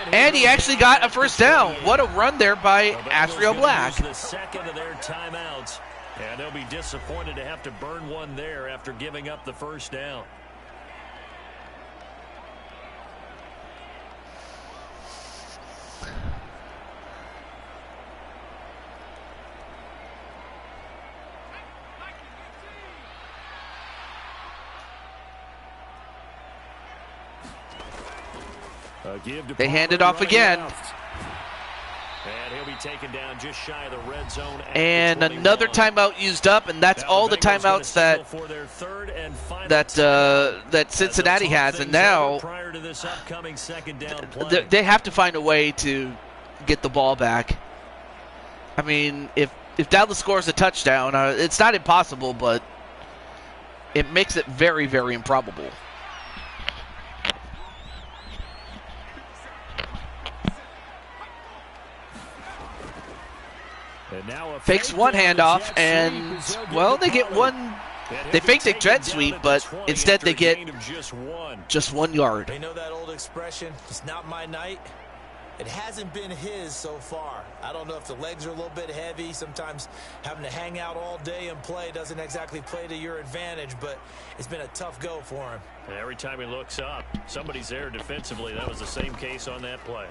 And he actually got a 1st down. What a run there by Azriel Black. The second of their timeouts. And they'll be disappointed to have to burn one there after giving up the 1st down. They hand it off again. And he'll be taken down just shy of the red zone. And another timeout used up, and that's all the timeouts that Cincinnati has. And now they have to find a way to get the ball back. I mean, if Dallas scores a touchdown, it's not impossible, but it makes it very, very improbable. Fakes one handoff, and, well, they get one. They faked a jet sweep, but instead they get just 1 yard. They know that old expression, it's not my night. It hasn't been his so far. I don't know if the legs are a little bit heavy. Sometimes having to hang out all day and play doesn't exactly play to your advantage, but it's been a tough go for him. And every time he looks up, somebody's there defensively. That was the same case on that play.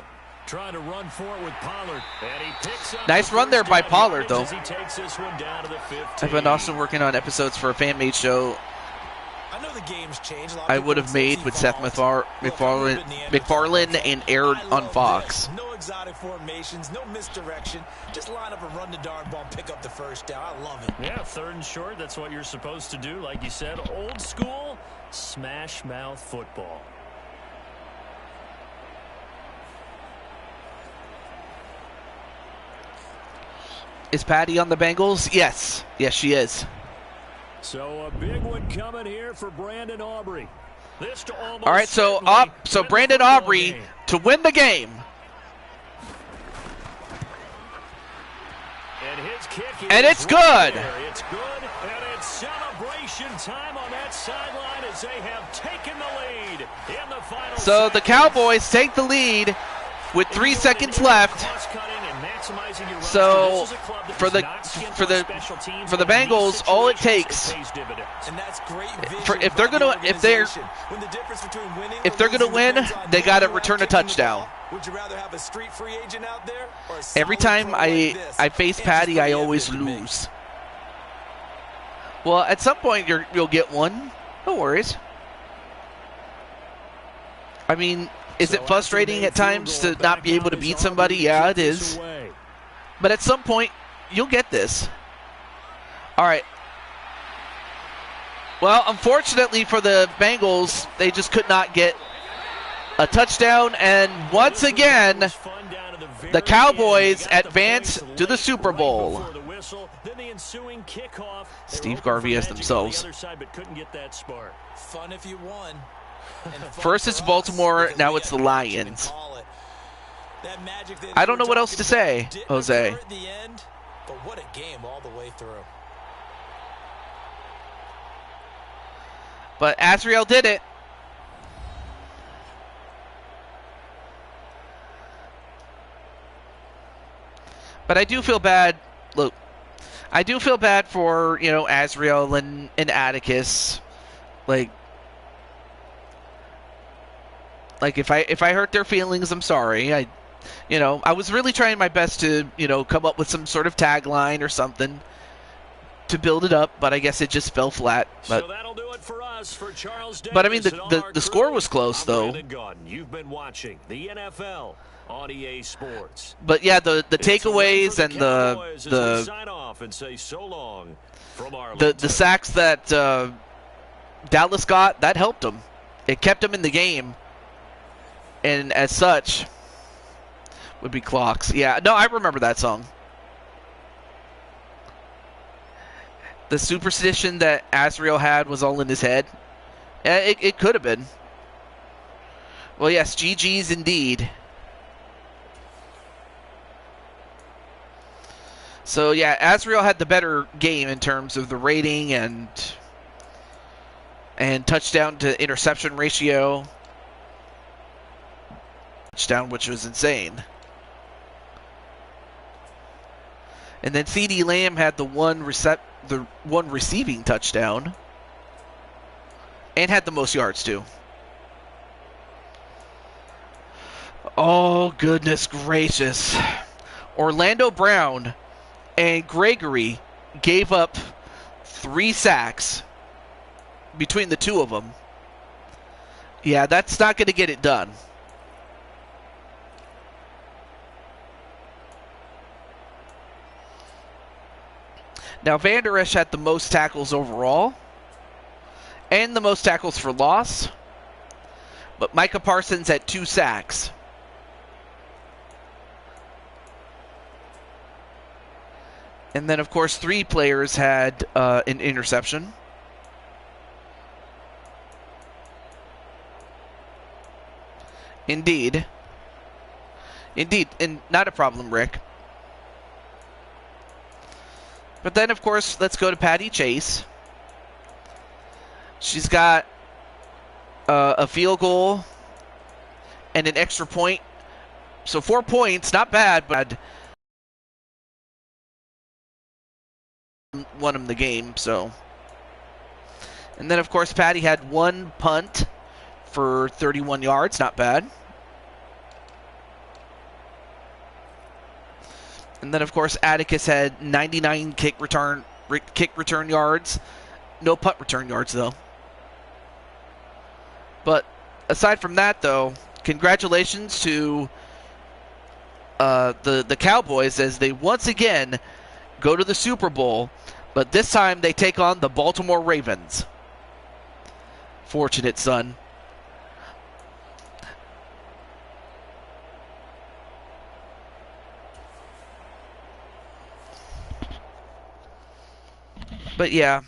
Trying to run for it with Pollard. And he picks up nice run there by Pollard, though. He takes this one down to the 15. I've been also working on episodes for a fan-made show I know the game's changed. I would have made with Seth MacFarlane and aired on Fox. No exotic formations, no misdirection. Just line up and run the darn ball and pick up the 1st down. I love it. Yeah, 3rd and short. That's what you're supposed to do. Like you said, old school smash mouth football. Is Patty on the Bengals? Yes. Yes, she is. So a big one coming here for Brandon Aubrey. This to almost all right, so Brandon Aubrey game. To win the game. And his kick and it's good. There. It's good, and it's celebration time on that sideline as they have taken the lead in the final. So the Cowboys take the lead with 3 seconds left. So for the Bengals, all it takes if they're gonna win, they got to return a touchdown. Would you rather have a street free agent out there or a every time I face Patty, I always lose. Well, at some point you'll get one. No worries. I mean, is it frustrating at times to not be able to beat somebody? Yeah, it is. But at some point, you'll get this. All right. Well, unfortunately for the Bengals, they just could not get a touchdown. And once again, the Cowboys advance to the Super Bowl. Steve Garvey as themselves. Fun if you won. First it's Baltimore, now it's the Lions. I don't know what else to say, Jose. But what a game all the way through. But Azriel did it. But I do feel bad. Look, I do feel bad for, Azriel and Atticus. Like if I hurt their feelings, I'm sorry. I was really trying my best to, come up with some sort of tagline or something to build it up, but I guess it just fell flat. But so that'll do it for us. For Charles Davis, I mean, the score was close, though. You've been watching the NFL on EA Sports. But yeah, the takeaways and the sign off and say so long from the sacks that Dallas got, that helped them. It kept them in the game, and as such, would be clocks. Yeah, no, I remember that song. The superstition that Azriel had was all in his head. It could have been. Well, yes, GG's indeed. So, yeah, Azriel had the better game in terms of the rating and touchdown to interception ratio. Touchdown, which was insane. And then CeeDee Lamb had the one receiving touchdown and had the most yards too. Oh, goodness gracious. Orlando Brown and Gregory gave up 3 sacks between the two of them. Yeah, that's not going to get it done. Now, Van Der Esch had the most tackles overall and the most tackles for loss, but Micah Parsons had 2 sacks. And then, of course, 3 players had an interception. Indeed. Indeed, and not a problem, Rick. But then, of course, let's go to Patty Chase. She's got a field goal and an extra point. So 4 points, not bad, but won him the game. So, and then, of course, Patty had 1 punt for 31 yards, not bad. And then, of course, Atticus had 99 kick return yards. No punt return yards, though. But aside from that, though, congratulations to the Cowboys as they once again go to the Super Bowl. But this time they take on the Baltimore Ravens. Fortunate son. But yeah.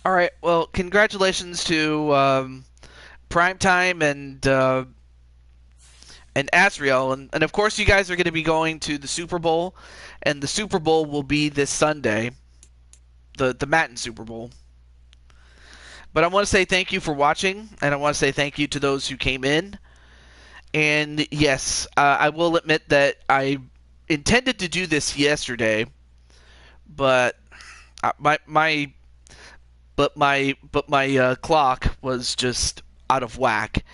All right. Well, congratulations to Primetime and Asriel, and of course you guys are going to be going to the Super Bowl, and the Super Bowl will be this Sunday, the Madden Super Bowl. But I want to say thank you for watching, and I want to say thank you to those who came in. And yes, I will admit that I intended to do this yesterday, but my clock was just out of whack.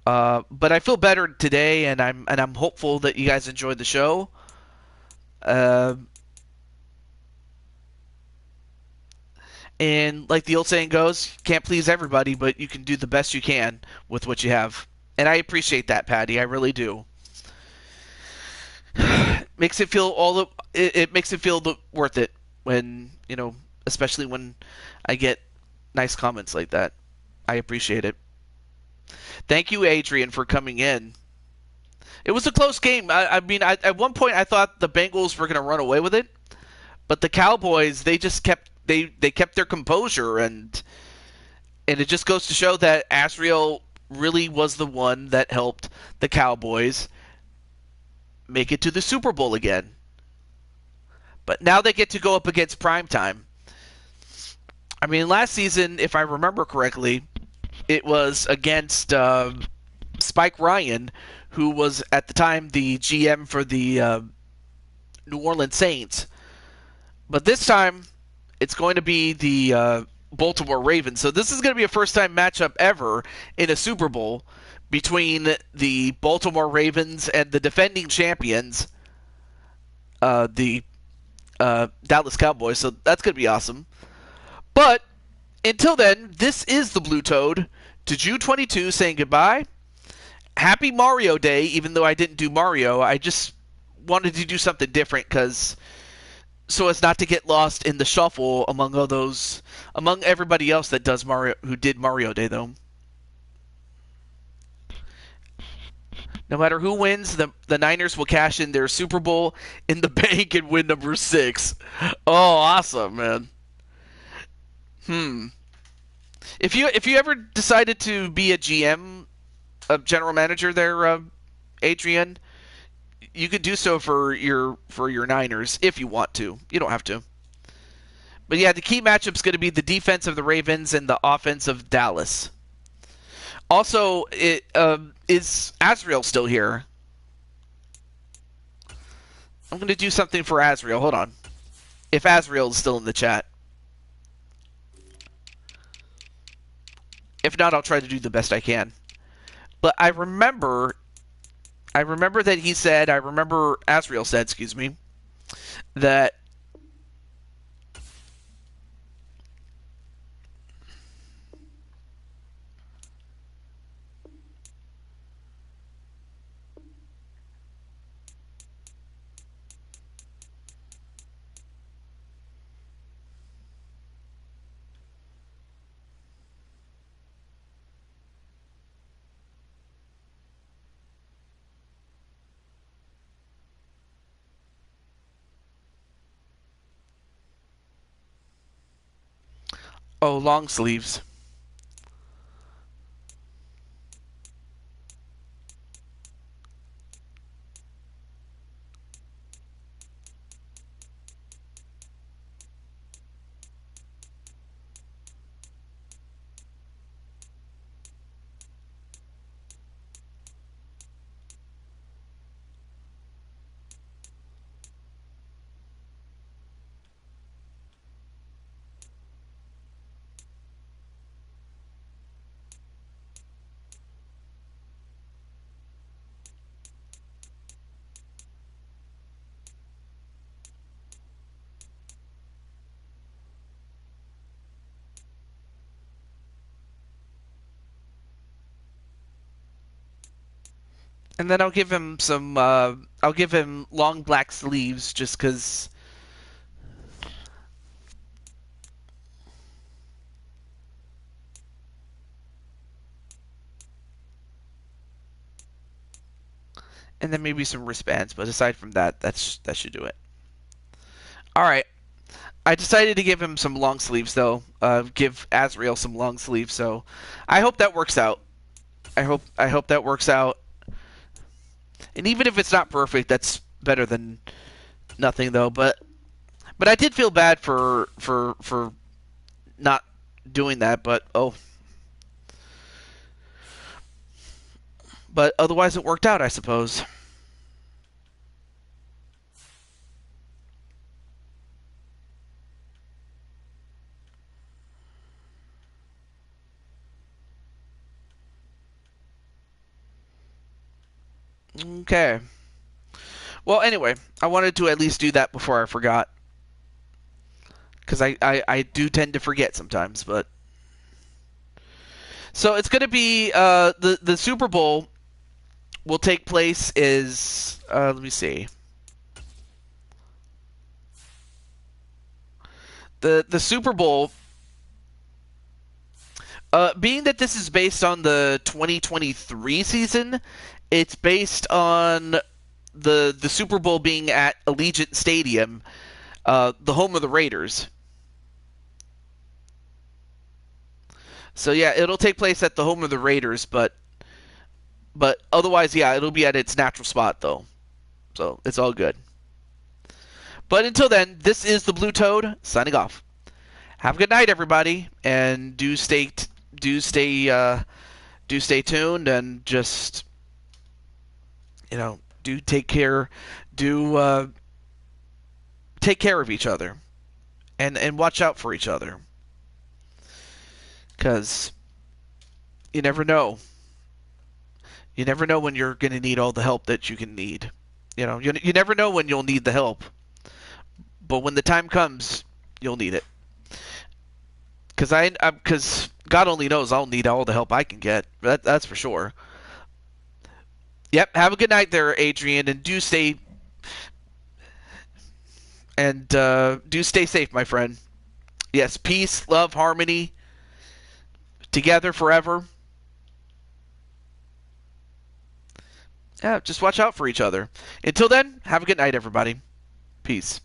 But I feel better today, and I'm hopeful that you guys enjoyed the show. And like the old saying goes, can't please everybody, but you can do the best you can with what you have. And I appreciate that, Patty. I really do. Makes it feel it makes it feel worth it when, especially when I get nice comments like that. I appreciate it. Thank you, Adrian, for coming in. It was a close game. I mean, at one point I thought the Bengals were going to run away with it, but the Cowboys, they just kept they kept their composure, and it just goes to show that Asriel really was the one that helped the Cowboys make it to the Super Bowl again. But now they get to go up against primetime. I mean, last season, if I remember correctly, it was against Spike Ryan, who was at the time the GM for the New Orleans Saints. But this time, it's going to be the Baltimore Ravens. So this is going to be a first-time matchup ever in a Super Bowl between the Baltimore Ravens and the defending champions, the Dallas Cowboys. So that's going to be awesome. But until then, this is the Blue Toad to June 22 saying goodbye. Happy Mario Day, even though I didn't do Mario. I just wanted to do something different so as not to get lost in the shuffle among everybody else that does Mario, who did Mario Day though. No matter who wins, the Niners will cash in their Super Bowl in the bank and win number 6. Oh, awesome, man. If you ever decided to be a GM, a general manager there, Adrian, you could do so for your Niners if you want to. You don't have to. But yeah, the key matchup's going to be the defense of the Ravens and the offense of Dallas. Also, is Azrael still here? I'm going to do something for Azrael. Hold on. If Azrael is still in the chat. If not, I'll try to do the best I can. But I remember that he said, Azrael said, excuse me, that long sleeves. And then I'll give him long black sleeves just because. And then maybe some wristbands, but aside from that, that should do it. All right. I decided to give him some long sleeves, though. Give Azrael some long sleeves, so I hope that works out. I hope that works out. And even if it's not perfect, that's better than nothing, though. But I did feel bad for not doing that. But otherwise it worked out, I suppose. Okay. Well, anyway, I wanted to at least do that before I forgot. Because I do tend to forget sometimes, but... So it's going to be... the Super Bowl will take place is... let me see. The Super Bowl... being that this is based on the 2023 season... It's based on the Super Bowl being at Allegiant Stadium, the home of the Raiders. So yeah, it'll take place at the home of the Raiders, but But otherwise, yeah, it'll be at its natural spot though. So it's all good. But until then, this is the Blue Toad signing off. Have a good night, everybody, and do stay tuned, and just do take care, do take care of each other, and watch out for each other, because you never know. You never know when you're going to need all the help that you can need. You never know when you'll need the help, but when the time comes, you'll need it. Because God only knows I'll need all the help I can get. That's for sure. Yep. Have a good night there, Adrian, and do stay safe, my friend. Yes, peace, love, harmony, together forever. Yeah, just watch out for each other. Until then, have a good night, everybody. Peace.